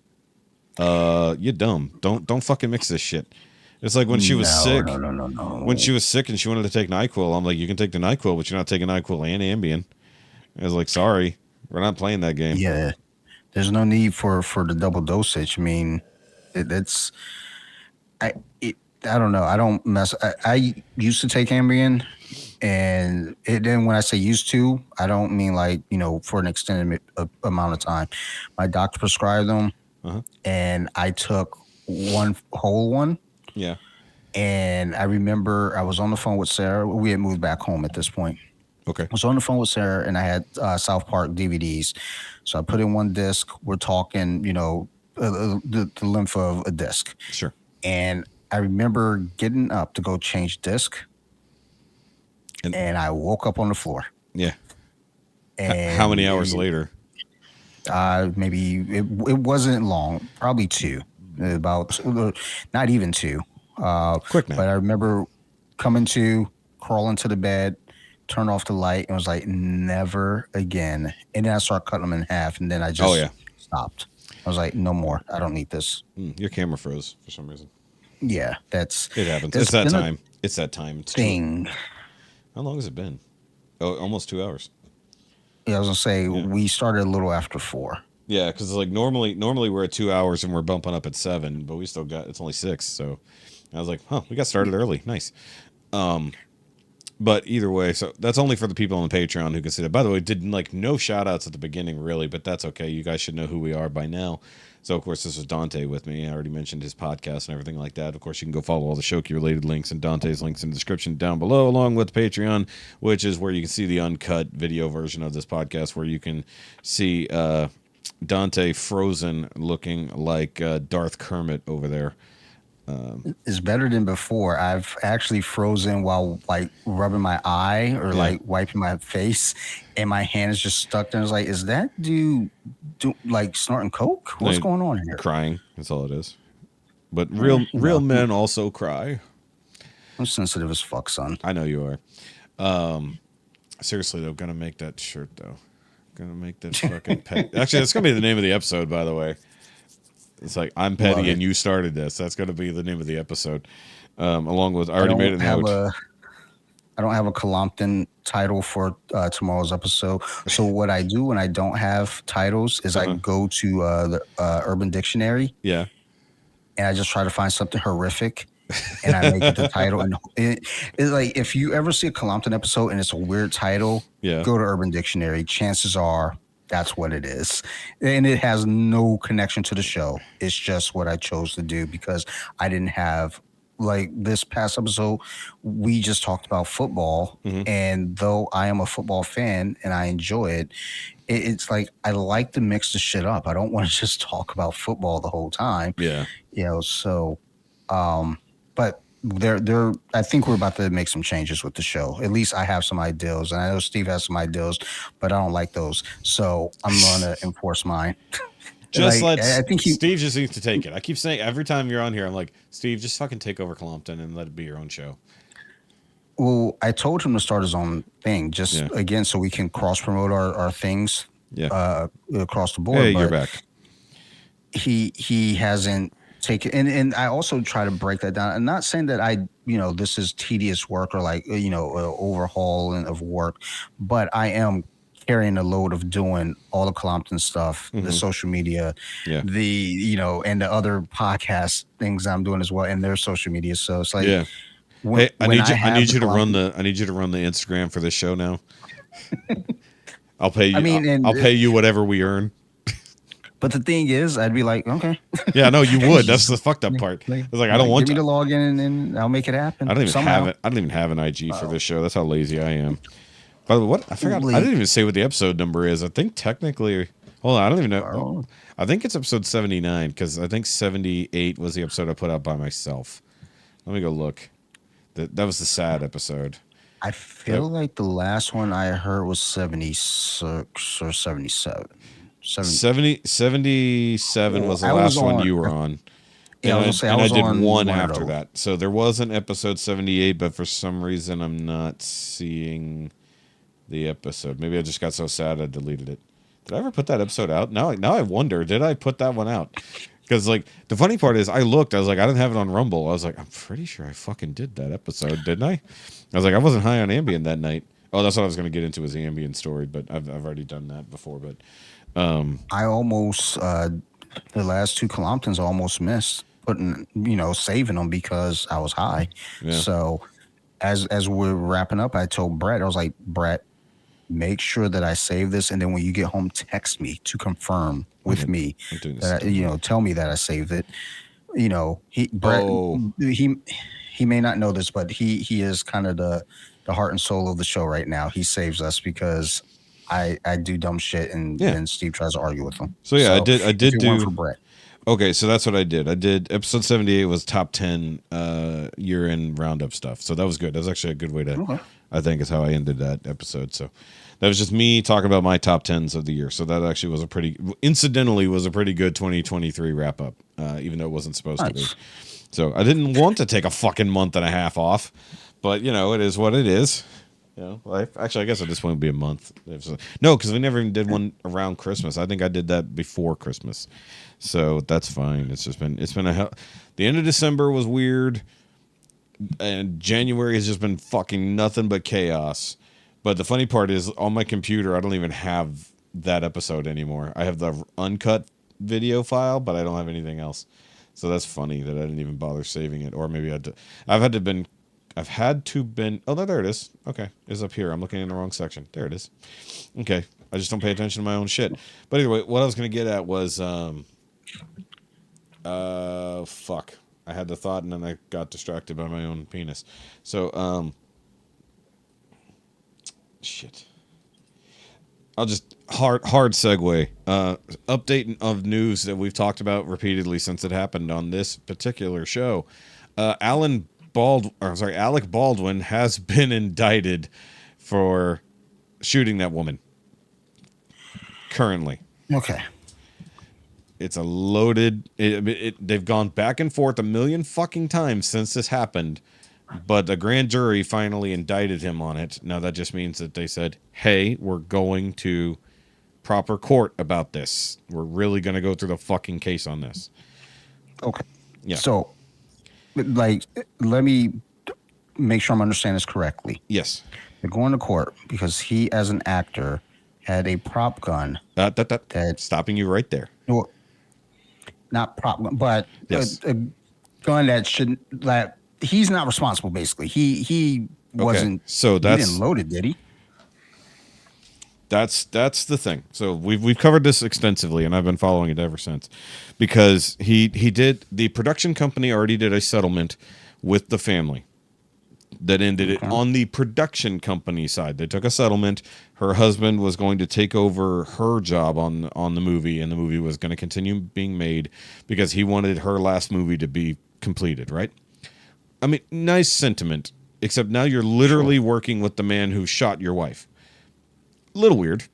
Speaker 2: you're dumb. Don't fucking mix this shit. It's like when she was sick.
Speaker 3: No.
Speaker 2: When she was sick and she wanted to take NyQuil, I'm like, you can take the NyQuil, but you're not taking NyQuil and Ambien. I was like, sorry, we're not playing that game.
Speaker 3: Yeah, there's no need for the double dosage. I mean, it's I I don't know. I don't mess. I used to take Ambien, and then when I say used to, I don't mean like for an extended amount of time. My doctor prescribed them, and I took one whole one.
Speaker 2: Yeah.
Speaker 3: And I remember I was on the phone with Sarah. We had moved back home at this point.
Speaker 2: Okay.
Speaker 3: I was on the phone with Sarah, and I had South Park DVDs. So I put in one disc. We're talking, the length of a disc.
Speaker 2: Sure.
Speaker 3: And I remember getting up to go change disc, and I woke up on the floor.
Speaker 2: Yeah.
Speaker 3: And
Speaker 2: how many hours later?
Speaker 3: Maybe it wasn't long. Probably 2. About not even 2.
Speaker 2: Quick now.
Speaker 3: But I remember coming to, crawling to the bed, turn off the light, and was like, never again. And then I started cutting them in half, and then I just stopped. I was like, no more. I don't need this.
Speaker 2: Your camera froze for some reason.
Speaker 3: Yeah, it
Speaker 2: happens. It's that time. It's that time. It's
Speaker 3: thing.
Speaker 2: How long has it been? Oh, almost 2 hours.
Speaker 3: Yeah, I was gonna say we started a little after 4.
Speaker 2: Yeah, because like normally we're at 2 hours and we're bumping up at 7, but we still got it's only 6. So I was like, we got started early. Nice. But either way, so that's only for the people on the Patreon who can see that. By the way, did no shout outs at the beginning, really, but that's okay. You guys should know who we are by now. So, of course, this was Dante with me. I already mentioned his podcast and everything like that. Of course, you can go follow all the SHOKY related links and Dante's links in the description down below, along with Patreon, which is where you can see the uncut video version of this podcast, where you can see Dante frozen looking like Darth Kermit over there.
Speaker 3: It's better than before. I've actually frozen while rubbing my eye or wiping my face, and my hand is just stuck there. I was like, is that dude snorting coke? What's going on here?
Speaker 2: Crying. That's all it is. But real men also cry.
Speaker 3: I'm sensitive as fuck, son.
Speaker 2: I know you are. Seriously though, gonna make that shirt though. Gonna make that fucking pet. Actually, that's gonna be the name of the episode, by the way. It's like, I'm petty and you started this. That's going to be the name of the episode. Along with, I already made a note.
Speaker 3: I don't have a Colompton title for tomorrow's episode. So what I do when I don't have titles is I go to the Urban Dictionary.
Speaker 2: Yeah.
Speaker 3: And I just try to find something horrific. And I make it the title. And it's like, if you ever see a Colompton episode and it's a weird title, go to Urban Dictionary. Chances are that's what it is. And it has no connection to the show. It's just what I chose to do because I didn't have, this past episode, we just talked about football. And though I am a football fan and I enjoy it, it's like I like to mix the shit up. I don't want to just talk about football the whole time.
Speaker 2: Yeah.
Speaker 3: So, but I think we're about to make some changes with the show. At least I have some ideas, and I know Steve has some ideas, but I don't like those. So I'm going to enforce mine.
Speaker 2: I think Steve just needs to take it. I keep saying every time you're on here, I'm like, Steve, just fucking take over Colompton and let it be your own show.
Speaker 3: Well, I told him to start his own thing, again, so we can cross promote our things across the board.
Speaker 2: Hey, you're back.
Speaker 3: He hasn't taken, and I also try to break that down. I'm not saying that this is tedious work or overhaul of work, but I am carrying the load of doing all the Colompton stuff, the social media, the and the other podcast things I'm doing as well, and their social media. So it's like,
Speaker 2: I need you to run the Instagram for this show now. I'll pay you. I'll pay you whatever we earn.
Speaker 3: But the thing is, I'd be like, okay.
Speaker 2: Yeah, no, you would. That's the fucked up part. It's like, I don't want
Speaker 3: to. Give me the login and I'll make it happen.
Speaker 2: I don't even have an IG for this show. That's how lazy I am. By the way, I forgot. I didn't even say what the episode number is. I think technically, hold on, I don't even know. I think it's episode 79 because I think 78 was the episode I put out by myself. Let me go look. That was the sad episode.
Speaker 3: I feel like the last one I heard was 76 or 77.
Speaker 2: 77 was the last one you were on.
Speaker 3: Yeah,
Speaker 2: I did one after that. So there was an episode 78, but for some reason I'm not seeing the episode. Maybe I just got so sad I deleted it. Did I ever put that episode out? Now I wonder, did I put that one out? Because, like, the funny part is I looked, I was like, I didn't have it on Rumble. I was like, I'm pretty sure I fucking did that episode, didn't I? I was like, I wasn't high on Ambien that night. Oh, that's what I was going to get into, was the Ambien story, but I've already done that before. But
Speaker 3: I almost, the last two Colomptons I almost missed putting, saving them because I was high.
Speaker 2: Yeah.
Speaker 3: So as we're wrapping up, I told Brett, I was like, Brett, make sure that I save this, and then when you get home, text me to confirm with me that tell me that I saved it. Brett, he may not know this, but he is kind of the heart and soul of the show right now. He saves us because I do dumb shit, and then Steve tries to argue with him.
Speaker 2: So I did do
Speaker 3: for Brett.
Speaker 2: Okay, so that's what I did. I did episode 78 was top 10 year-end roundup stuff. So that was good. That was actually a good way to, I think, is how I ended that episode. So that was just me talking about my top 10s of the year. So that actually was incidentally was a pretty good 2023 wrap up, even though it wasn't supposed to be. So I didn't want to take a fucking month and a half off, but it is what it is. Actually, I guess at this point it would be a month. No, because we never even did one around Christmas. I think I did that before Christmas. So that's fine. It's been the end of December was weird, and January has just been fucking nothing but chaos. But the funny part is, on my computer, I don't even have that episode anymore. I have the uncut video file, but I don't have anything else. So that's funny that I didn't even bother saving it. Or maybe I've had to been. Oh, no, there it is. Okay, it's up here. I'm looking in the wrong section. There it is. Okay, I just don't pay attention to my own shit. But anyway, what I was gonna get at was, fuck. I had the thought and then I got distracted by my own penis. So, shit. I'll just hard segue. Update of news that we've talked about repeatedly since it happened on this particular show. Alec Baldwin has been indicted for shooting that woman. Currently.
Speaker 3: Okay.
Speaker 2: It's a loaded. They've gone back and forth a million fucking times since this happened, but the grand jury finally indicted him on it. Now that just means that they said, "Hey, we're going to proper court about this. We're really going to go through the fucking case on this."
Speaker 3: Okay.
Speaker 2: Yeah.
Speaker 3: So, let me make sure I'm understanding this correctly.
Speaker 2: Yes.
Speaker 3: They're going to court because he, as an actor, had a prop gun.
Speaker 2: That stopping you right there.
Speaker 3: Well, not prop gun, but
Speaker 2: yes.
Speaker 3: a gun that he's not responsible. Basically, he wasn't.
Speaker 2: So
Speaker 3: he didn't load it, did he?
Speaker 2: That's the thing. So we've covered this extensively, and I've been following it ever since, because the production company already did a settlement with the family that ended it on the production company side. They took a settlement. Her husband was going to take over her job on the movie, and the movie was going to continue being made because he wanted her last movie to be completed, right? I mean, nice sentiment, except now you're literally working with the man who shot your wife. Little weird.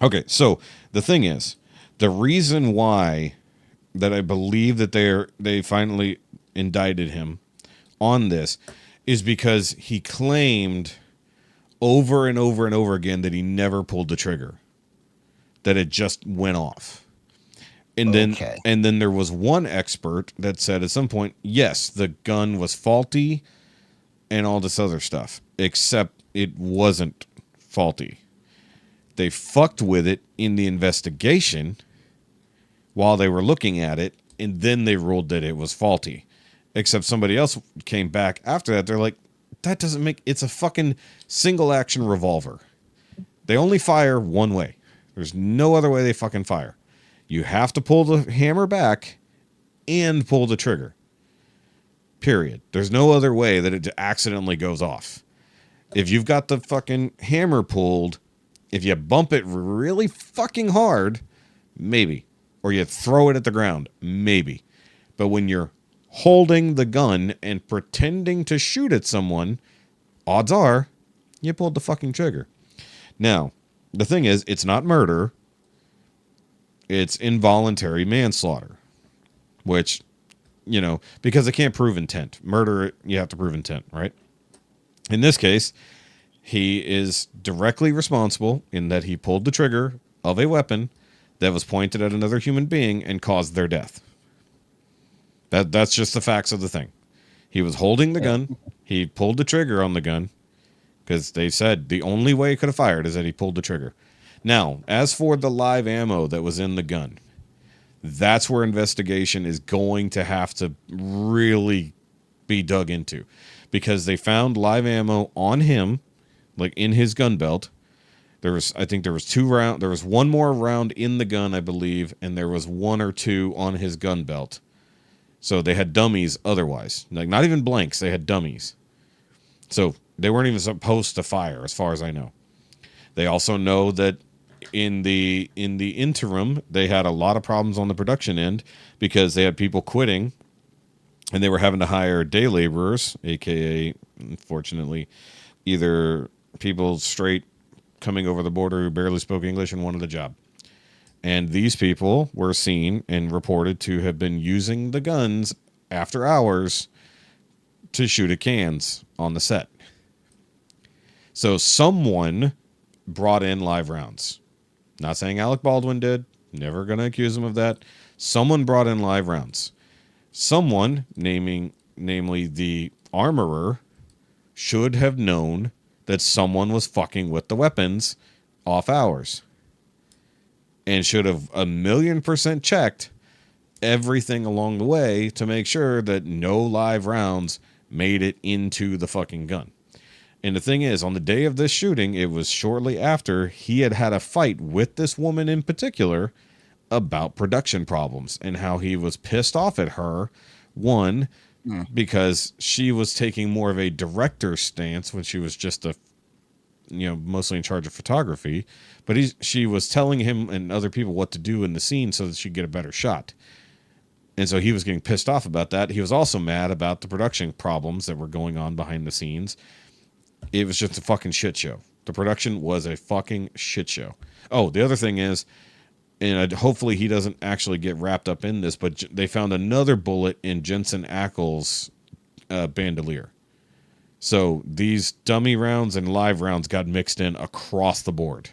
Speaker 2: Okay, so the thing is, the reason why that I believe that they finally indicted him on this is because he claimed over and over and over again that he never pulled the trigger, that it just went off. And then there was one expert that said at some point, yes, the gun was faulty and all this other stuff, except it wasn't faulty. They fucked with it in the investigation while they were looking at it, and then they ruled that it was faulty. Except somebody else came back after that. They're like, that doesn't make... It's a fucking single-action revolver. They only fire one way. There's no other way they fucking fire. You have to pull the hammer back and pull the trigger. Period. There's no other way that it accidentally goes off. If you've got the fucking hammer pulled, if you bump it really fucking hard, maybe. Or you throw it at the ground, maybe. But when you're holding the gun and pretending to shoot at someone, odds are you pulled the fucking trigger. Now, the thing is, it's not murder. It's involuntary manslaughter, which, because they can't prove intent. Murder, you have to prove intent, right? In this case, he is directly responsible in that he pulled the trigger of a weapon that was pointed at another human being and caused their death. That's just the facts of the thing. He was holding the gun. He pulled the trigger on the gun because they said the only way he could have fired is that he pulled the trigger. Now, as for the live ammo that was in the gun, that's where investigation is going to have to really be dug into, because they found live ammo on him, like in his gun belt. I think there was 2 rounds. There was 1 more round in the gun, I believe, and there was 1 or 2 on his gun belt. So they had dummies otherwise, like not even blanks. They had dummies. So they weren't even supposed to fire, as far as I know. They also know that in the interim, they had a lot of problems on the production end because they had people quitting, and they were having to hire day laborers, aka, unfortunately, either people straight coming over the border who barely spoke English and wanted a job. And these people were seen and reported to have been using the guns after hours to shoot at cans on the set. So someone brought in live rounds. Not saying Alec Baldwin did. Never going to accuse him of that. Someone brought in live rounds. Someone, namely the armorer, should have known that someone was fucking with the weapons off hours. And should have 1,000,000% checked everything along the way to make sure that no live rounds made it into the fucking gun. And the thing is, on the day of this shooting, it was shortly after he had had a fight with this woman in particular about production problems and how he was pissed off at her. One, because she was taking more of a director stance when she was just mostly in charge of photography, but she was telling him and other people what to do in the scene so that she'd get a better shot. And so he was getting pissed off about that. He was also mad about the production problems that were going on behind the scenes. It was just a fucking shit show. The production was a fucking shit show. Oh, the other thing is, and hopefully he doesn't actually get wrapped up in this, but they found another bullet in Jensen Ackles' bandolier. So these dummy rounds and live rounds got mixed in across the board.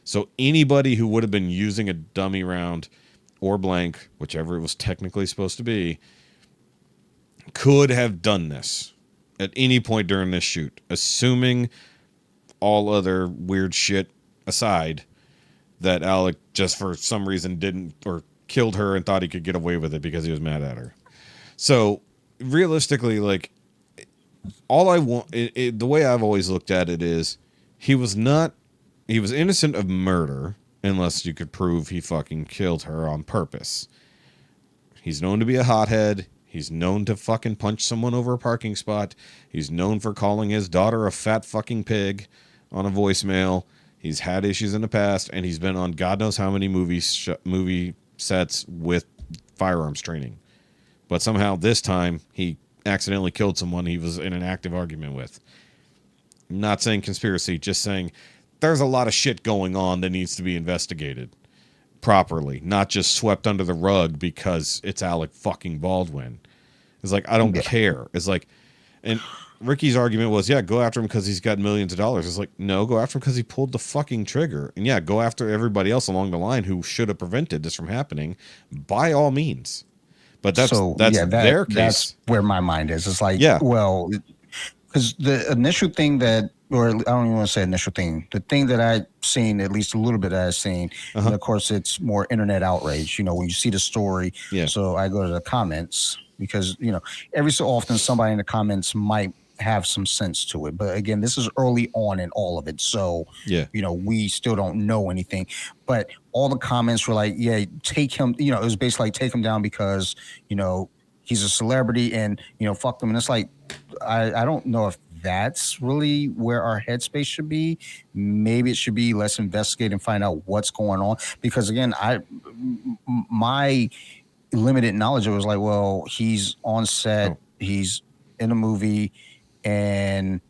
Speaker 2: So anybody who would have been using a dummy round or blank, whichever it was technically supposed to be, could have done this at any point during this shoot, assuming all other weird shit aside, that Alec just for some reason didn't, or killed her and thought he could get away with it because he was mad at her. So realistically, like, all I want, the way I've always looked at it is, he was innocent of murder unless you could prove he fucking killed her on purpose. He's known to be a hothead. He's known to fucking punch someone over a parking spot. He's known for calling his daughter a fat fucking pig on a voicemail. He's had issues in the past, and he's been on God knows how many movie sets with firearms training. But somehow this time he accidentally killed someone he was in an active argument with. I'm not saying conspiracy, just saying there's a lot of shit going on that needs to be investigated properly, not just swept under the rug because it's Alec fucking Baldwin. It's like, I don't care. It's like, and Ricky's argument was, yeah, go after him because he's got millions of dollars. It's like, no, go after him because he pulled the fucking trigger. And yeah, go after everybody else along the line who should have prevented this from happening by all means. But that's their case.
Speaker 3: That's where my mind is. It's like, well, because the initial thing that, or I don't even want to say initial thing, the thing that I've seen, at least a little bit I've seen, and of course it's more internet outrage, when you see the story. Yeah. So I go to the comments because, every so often somebody in the comments might have some sense to it. But again, this is early on in all of it. So, we still don't know anything. But all the comments were like, yeah, take him, it was basically like, take him down because, he's a celebrity and, fuck them. And it's like, I don't know if that's really where our headspace should be. Maybe it should be let's investigate and find out what's going on. Because again, my limited knowledge, it was like, well, he's on set, he's in a movie, and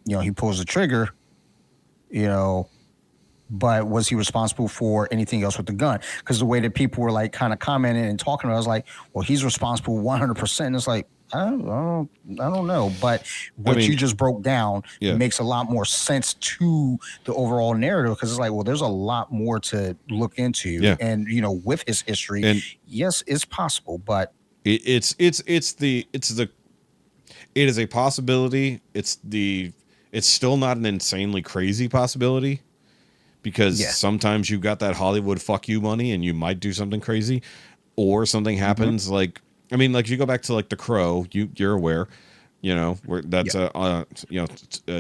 Speaker 3: he pulls the trigger, but was he responsible for anything else with the gun? Because the way that people were like kind of commenting and talking about it, I was like, well, he's responsible 100%. And it's like, I don't know, but what you just broke down makes a lot more sense to the overall narrative, because it's like, well, there's a lot more to look into, and with his history, and yes, it's possible, but
Speaker 2: it is a possibility. It's still not an insanely crazy possibility, because sometimes you got that Hollywood fuck you money and you might do something crazy, or something happens like you go back to like The Crow, you're aware, where that's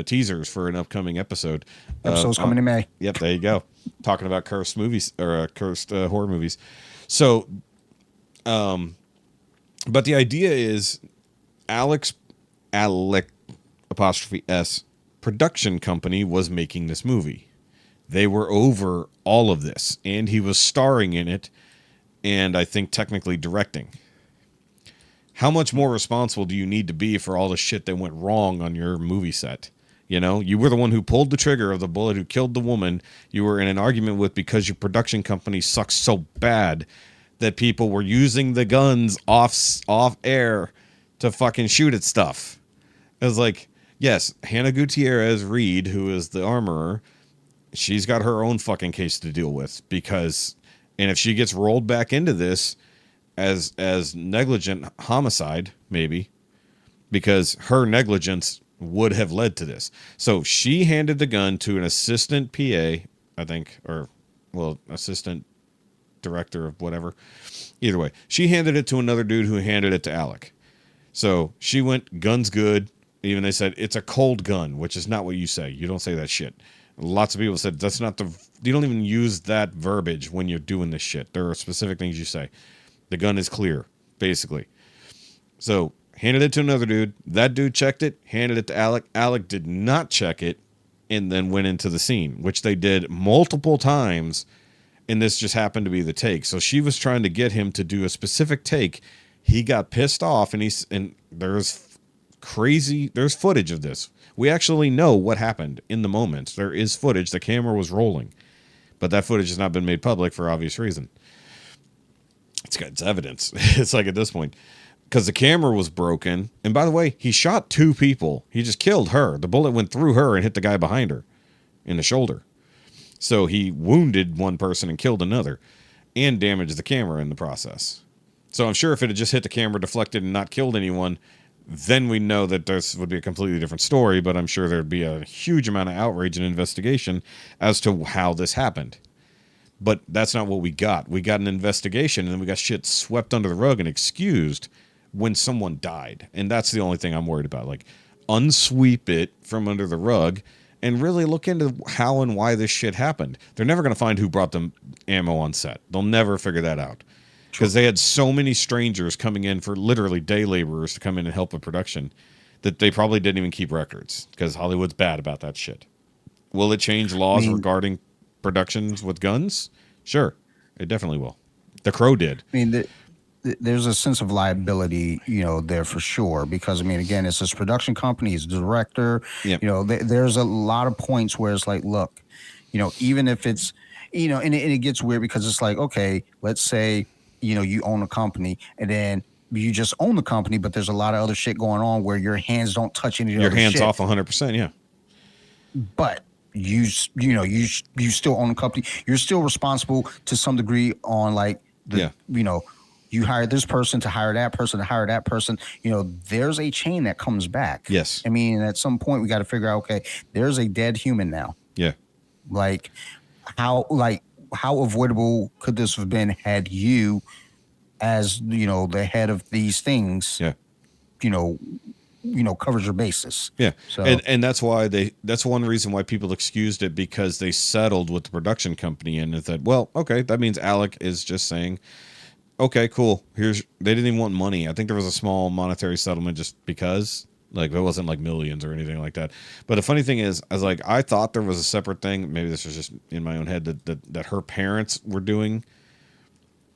Speaker 2: teasers for an upcoming episode.
Speaker 3: Episode's coming in May.
Speaker 2: Yep, there you go. Talking about cursed movies or cursed horror movies. So, but the idea is Alec apostrophe S production company was making this movie. They were over all of this, and he was starring in it, and I think technically directing. How much more responsible do you need to be for all the shit that went wrong on your movie set? You were the one who pulled the trigger of the bullet, who killed the woman you were in an argument with because your production company sucks so bad that people were using the guns off air to fucking shoot at stuff. It was like, yes, Hannah Gutierrez Reed, who is the armorer, she's got her own fucking case to deal with, and if she gets rolled back into this as negligent homicide, maybe, because her negligence would have led to this. So she handed the gun to an assistant PA, I think, assistant director of whatever. Either way, she handed it to another dude who handed it to Alec. So she went, gun's good. Even they said, it's a cold gun, which is not what you say. You don't say that shit. Lots of people said, that's not you don't even use that verbiage when you're doing this shit. There are specific things you say. The gun is clear, basically. So, handed it to another dude. That dude checked it, handed it to Alec. Alec did not check it, and then went into the scene, which they did multiple times, and this just happened to be the take. So she was trying to get him to do a specific take. He got pissed off, and there's footage of this. We actually know what happened in the moment. There is footage. The camera was rolling, but that footage has not been made public for obvious reason. It's evidence. It's like at this point, because the camera was broken. And by the way, he shot 2 people. He just killed her. The bullet went through her and hit the guy behind her in the shoulder. So he wounded one person and killed another, and damaged the camera in the process. So I'm sure if it had just hit the camera, deflected, and not killed anyone, then we know that this would be a completely different story. But I'm sure there'd be a huge amount of outrage and investigation as to how this happened. But that's not what we got. We got an investigation, and then we got shit swept under the rug and excused when someone died. And that's the only thing I'm worried about. Like, unsweep it from under the rug and really look into how and why this shit happened. They're never going to find who brought them ammo on set. They'll never figure that out. Because they had so many strangers coming in for literally day laborers to come in and help with production that they probably didn't even keep records, because Hollywood's bad about that shit. Will it change laws regarding productions with guns? Sure, it definitely will. The Crow did.
Speaker 3: There's a sense of liability, there for sure, because again, it's this production company, it's the director. Yep. There's a lot of points where it's like, look, even if it's, and it gets weird, because it's like, okay, let's say, you own a company, and then you just own the company, but there's a lot of other shit going on where your hands don't touch any of the other shit.
Speaker 2: Your hands off 100%, yeah.
Speaker 3: But you still own a company. You're still responsible to some degree on you hired this person to hire that person to hire that person. There's a chain that comes back.
Speaker 2: Yes.
Speaker 3: At some point we got to figure out, okay, there's a dead human now.
Speaker 2: Yeah.
Speaker 3: How avoidable could this have been had you, as the head of these things, covers your basis.
Speaker 2: Yeah. So, and that's why that's one reason why people excused it, because they settled with the production company, and it said, well, okay, that means Alec is just saying, okay, cool. They didn't even want money. I think there was a small monetary settlement just because, it wasn't like millions or anything like that. But the funny thing is, I thought there was a separate thing. Maybe this was just in my own head that her parents were doing,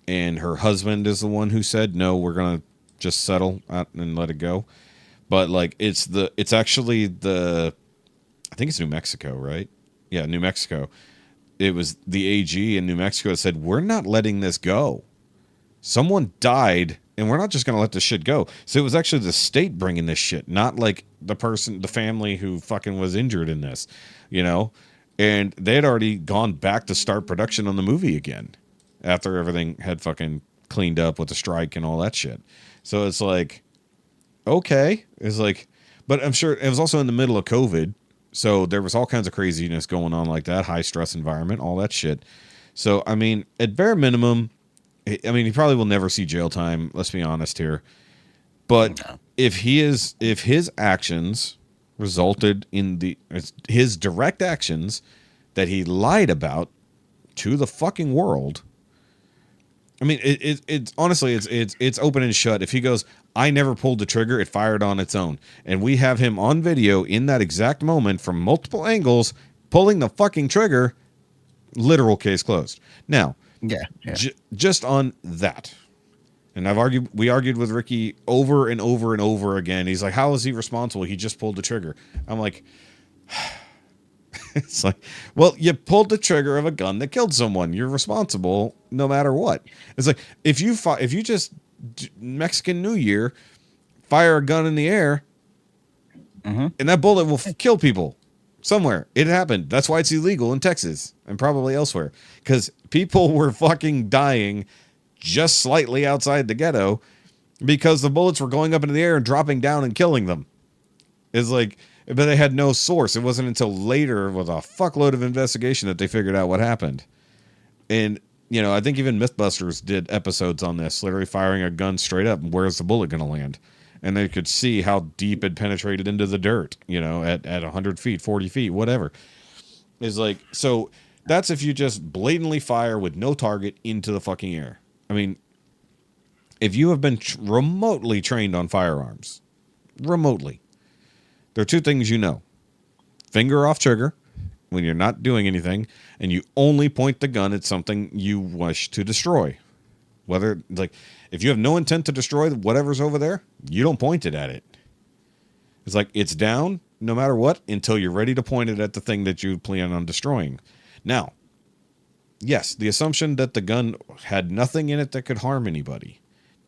Speaker 2: and her husband is the one who said, no, we're going to just settle out and let it go. But it's actually I think it's New Mexico, right? Yeah, New Mexico. It was the AG in New Mexico that said, we're not letting this go. Someone died, and we're not just going to let this shit go. So it was actually the state bringing this shit, not like the family who fucking was injured in this, you know? And they had already gone back to start production on the movie again after everything had fucking cleaned up with the strike and all that shit. So it's like, okay. It's like, but I'm sure it was also in the middle of COVID. So there was all kinds of craziness going on like that, high stress environment, all that shit. So, I mean, at bare minimum, I mean, he probably will never see jail time. Let's be honest here. But if his actions resulted in his direct actions that he lied about to the fucking world, I mean, it's honestly, it's open and shut. If he goes, I never pulled the trigger, it fired on its own. And we have him on video in that exact moment from multiple angles, pulling the fucking trigger, literal case closed. Now, just on that. And we argued with Ricky over and over and over again. He's like, how is he responsible? He just pulled the trigger. I'm like, it's like, well, you pulled the trigger of a gun that killed someone. You're responsible no matter what. It's like, if you just Mexican New Year, fire a gun in the air, and that bullet will kill people somewhere. It happened. That's why it's illegal in Texas and probably elsewhere, because people were fucking dying just slightly outside the ghetto because the bullets were going up into the air and dropping down and killing them. It's like, but they had no source. It wasn't until later with a fuckload of investigation that they figured out what happened. And, you know, I think even Mythbusters did episodes on this, literally firing a gun straight up. Where's the bullet going to land? And they could see how deep it penetrated into the dirt, you know, at 100 feet, 40 feet, whatever. It's like, so that's if you just blatantly fire with no target into the fucking air. I mean, if you have been remotely trained on firearms, remotely, there are two things you know. Finger off trigger when you're not doing anything, and you only point the gun at something you wish to destroy. Whether, like, if you have no intent to destroy whatever's over there, you don't point it at it. It's like, it's down no matter what until you're ready to point it at the thing that you plan on destroying. Now, yes, the assumption that the gun had nothing in it that could harm anybody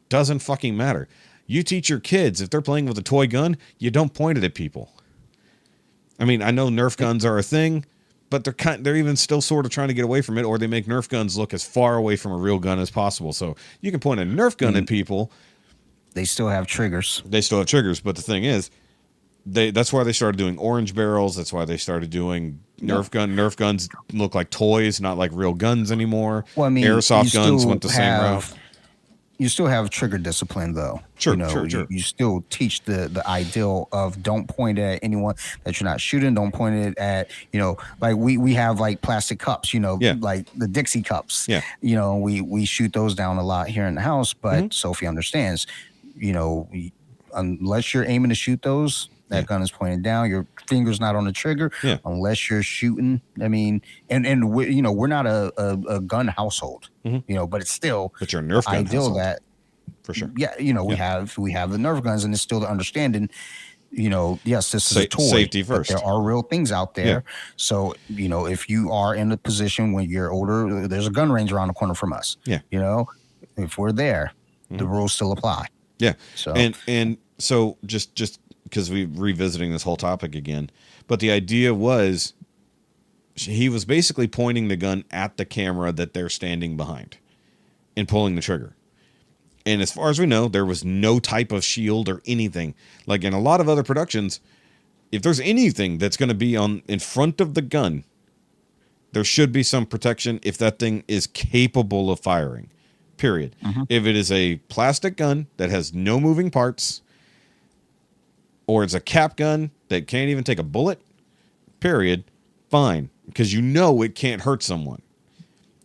Speaker 2: doesn't fucking matter. You teach your kids, if they're playing with a toy gun, you don't point it at people. I mean, I know Nerf guns are a thing, but they're even still sort of trying to get away from it, or they make Nerf guns look as far away from a real gun as possible. So you can point a Nerf gun at people.
Speaker 3: They still have triggers.
Speaker 2: They still have triggers, but the thing is, that's why they started doing orange barrels. That's why they started doing Nerf gun. Nerf guns look like toys, not like real guns anymore.
Speaker 3: Well, I mean,
Speaker 2: airsoft guns went the same route.
Speaker 3: You still have trigger discipline, though.
Speaker 2: Sure,
Speaker 3: you know,
Speaker 2: sure.
Speaker 3: You still teach the ideal of don't point it at anyone that you're not shooting. Don't point it at, you know, like we have like plastic cups, you know, like the Dixie cups.
Speaker 2: Yeah.
Speaker 3: You know, we shoot those down a lot here in the house, but Sophie understands, you know, unless you're aiming to shoot those, that gun is pointed down. Your finger's not on the trigger unless you're shooting. I mean, and we, you know, we're not a gun household, you know, but it's still.
Speaker 2: But you're a Nerf gun
Speaker 3: ideal
Speaker 2: household.
Speaker 3: That
Speaker 2: for sure.
Speaker 3: Yeah, you know, we have the Nerf guns, and it's still the understanding. You know, yes, this is a toy.
Speaker 2: Safety first.
Speaker 3: But there are real things out there. So, you know, if you are in a position when you're older, there's a gun range around the corner from us.
Speaker 2: Yeah.
Speaker 3: You know, if we're there, the rules still apply.
Speaker 2: Yeah.
Speaker 3: So
Speaker 2: and so just because we're revisiting this whole topic again, but the idea was he was basically pointing the gun at the camera that they're standing behind and pulling the trigger. And as far as we know, there was no type of shield or anything. Like in a lot of other productions, if there's anything that's going to be in front of the gun, there should be some protection if that thing is capable of firing, period. If it is a plastic gun that has no moving parts, or it's a cap gun that can't even take a bullet, period, fine. Because you know it can't hurt someone.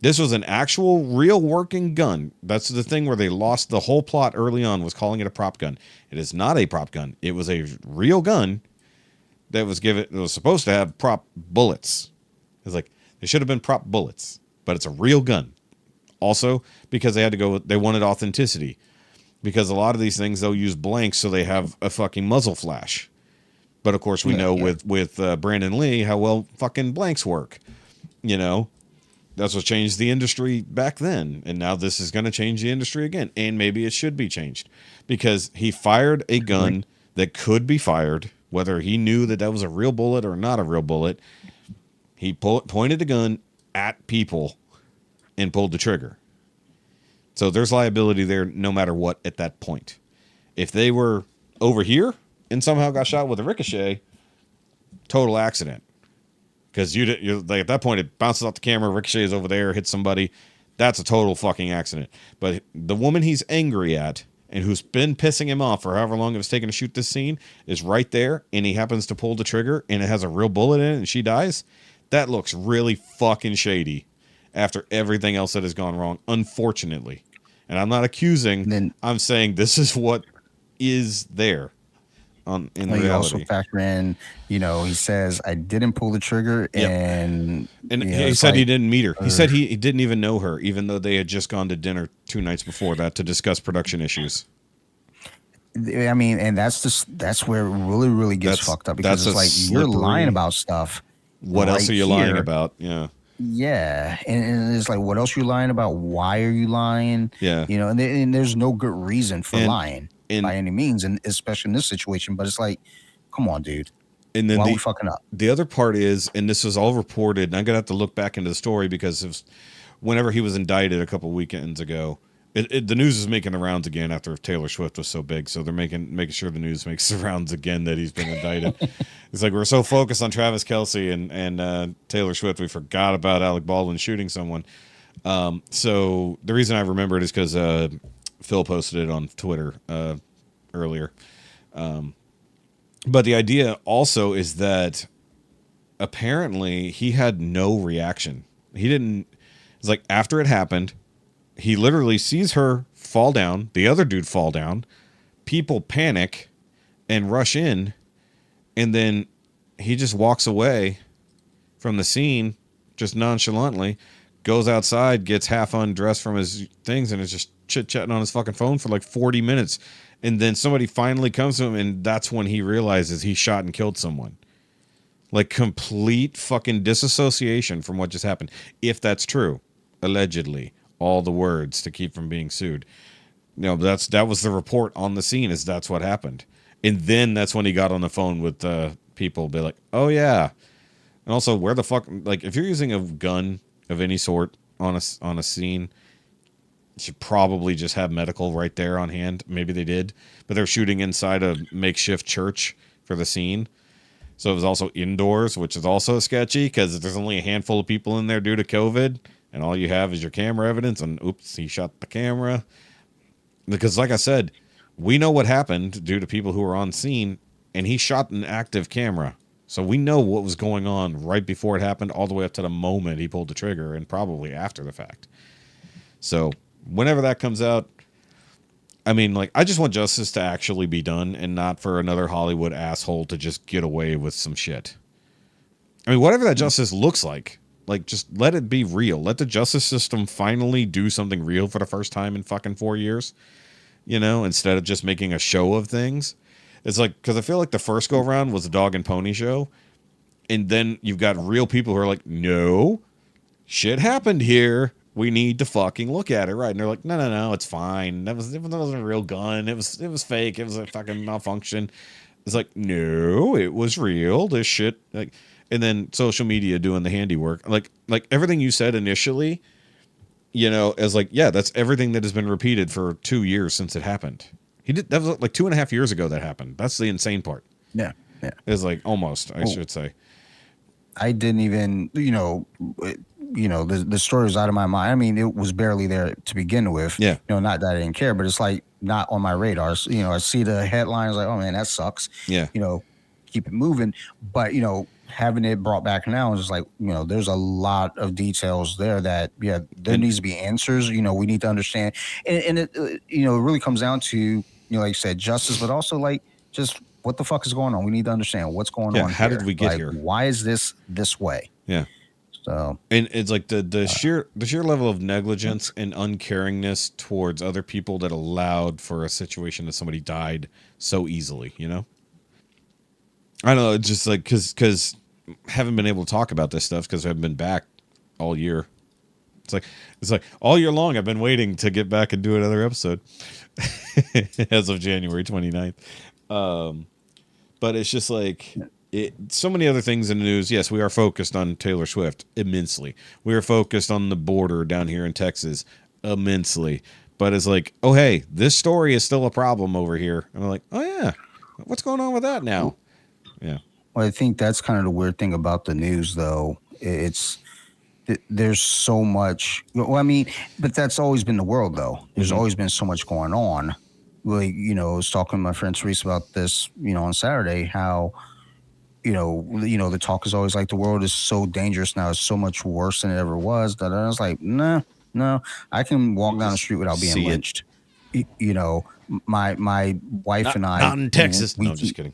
Speaker 2: This was an actual real working gun. That's the thing where they lost the whole plot early on, was calling it a prop gun. It is not a prop gun. It was a real gun that was supposed to have prop bullets. It's like, they should have been prop bullets, but it's a real gun. Also, because they wanted authenticity. Because a lot of these things, they'll use blanks so they have a fucking muzzle flash. But of course we know with Brandon Lee how well fucking blanks work, you know? That's what changed the industry back then. And now this is going to change the industry again. And maybe it should be changed because he fired a gun that could be fired, whether he knew that that was a real bullet or not a real bullet. He pointed the gun at people and pulled the trigger. So there's liability there no matter what at that point. If they were over here and somehow got shot with a ricochet, total accident. Because you're like at that point it bounces off the camera, ricochets over there, hits somebody. That's a total fucking accident. But the woman he's angry at and who's been pissing him off for however long it was taking to shoot this scene is right there, and he happens to pull the trigger and it has a real bullet in it and she dies. That looks really fucking shady after everything else that has gone wrong, unfortunately. And I'm not accusing, I'm saying this is what is there. In reality.
Speaker 3: You also factor in, he says, I didn't pull the trigger, and
Speaker 2: he said he didn't meet her. He said he didn't even know her, even though they had just gone to dinner 2 nights before that to discuss production issues.
Speaker 3: I mean, and that's where it really, really gets fucked up, because it's like you're lying about stuff.
Speaker 2: What else are you lying about? Yeah.
Speaker 3: Yeah, and it's like, what else are you lying about? Why are you lying?
Speaker 2: Yeah.
Speaker 3: And there's no good reason for lying. By any means, and especially in this situation, but it's like, come on, dude.
Speaker 2: And then
Speaker 3: why are we fucking up?
Speaker 2: The other part is, and this was all reported, and I'm gonna have to look back into the story because it was, whenever he was indicted a couple weekends ago, the news is making the rounds again after Taylor Swift was so big, so they're making sure the news makes the rounds again that he's been indicted. It's like we're so focused on Travis Kelce and Taylor Swift, we forgot about Alec Baldwin shooting someone. So the reason I remember it is because Phil posted it on Twitter earlier. But the idea also is that apparently he had no reaction. He didn't. It's like after it happened, he literally sees her fall down, the other dude fall down, people panic and rush in, and then he just walks away from the scene just nonchalantly, goes outside, gets half undressed from his things, and is just chit-chatting on his fucking phone for like 40 minutes. And then somebody finally comes to him, and that's when he realizes he shot and killed someone. Like complete fucking disassociation from what just happened. If that's true, allegedly, all the words to keep from being sued. That was the report on the scene, is that's what happened. And then that's when he got on the phone with people, be like, oh yeah. And also, where the fuck, like if you're using a gun of any sort on a scene, you should probably just have medical right there on hand. Maybe they did, but they're shooting inside a makeshift church for the scene. So it was also indoors, which is also sketchy because there's only a handful of people in there due to COVID, and all you have is your camera evidence. And oops, he shot the camera. Because like I said, we know what happened due to people who were on scene, and he shot an active camera. So we know what was going on right before it happened, all the way up to the moment he pulled the trigger, and probably after the fact. So whenever that comes out, I mean, like, I just want justice to actually be done and not for another Hollywood asshole to just get away with some shit. I mean, whatever that justice looks like just let it be real. Let the justice system finally do something real for the first time in fucking 4 years, instead of just making a show of things. It's like, because I feel like the first go around was a dog and pony show, and then you've got real people who are like, no, shit happened here. We need to fucking look at it, right? And they're like, no, it's fine. It wasn't a real gun. It was fake. It was a fucking malfunction. It's like, no, it was real. This shit, like, and then social media doing the handiwork, like everything you said initially, as like, yeah, that's everything that has been repeated for 2 years since it happened. That was like 2.5 years ago that happened. That's the insane part.
Speaker 3: Yeah.
Speaker 2: It's like almost, I should say.
Speaker 3: I didn't even, the story was out of my mind. I mean, it was barely there to begin with.
Speaker 2: Yeah.
Speaker 3: Not that I didn't care, but it's like not on my radar. So, I see the headlines like, oh man, that sucks.
Speaker 2: Yeah.
Speaker 3: Keep it moving. But, having it brought back now is just like, there's a lot of details there that, there needs to be answers. We need to understand. And it, it really comes down to, like you said, justice, but also like just what the fuck is going on? We need to understand what's going on.
Speaker 2: How did we get here?
Speaker 3: Why is this way?
Speaker 2: Yeah.
Speaker 3: So,
Speaker 2: and it's like the sheer level of negligence and uncaringness towards other people that allowed for a situation that somebody died so easily, I don't know, it's just like because haven't been able to talk about this stuff because I haven't been back all year, It's like all year long I've been waiting to get back and do another episode as of January 29th. But it's just like so many other things in the news. Yes, we are focused on Taylor Swift immensely. We are focused on the border down here in Texas immensely. But it's like, oh, hey, this story is still a problem over here. And I'm like, oh, yeah, what's going on with that now? Yeah.
Speaker 3: Well, I think that's kind of the weird thing about the news, though. There's so much. Well, I mean, but that's always been the world, though. There's always been so much going on. Like, I was talking to my friend Therese about this, on Saturday, how, the talk is always like the world is so dangerous now. It's so much worse than it ever was. That I was like, no, I can walk down the street without being lynched. My wife and I.
Speaker 2: Not in Texas. No, just kidding.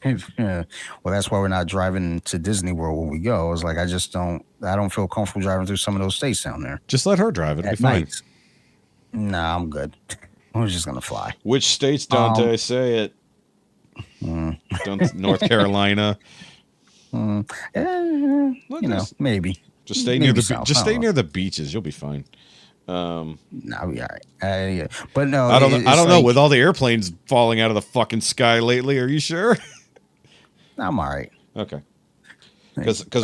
Speaker 3: Well, that's why we're not driving to Disney World when we go. It's like I don't feel comfortable driving through some of those states down there.
Speaker 2: Just let her drive. It'll be fine.
Speaker 3: Nah, I'm good. I'm just gonna fly.
Speaker 2: Which states, Dante? Say it. North Carolina.
Speaker 3: Maybe.
Speaker 2: Just stay near near the beaches. You'll be fine.
Speaker 3: No, we all right. But no,
Speaker 2: I don't know. With all the airplanes falling out of the fucking sky lately, are you sure?
Speaker 3: I'm all right.
Speaker 2: Okay. Because we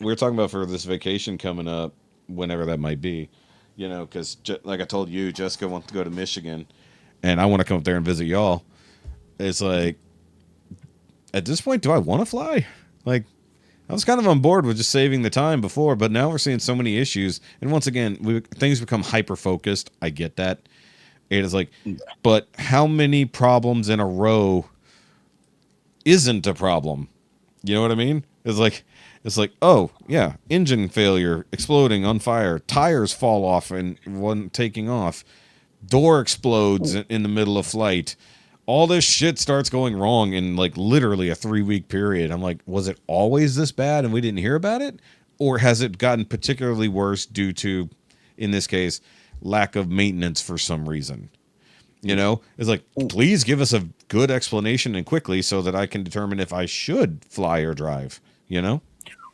Speaker 2: were talking about for this vacation coming up, whenever that might be, because like I told you, Jessica wants to go to Michigan, and I want to come up there and visit y'all. It's like, at this point, do I want to fly? Like, I was kind of on board with just saving the time before, but now we're seeing so many issues. And once again, things become hyper-focused. I get that. It is like, but how many problems in a row isn't a problem? You know what I mean? It's like, oh, yeah, engine failure, exploding, on fire, tires fall off and one taking off, door explodes in the middle of flight. All this shit starts going wrong in like literally a 3-week period. I'm like, was it always this bad and we didn't hear about it? Or has it gotten particularly worse due to, in this case, lack of maintenance for some reason? It's like, please give us a good explanation and quickly so that I can determine if I should fly or drive,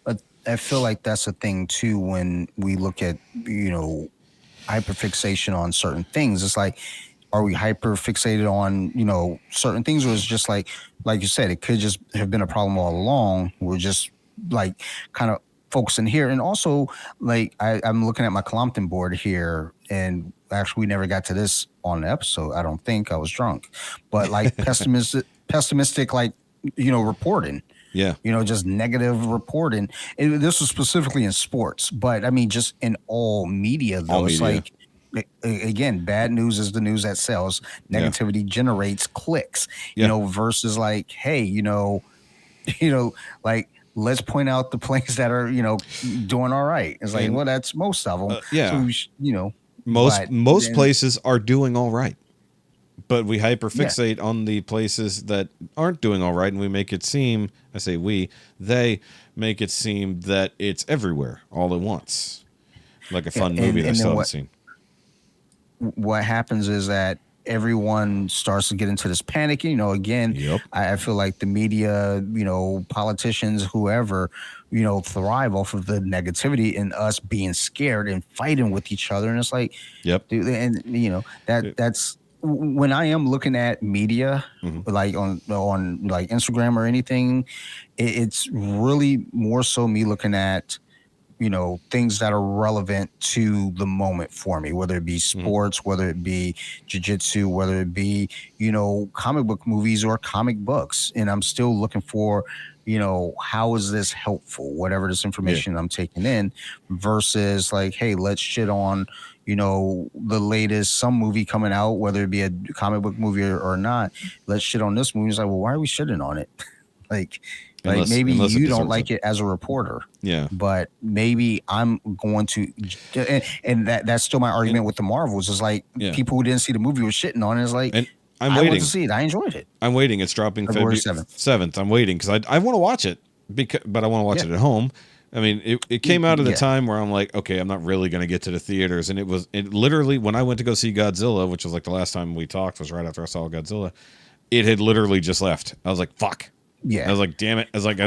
Speaker 3: But I feel like that's a thing too when we look at, hyperfixation on certain things. It's like, are we hyper fixated on, certain things, or is just like you said, it could just have been a problem all along. We're just like kind of focusing here. And also, like, I'm looking at my Compton board here, and actually we never got to this on the episode. I don't think. I was drunk. But like pessimistic, like, reporting.
Speaker 2: Yeah.
Speaker 3: Just negative reporting. This was specifically in sports, but I mean, just in all media, though. It's like, again, bad news is the news that sells. Negativity generates clicks, versus like, hey, like, let's point out the places that are, doing all right. It's like, well, that's most of them.
Speaker 2: Yeah.
Speaker 3: So
Speaker 2: most places are doing all right, but we hyperfixate on the places that aren't doing all right. And we make it seem, I say they make it seem that it's everywhere all at once. Like a fun movie that I still haven't seen.
Speaker 3: What happens is that everyone starts to get into this panic. Again, I feel like the media, politicians, whoever, thrive off of the negativity and us being scared and fighting with each other. And it's like, dude, and that's when I am looking at media, like on like Instagram or anything, it's really more so me looking at, things that are relevant to the moment for me, whether it be sports, whether it be jiu-jitsu, whether it be, comic book movies or comic books. And I'm still looking for, how is this helpful? Whatever this information I'm taking in versus like, hey, let's shit on, the latest, some movie coming out, whether it be a comic book movie or not. Let's shit on this movie. It's like, well, why are we shitting on it? Maybe you don't like it as a reporter. Yeah. But maybe I'm going to, and that's still my argument with the Marvels is like people who didn't see the movie were shitting on it. It's like, I waiting to see it. I enjoyed it.
Speaker 2: I'm waiting. It's dropping February 7th. I'm waiting because I want to watch it but I want to watch it at home. I mean, it came out at a time where I'm like, okay, I'm not really going to get to the theaters. And it literally, when I went to go see Godzilla, which was like the last time we talked was right after I saw Godzilla, it had literally just left. I was like, fuck.
Speaker 3: Yeah.
Speaker 2: I was like, damn it. I was like,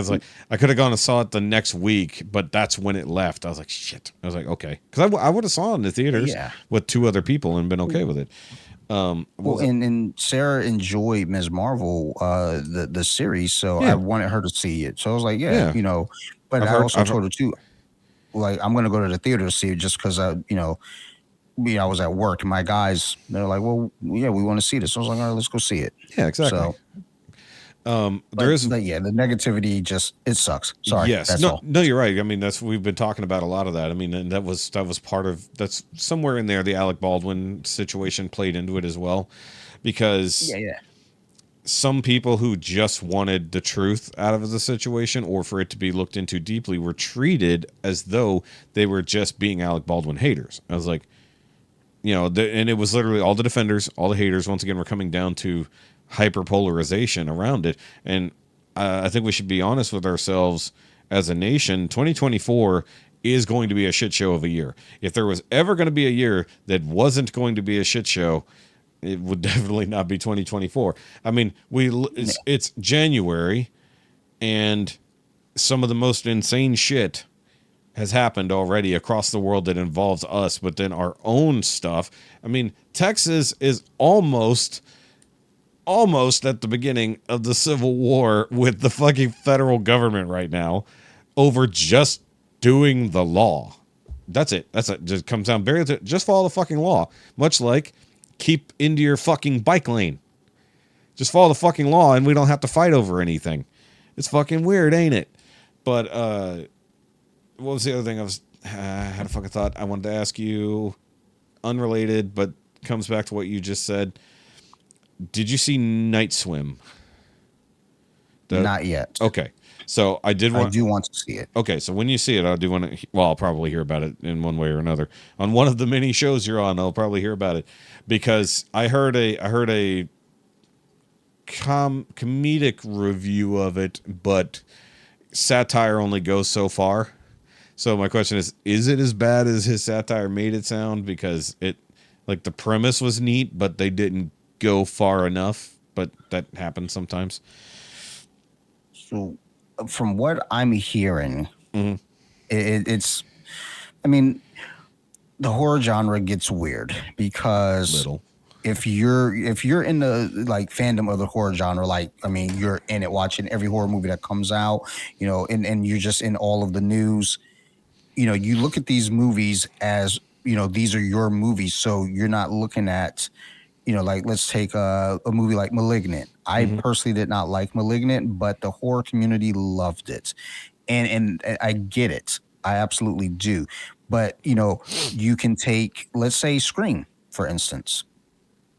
Speaker 2: I could have gone and saw it the next week, but that's when it left. I was like, shit. I was like, okay. Because I would have saw it in the theaters
Speaker 3: Yeah.
Speaker 2: with two other people and been okay with it. What
Speaker 3: Well,
Speaker 2: was it?
Speaker 3: and Sarah enjoyed Ms. Marvel, the series, so I
Speaker 2: Yeah.
Speaker 3: wanted her to see it. So I was like, yeah,
Speaker 2: Yeah.
Speaker 3: but
Speaker 2: I've
Speaker 3: I
Speaker 2: heard,
Speaker 3: also
Speaker 2: I've heard,
Speaker 3: told her too, like, I'm gonna go to the theater to see it just because I was at work and my guys, they're like, well, yeah, we want to see this. So I was like, all right, let's go see it.
Speaker 2: yeah, exactly.
Speaker 3: So,
Speaker 2: There is,
Speaker 3: yeah, the negativity just it sucks. Sorry,
Speaker 2: yes.
Speaker 3: that's
Speaker 2: No,
Speaker 3: all.
Speaker 2: no, you're right. I mean, we've been talking about a lot of that. I mean, and that was part of, that's somewhere in there. The Alec Baldwin situation played into it as well, because
Speaker 3: Yeah, yeah.
Speaker 2: some people who just wanted the truth out of the situation or for it to be looked into deeply were treated as though they were just being Alec Baldwin haters. I was like, and it was literally all the defenders, all the haters, once again, were coming down to hyperpolarization around it. And I think we should be honest with ourselves as a nation. 2024 is going to be a shit show of a year. If there was ever going to be a year that wasn't going to be a shit show, it would definitely not be 2024. I mean, it's January, and some of the most insane shit has happened already across the world that involves us, but then our own stuff. I mean, Texas is almost at the beginning of the Civil War with the fucking federal government right now over just doing the law. That's it. Just comes down very to just follow the fucking law. Much like keep into your fucking bike lane. Just follow the fucking law and we don't have to fight over anything. It's fucking weird, ain't it? But what was the other thing I had a fucking thought I wanted to ask you, unrelated, but comes back to what you just said. Did you see Night Swim?
Speaker 3: Not yet.
Speaker 2: Okay. So I do want
Speaker 3: to see it.
Speaker 2: Okay, so when you see it, I do want to. Well, I'll probably hear about it in one way or another on one of the many shows you're on. I'll probably hear about it because I heard a comedic review of it, but satire only goes so far. So my question is it as bad as his satire made it sound? Because it, like, the premise was neat, but they didn't go far enough. But that happens sometimes.
Speaker 3: So, from what I'm hearing,
Speaker 2: Mm-hmm.
Speaker 3: it's, I mean, the horror genre gets weird because
Speaker 2: Little.
Speaker 3: if you're in the like fandom of the horror genre, like, I mean, you're in it watching every horror movie that comes out, and you're just in all of the news, you look at these movies as, these are your movies. So you're not looking at, like, let's take a movie like Malignant. I personally did not like Malignant, but the horror community loved it. And I get it. I absolutely do. But, you can take, let's say, Scream, for instance.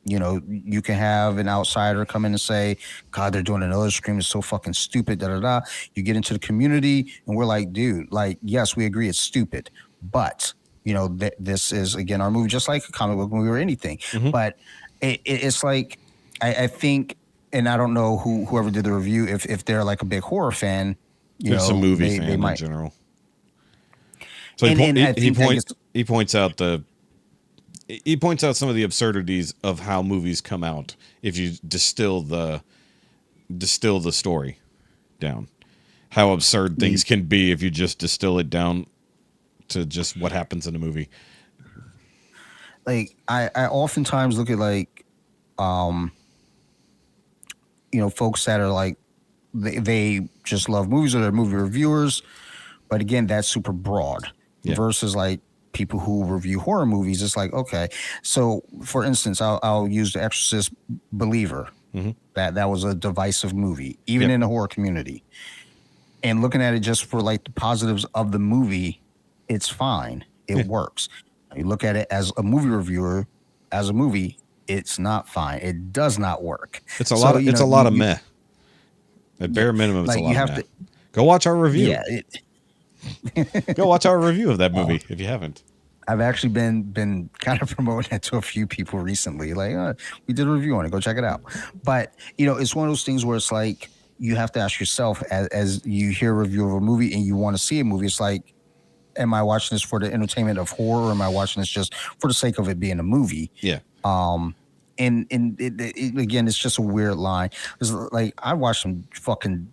Speaker 3: You can have an outsider come in and say, God, they're doing another Scream. It's so fucking stupid, da da da. You get into the community and we're like, dude, like, yes, we agree it's stupid. But, this is, again, our movie, just like a comic book movie or anything.
Speaker 2: Mm-hmm.
Speaker 3: But it's like, I think, and I don't know whoever did the review, if they're like a big horror fan,
Speaker 2: It's a movie fan in general. So he points out some of the absurdities of how movies come out if you distill the story down. How absurd things can be if you just distill it down to just what happens in a movie.
Speaker 3: Like, I oftentimes look at, like, folks that are like, they just love movies or they're movie reviewers. But again, that's super broad versus like people who review horror movies. It's like, okay, so for instance, I'll use The Exorcist Believer.
Speaker 2: Mm-hmm.
Speaker 3: That was a divisive movie, even in the horror community. And looking at it just for like the positives of the movie, it's fine. It works. You look at it as a movie reviewer, as a movie, it's not fine. It does not work.
Speaker 2: It's a lot. It's a lot of meh. At bare minimum, it's
Speaker 3: like,
Speaker 2: a lot of meh. Go watch our review.
Speaker 3: Yeah.
Speaker 2: Go watch our review of that movie if you haven't.
Speaker 3: I've actually been kind of promoting it to a few people recently. Like, we did a review on it. Go check it out. But, it's one of those things where it's like, you have to ask yourself as you hear a review of a movie and you want to see a movie, it's like, am I watching this for the entertainment of horror, or am I watching this just for the sake of it being a movie?
Speaker 2: Yeah.
Speaker 3: And again, it's just a weird line. It's like, I watched some fucking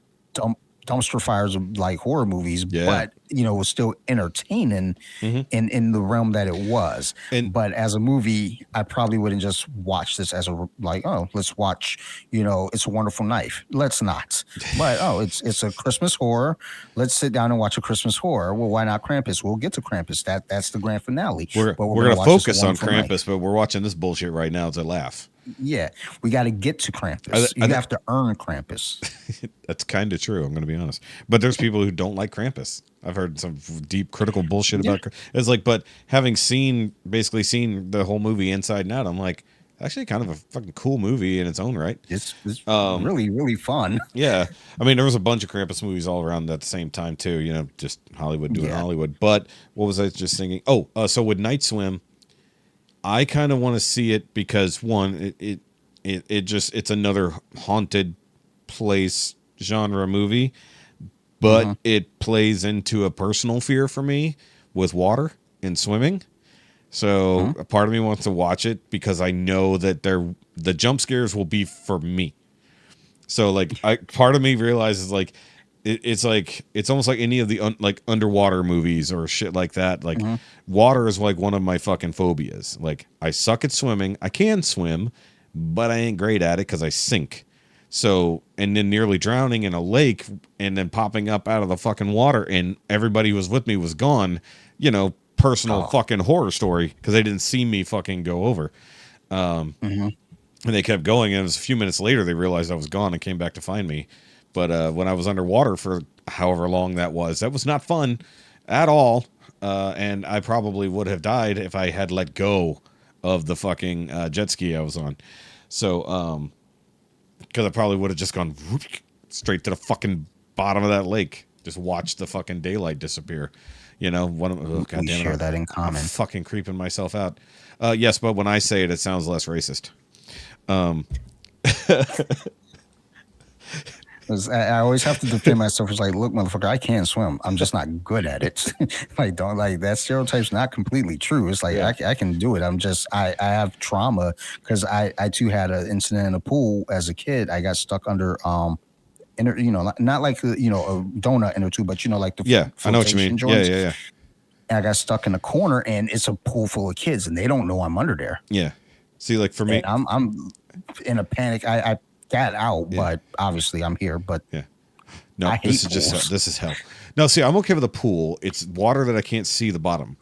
Speaker 3: dumpster fires of like horror movies,
Speaker 2: Yeah.
Speaker 3: but it was still entertaining in the realm that it was.
Speaker 2: And
Speaker 3: but as a movie, I probably wouldn't just watch this as a like, oh, let's watch, It's a Wonderful Knife. Let's not. But it's a Christmas horror. Let's sit down and watch a Christmas horror. Well, why not Krampus? We'll get to Krampus. That's the grand finale.
Speaker 2: we're
Speaker 3: gonna
Speaker 2: gonna
Speaker 3: watch This A
Speaker 2: focus on
Speaker 3: Wonderful Knife.
Speaker 2: Krampus, but we're watching this bullshit right now to laugh.
Speaker 3: Yeah, we got to get to Krampus. You have to earn Krampus.
Speaker 2: That's kind of true. I'm going to be honest. But there's people who don't like Krampus. I've heard some deep critical bullshit about. It's like, but having basically seen the whole movie inside and out, I'm like, actually, kind of a fucking cool movie in its own right.
Speaker 3: It's really, really fun.
Speaker 2: Yeah, I mean, there was a bunch of Krampus movies all around at the same time too. Just Hollywood doing Hollywood. But what was I just thinking? Oh, so with Night Swim, I kind of want to see it because one, it's another haunted place genre movie, but it plays into a personal fear for me with water and swimming. So a part of me wants to watch it because I know that the jump scares will be for me. So like, part of me realizes like, it's almost like any of the like underwater movies or shit like that. Like water is like one of my fucking phobias. Like I suck at swimming. I can swim, but I ain't great at it because I sink. So, and then nearly drowning in a lake and then popping up out of the fucking water and everybody who was with me was gone, personal fucking horror story because they didn't see me fucking go over. And they kept going and it was a few minutes later they realized I was gone and came back to find me. But when I was underwater for however long that was not fun at all. And I probably would have died if I had let go of the fucking jet ski I was on. So, because I probably would have just gone straight to the fucking bottom of that lake. Just watch the fucking daylight disappear.
Speaker 3: We share that in common.
Speaker 2: I'm fucking creeping myself out. Yes, but when I say it, it sounds less racist.
Speaker 3: I always have to defend myself. It's like, look, motherfucker, I can't swim. I'm just not good at it. That stereotype's not completely true. It's like I can do it. I have trauma because I too had an incident in a pool as a kid. I got stuck under not like a donut inner tube, but like the
Speaker 2: I know what you mean.
Speaker 3: Joints.
Speaker 2: Yeah.
Speaker 3: And I got stuck in a corner, and it's a pool full of kids, and they don't know I'm under there.
Speaker 2: Yeah. See, like for me,
Speaker 3: and I'm in a panic. I got out, but obviously I'm here. But
Speaker 2: no, this is hell. No, see, I'm okay with a pool. It's water that I can't see the bottom.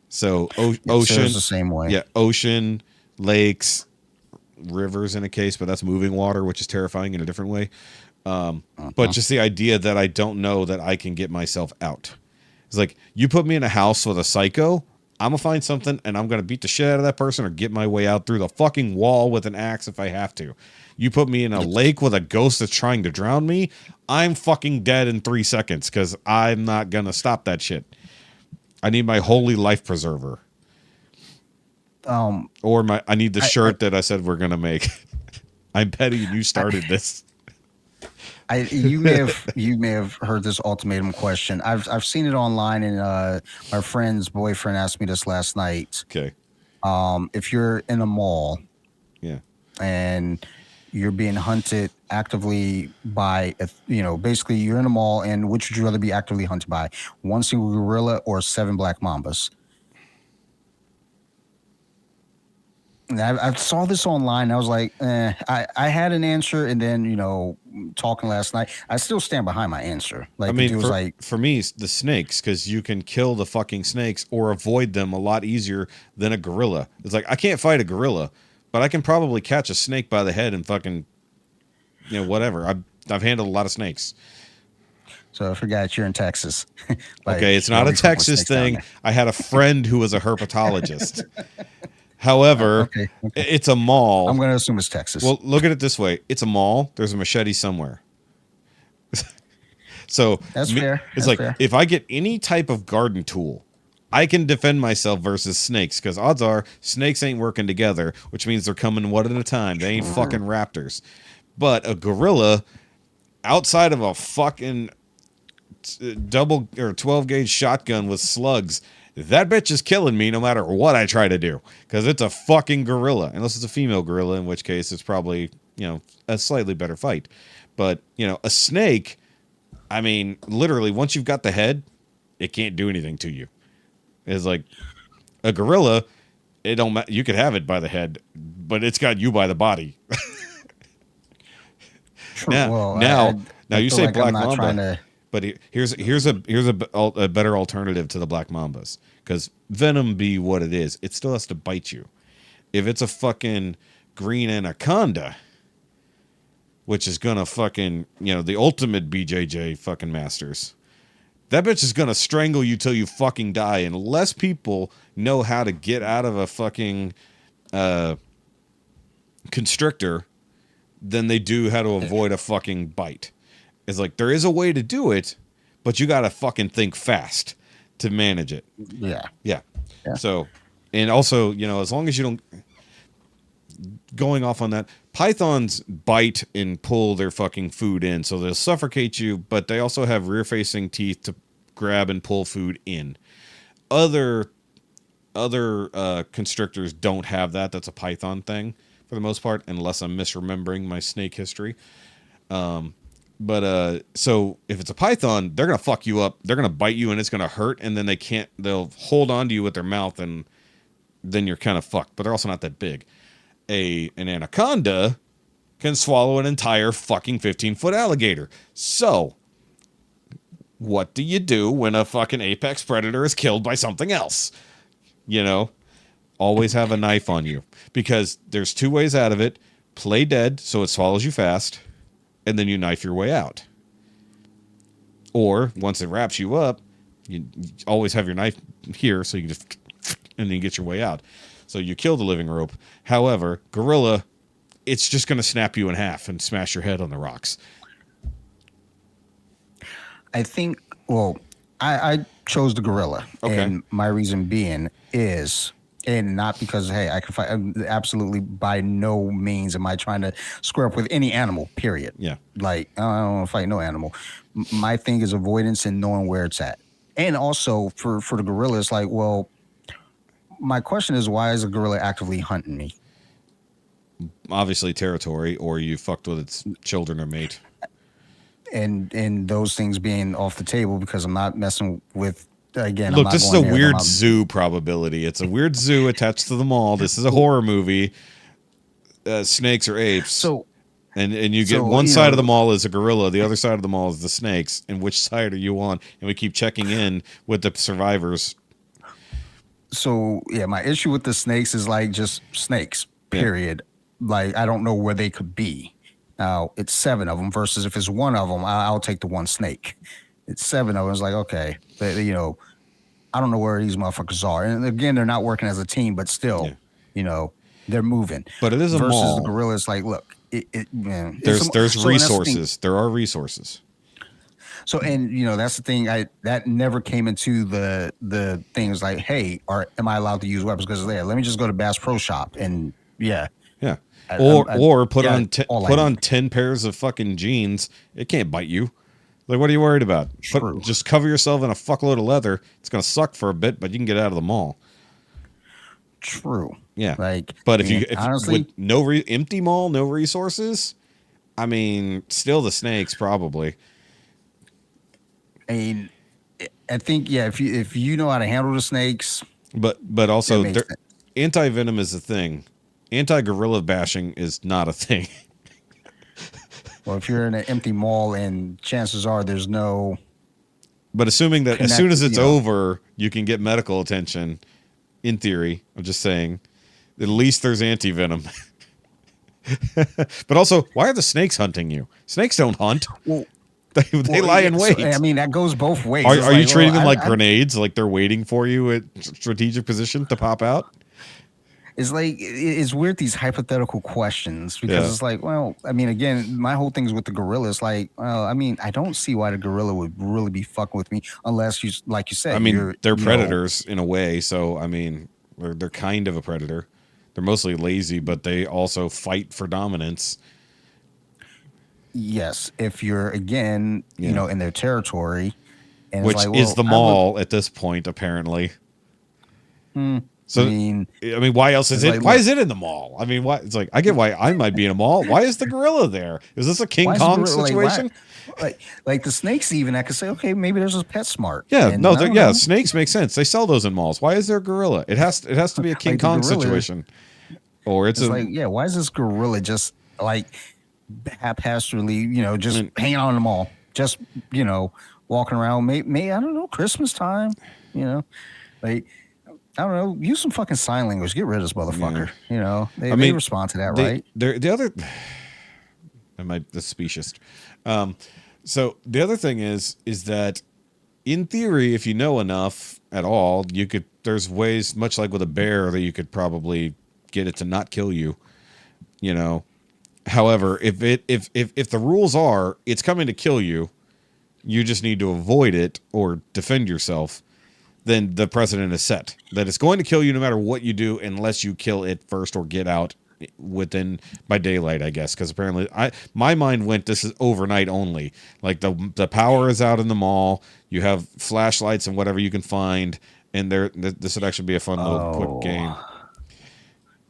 Speaker 2: So ocean,
Speaker 3: the same way.
Speaker 2: Yeah, ocean, lakes, rivers in a case, but that's moving water, which is terrifying in a different way. But just the idea that I don't know that I can get myself out. It's like you put me in a house with a psycho. I'm gonna find something and I'm gonna beat the shit out of that person or get my way out through the fucking wall with an axe if I have to. You put me in a lake with a ghost that's trying to drown me, I'm fucking dead in 3 seconds because I'm not gonna stop that shit. I need my holy life preserver. I need the shirt that I said we're gonna make. I'm petty and you started this.
Speaker 3: You may have heard this ultimatum question. I've seen it online, and my friend's boyfriend asked me this last night.
Speaker 2: Okay.
Speaker 3: If you're in a mall, and you're being hunted actively by, basically you're in a mall, and which would you rather be actively hunted by? One single gorilla or 7 black mambas? And I saw this online. And I was like, I had an answer, and then talking last night, I still stand behind my answer. Like,
Speaker 2: I mean,
Speaker 3: it was
Speaker 2: for me, it's the snakes, because you can kill the fucking snakes or avoid them a lot easier than a gorilla. It's like I can't fight a gorilla, but I can probably catch a snake by the head and fucking, whatever. I've handled a lot of snakes.
Speaker 3: So I forgot you're in Texas.
Speaker 2: Okay, it's not a Texas thing. I had a friend who was a herpetologist. However, okay. It's a mall.
Speaker 3: I'm going to assume it's Texas.
Speaker 2: Well, look at it this way. It's a mall. There's a machete somewhere. So
Speaker 3: that's fair.
Speaker 2: It's fair. If I get any type of garden tool, I can defend myself versus snakes, because odds are snakes ain't working together, which means they're coming one at a time. They ain't fucking raptors. But a gorilla, outside of a fucking double or 12 gauge shotgun with slugs, that bitch is killing me no matter what I try to do, because it's a fucking gorilla. Unless it's a female gorilla, in which case it's probably, a slightly better fight. But, a snake, I mean, literally, once you've got the head, it can't do anything to you. It's like a gorilla. It don't matter. You could have it by the head, but it's got you by the body.
Speaker 3: True.
Speaker 2: Now,
Speaker 3: Well,
Speaker 2: now you
Speaker 3: feel
Speaker 2: say
Speaker 3: like
Speaker 2: black
Speaker 3: I'm not
Speaker 2: mamba,
Speaker 3: trying to.
Speaker 2: but here's a better alternative to the black mambas, because venom be what it is, it still has to bite you. If it's a fucking green anaconda, which is gonna fucking, the ultimate BJJ fucking masters, that bitch is gonna strangle you till you fucking die, unless people know how to get out of a fucking constrictor than they do how to avoid a fucking bite. It's like, there is a way to do it, but you gotta fucking think fast to manage it.
Speaker 3: Yeah.
Speaker 2: Yeah. So, and also, as long as you don't, going off on that, pythons bite and pull their fucking food in, so they'll suffocate you, but they also have rear-facing teeth to grab and pull food in. Other constrictors don't have that. That's a python thing for the most part, unless I'm misremembering my snake history. But so if it's a python, they're gonna fuck you up. They're gonna bite you, and it's gonna hurt, and then they'll hold on to you with their mouth, and then you're kind of fucked. But they're also not that big. An anaconda can swallow an entire fucking 15-foot alligator. So what do you do when a fucking apex predator is killed by something else? Always have a knife on you, because there's two ways out of it. Play dead so it swallows you fast, and then you knife your way out. Or once it wraps you up, you always have your knife here, so you can just, and then you get your way out. So you kill the living rope. However, gorilla, it's just going to snap you in half and smash your head on the rocks.
Speaker 3: I think, I chose the gorilla.
Speaker 2: Okay.
Speaker 3: And my reason being is, and not because, hey, I can fight, absolutely by no means am I trying to square up with any animal, period.
Speaker 2: Yeah.
Speaker 3: Like, I don't want to fight no animal. My thing is avoidance and knowing where it's at. And also for the gorilla, it's like, well, my question is, why is a gorilla actively hunting me?
Speaker 2: Obviously territory, or you fucked with its children or mate.
Speaker 3: And those things being off the table, because I'm not messing with, again,
Speaker 2: look, this is a weird zoo probability. It's a weird zoo attached to the mall. This is a horror movie. Snakes or apes.
Speaker 3: So,
Speaker 2: and you get one side of the mall is a gorilla, the other side of the mall is the snakes. And which side are you on? And we keep checking in with the survivors.
Speaker 3: So yeah, my issue with the snakes is like just snakes, period. Yeah. Like, I don't know where they could be. Now, it's 7 of them versus if it's 1 of them, I'll take the one snake. It's 7 of them. It's like, okay, I don't know where these motherfuckers are. And again, they're not working as a team, but still, they're moving.
Speaker 2: But it is a mall.
Speaker 3: Versus the gorilla, it's like, look,
Speaker 2: there's resources. There are resources.
Speaker 3: So, and that's the thing. That never came into the things like, hey, am I allowed to use weapons? Because let me just go to Bass Pro Shop and yeah.
Speaker 2: Or put on 10 pairs of fucking jeans. It can't bite you. Like, what are you worried about? Just cover yourself in a fuckload of leather. It's gonna suck for a bit, but you can get out of the mall.
Speaker 3: True.
Speaker 2: Yeah.
Speaker 3: Like,
Speaker 2: but if
Speaker 3: honestly,
Speaker 2: with empty mall, no resources, I mean, still the snakes probably.
Speaker 3: I mean, I think if you know how to handle the snakes,
Speaker 2: but also anti-venom is a thing. Anti-gorilla bashing is not a thing.
Speaker 3: Well, if you're in an empty mall, and chances are there's no.
Speaker 2: But assuming that as soon as it's over, you can get medical attention. In theory, I'm just saying, at least there's anti-venom. But also, why are the snakes hunting you? Snakes don't hunt.
Speaker 3: Well,
Speaker 2: they lie in wait.
Speaker 3: So, I mean, that goes both ways.
Speaker 2: Are you treating them like grenades? Like they're waiting for you at strategic position to pop out?
Speaker 3: It's like, it's weird, these hypothetical questions, because it's like, well, I mean, again, my whole thing is with the gorilla. It's like, well, I mean, I don't see why the gorilla would really be fucking with me unless you, like you said,
Speaker 2: I mean, they're predators in a way. So, I mean, they're kind of a predator. They're mostly lazy, but they also fight for dominance.
Speaker 3: Yes. If you're, again, in their territory. And
Speaker 2: which
Speaker 3: it's like,
Speaker 2: is the mall at this point, apparently. So I mean, why else is it? Like, why is it in the mall? I mean, why? It's like I get why I might be in a mall. Why is the gorilla there? Is this a King Kong situation?
Speaker 3: Like the snakes, even I could say, okay, maybe there's a PetSmart.
Speaker 2: Yeah, no, snakes make sense. They sell those in malls. Why is there a gorilla? It has to be a King Kong situation, or it's
Speaker 3: like, yeah. Why is this gorilla just like haphazardly, just hanging out in the mall, just walking around? Maybe I don't know, Christmas time, like. I don't know. Use some fucking sign language. Get rid of this motherfucker. Yeah. They respond to that, right?
Speaker 2: The other, the specious. So the other thing is that, in theory, if you know enough at all, you could. There's ways, much like with a bear, that you could probably get it to not kill you. However, if the rules are it's coming to kill you, you just need to avoid it or defend yourself. Then the precedent is set that it's going to kill you no matter what you do, unless you kill it first or get out by daylight, I guess. Because apparently, my mind went, this is overnight only. Like the power is out in the mall. You have flashlights and whatever you can find, and this would actually be a fun little quick game.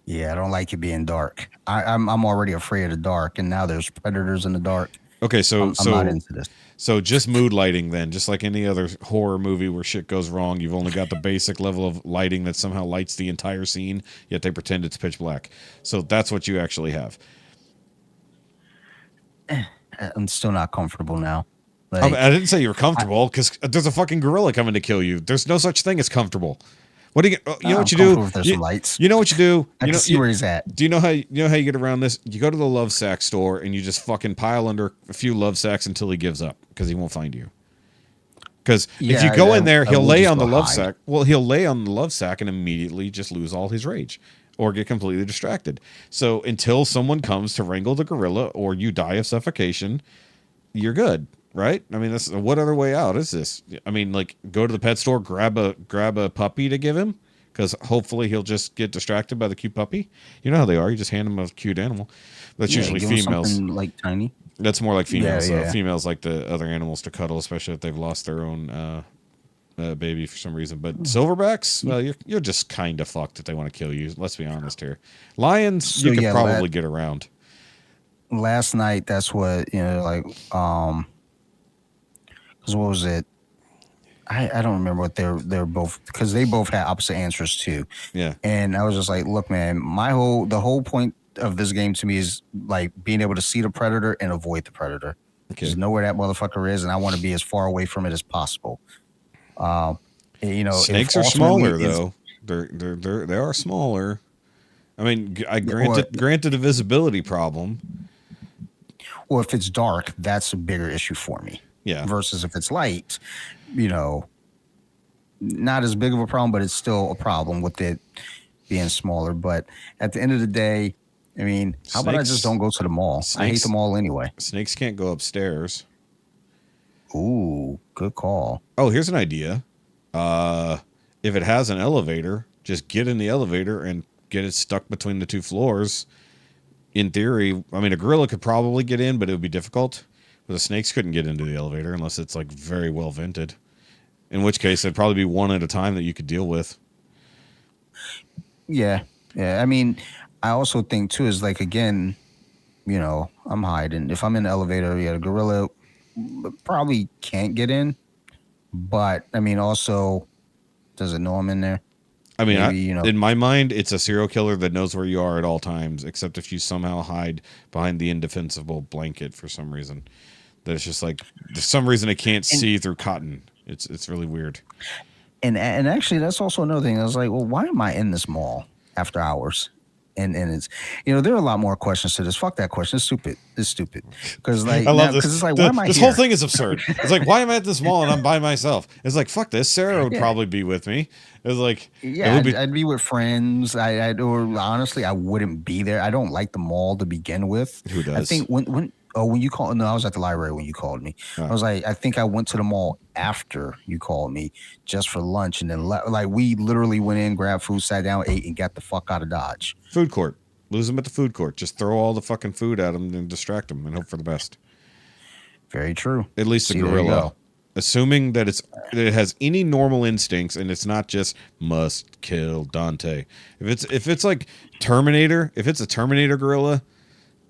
Speaker 3: Yeah, I don't like it being dark. I'm already afraid of the dark, and now there's predators in the dark.
Speaker 2: Okay,
Speaker 3: I'm not into this.
Speaker 2: So just mood lighting then, just like any other horror movie where shit goes wrong, you've only got the basic level of lighting that somehow lights the entire scene, yet they pretend it's pitch black. So that's what you actually have.
Speaker 3: I'm still not comfortable now.
Speaker 2: Like, I didn't say you were comfortable, because there's a fucking gorilla coming to kill you. There's no such thing as comfortable. What do you get? You know what you do?
Speaker 3: If there's some lights.
Speaker 2: You know what you do?
Speaker 3: I can see where he's at.
Speaker 2: Do you know how you get around this? You go to the love sack store and you just fucking pile under a few love sacks until he gives up, because he won't find you. Because if you go in there, he'll lay on the love sack. Well, he'll lay on the love sack and immediately just lose all his rage or get completely distracted. So until someone comes to wrangle the gorilla or you die of suffocation, you're good. Right? I mean, what other way out is this? I mean, like, go to the pet store, grab a puppy to give him, because hopefully he'll just get distracted by the cute puppy. You know how they are. You just hand him a cute animal. That's usually females.
Speaker 3: Like tiny.
Speaker 2: That's more like females. Yeah. Females like the other animals to cuddle, especially if they've lost their own baby for some reason. But silverbacks, well, you're just kind of fucked if they want to kill you. Let's be honest here. Lions, you could probably get around.
Speaker 3: Last night, that's what because what was it? I don't remember what they're both, because they both had opposite answers too.
Speaker 2: Yeah.
Speaker 3: And I was just like, look, man, the whole point of this game to me is like being able to see the predator and avoid the predator. Okay. Just know where that motherfucker is, and I want to be as far away from it as possible.
Speaker 2: Snakes are smaller though. They are smaller. I mean, granted a visibility problem.
Speaker 3: Well, if it's dark, that's a bigger issue for me.
Speaker 2: Yeah.
Speaker 3: Versus if it's light, not as big of a problem, but it's still a problem with it being smaller. But at the end of the day, I mean, how about I just don't go to the mall? I hate the mall anyway.
Speaker 2: Snakes can't go upstairs.
Speaker 3: Ooh, good call.
Speaker 2: Oh, here's an idea. If it has an elevator, just get in the elevator and get it stuck between the two floors. In theory, I mean, a gorilla could probably get in, but it would be difficult. But the snakes couldn't get into the elevator unless it's like very well vented. In which case, it'd probably be one at a time that you could deal with.
Speaker 3: Yeah. I mean, I also think too is like, again, I'm hiding. If I'm in the elevator, the gorilla probably can't get in. But I mean, also, does it know I'm in there?
Speaker 2: I mean, maybe, in my mind, it's a serial killer that knows where you are at all times, except if you somehow hide behind the indefensible blanket for some reason. That it's just like, for some reason, it can't see through cotton. It's really weird.
Speaker 3: And actually, that's also another thing. I was like, well, why am I in this mall after hours? And it's, there are a lot more questions to this. Fuck that question. It's stupid. Because like, I love this. Because it's like, why am I
Speaker 2: this
Speaker 3: here?
Speaker 2: Whole thing is absurd. It's like, why am I at this mall and I'm by myself? It's like, fuck this. Sarah would probably be with me. It's like,
Speaker 3: I'd be with friends. Or honestly, I wouldn't be there. I don't like the mall to begin with.
Speaker 2: Who does?
Speaker 3: I think when you called, no, I was at the library when you called me. Oh. I was like, I think I went to the mall after you called me just for lunch, and then we literally went in, grabbed food, sat down, ate, and got the fuck out of Dodge.
Speaker 2: Food court. Lose them at the food court. Just throw all the fucking food at them and distract them and hope for the best.
Speaker 3: Very true.
Speaker 2: At least the gorilla. assuming that it has any normal instincts and it's not just must kill Dante. If it's like Terminator, if it's a Terminator gorilla,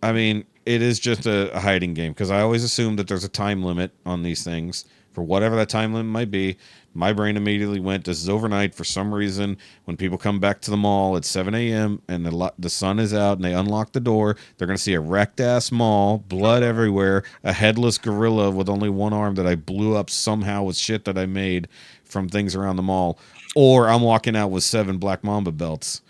Speaker 2: I mean, it is just a hiding game, because I always assume that there's a time limit on these things. For whatever that time limit might be, my brain immediately went, this is overnight. For some reason, when people come back to the mall at 7 a.m. and the sun is out and they unlock the door, they're going to see a wrecked-ass mall, blood everywhere, a headless gorilla with only one arm that I blew up somehow with shit that I made from things around the mall. Or I'm walking out with 7 Black Mamba belts.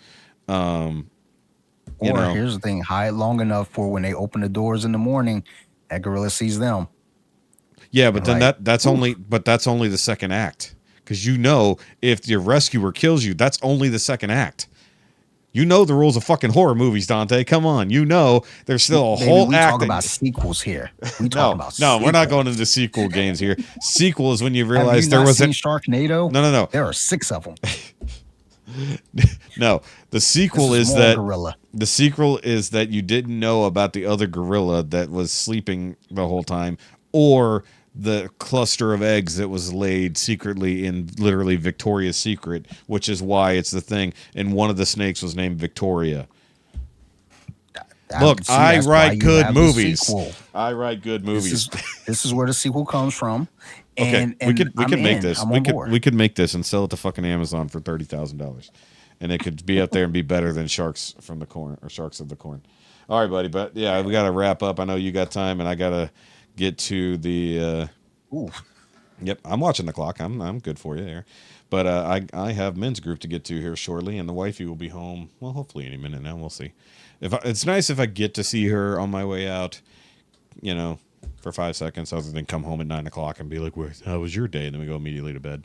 Speaker 3: Here's the thing, hide long enough for when they open the doors in the morning, that gorilla sees them.
Speaker 2: Yeah, but then that's only the second act. Because if your rescuer kills you, that's only the second act. You know the rules of fucking horror movies, Dante. Come on. There's still a whole act.
Speaker 3: We talk about sequels here.
Speaker 2: No, we're not going into sequel games here. Sequel is when you realize there was
Speaker 3: Sharknado?
Speaker 2: No.
Speaker 3: There are 6 of them.
Speaker 2: No, the sequel is that
Speaker 3: gorilla.
Speaker 2: The sequel is that you didn't know about the other gorilla that was sleeping the whole time, or the cluster of eggs that was laid secretly in literally Victoria's Secret, which is why it's the thing. And one of the snakes was named Victoria. Look, I write good movies. I write good movies.
Speaker 3: This is where the sequel comes from.
Speaker 2: Okay, we could make this. We could make this and sell it to fucking Amazon for $30,000, and it could be up there and be better than Sharks from the Corn or Sharks of the Corn. All right, buddy. But yeah, we got to wrap up. I know you got time, and I gotta get to the. Yep, I'm watching the clock. I'm good for you there, but I have men's group to get to here shortly, and the wifey will be home. Well, hopefully any minute now. We'll see. It's nice if I get to see her on my way out. For 5 seconds, other than come home at 9 o'clock and be like, how was your day? And then we go immediately to bed.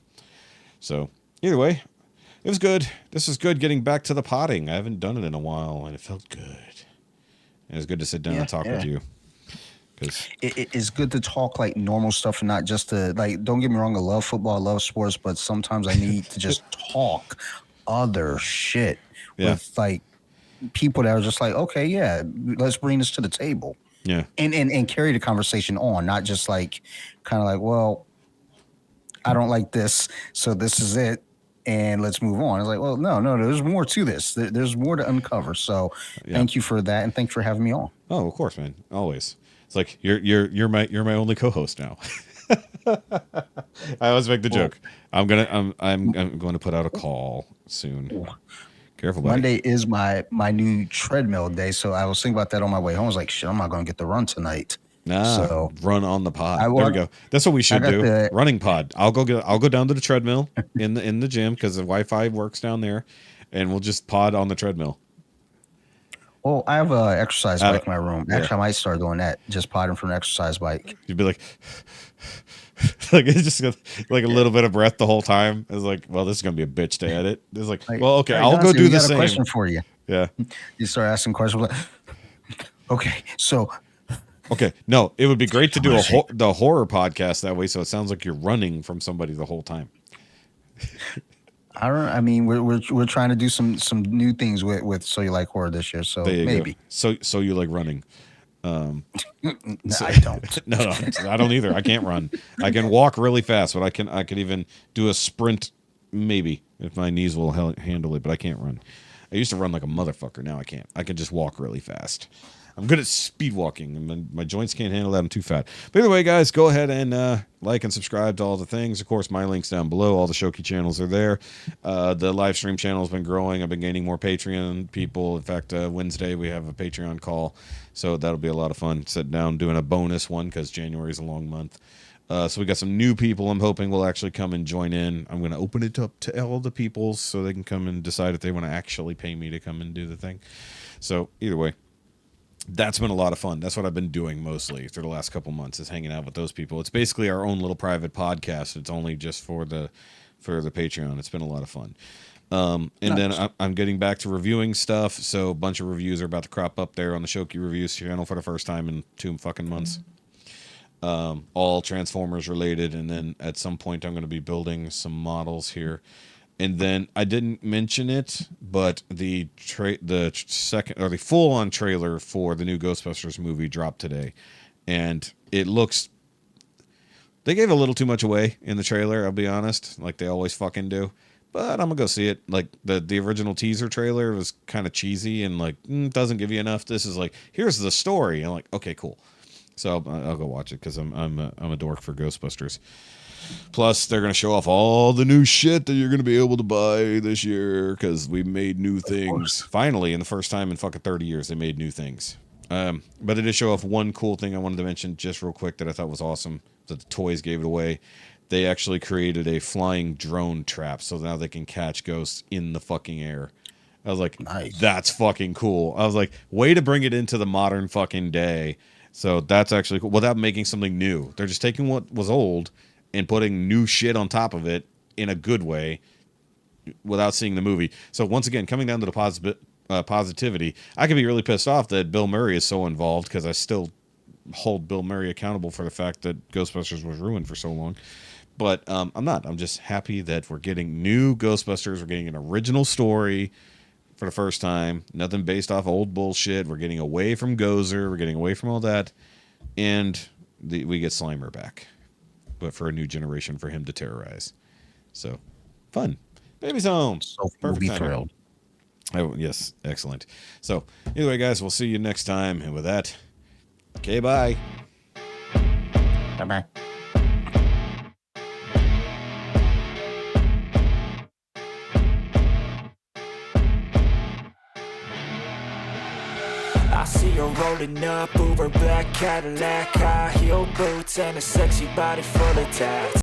Speaker 2: So either way, it was good. This is good getting back to the potting. I haven't done it in a while, and it felt good. And it was good to sit down and talk with you.
Speaker 3: It's good to talk like normal stuff and not just to, like, don't get me wrong, I love football, I love sports, but sometimes I need to just talk other shit with like people that are just like, okay, yeah, let's bring this to the table.
Speaker 2: Yeah.
Speaker 3: And carry the conversation on, not just like kind of like, well, I don't like this, so this is it, and let's move on. It's like, well, no, there's more to this. There's more to uncover. So thank you for that, and thanks for having me on.
Speaker 2: Oh, of course, man. Always. It's like you're my only co-host now. I always make the joke. I'm going to put out a call soon. Careful, buddy.
Speaker 3: Monday is my new treadmill day, so I was thinking about that on my way home. I was like, shit, I'm not going to get the run tonight.
Speaker 2: So run on the pod. There we go. That's what we should do. Running pod. I'll go down to the treadmill in the gym, because the Wi-Fi works down there, and we'll just pod on the treadmill.
Speaker 3: Well, I have an exercise bike in my room. Actually, I might start doing that. Just podding from an exercise bike.
Speaker 2: You'd be like, it's just like a little bit of breath the whole time. It's like, well, this is gonna be a bitch to edit. It's like, well, okay, I'll go do the same. I got a question
Speaker 3: for you.
Speaker 2: Yeah.
Speaker 3: You start asking questions. Like, okay, so.
Speaker 2: Okay, no, it would be great to do the horror podcast that way, so it sounds like you're running from somebody the whole time.
Speaker 3: I mean, we're trying to do some new things with So You Like Horror this year, so maybe.
Speaker 2: Go. So you like running.
Speaker 3: No, I don't.
Speaker 2: No, I don't either. I can't run. I can walk really fast, but I can even do a sprint, maybe, if my knees will handle it, but I can't run. I used to run like a motherfucker. Now I can't. I can just walk really fast. I'm good at speed walking, and my joints can't handle that. I'm too fat. But either way, guys, go ahead and like and subscribe to all the things. Of course, my link's down below. All the Shoky channels are there. The live stream channel has been growing. I've been gaining more Patreon people. In fact, Wednesday we have a Patreon call, so that'll be a lot of fun. Sit down doing a bonus one, because January is a long month. So we got some new people I'm hoping will actually come and join in. I'm going to open it up to all the people so they can come and decide if they want to actually pay me to come and do the thing. So either way, that's been a lot of fun. That's what I've been doing mostly through the last couple months, is hanging out with those people. It's basically our own little private podcast. It's only just for the Patreon. It's been a lot of fun. Then I'm getting back to reviewing stuff. So a bunch of reviews are about to crop up there on the Shoky Reviews channel for the first time in 2 fucking months. All Transformers related. And then at some point I'm going to be building some models here. And then I didn't mention it, but the second, or the full-on trailer for the new Ghostbusters movie dropped today, and it looks They gave a little too much away in the trailer, I'll be honest, like they always fucking do. But I'm gonna go see it. Like the original teaser trailer was kind of cheesy and like doesn't give you enough. This is like, here's the story. And I'm like, okay, cool. So I'll go watch it because I'm a dork for Ghostbusters. Plus, they're gonna show off all the new shit that you're gonna be able to buy this year because we made new things. Finally, in the first time in fucking 30 years, they made new things. But they did show off one cool thing I wanted to mention just real quick that I thought was awesome. That the toys gave it away. They actually created a flying drone trap so now they can catch ghosts in the fucking air. I was like, nice. That's fucking cool. I was like, way to bring it into the modern fucking day. So that's actually cool without making something new. They're just taking what was old and putting new shit on top of it in a good way without seeing the movie. So once again, coming down to the positivity, I could be really pissed off that Bill Murray is so involved because I still hold Bill Murray accountable for the fact that Ghostbusters was ruined for so long. But I'm not. I'm just happy that we're getting new Ghostbusters. We're getting an original story for the first time. Nothing based off old bullshit. We're getting away from Gozer. We're getting away from all that. And we get Slimer back. But for a new generation for him to terrorize. So, fun. Baby's home.
Speaker 3: So we'll be thrilled.
Speaker 2: Oh, yes. Excellent. So, either way, guys, we'll see you next time. And with that, okay, bye.
Speaker 3: Bye-bye.
Speaker 1: I see her rolling up, Uber black Cadillac, high heel boots and a sexy body full of tats.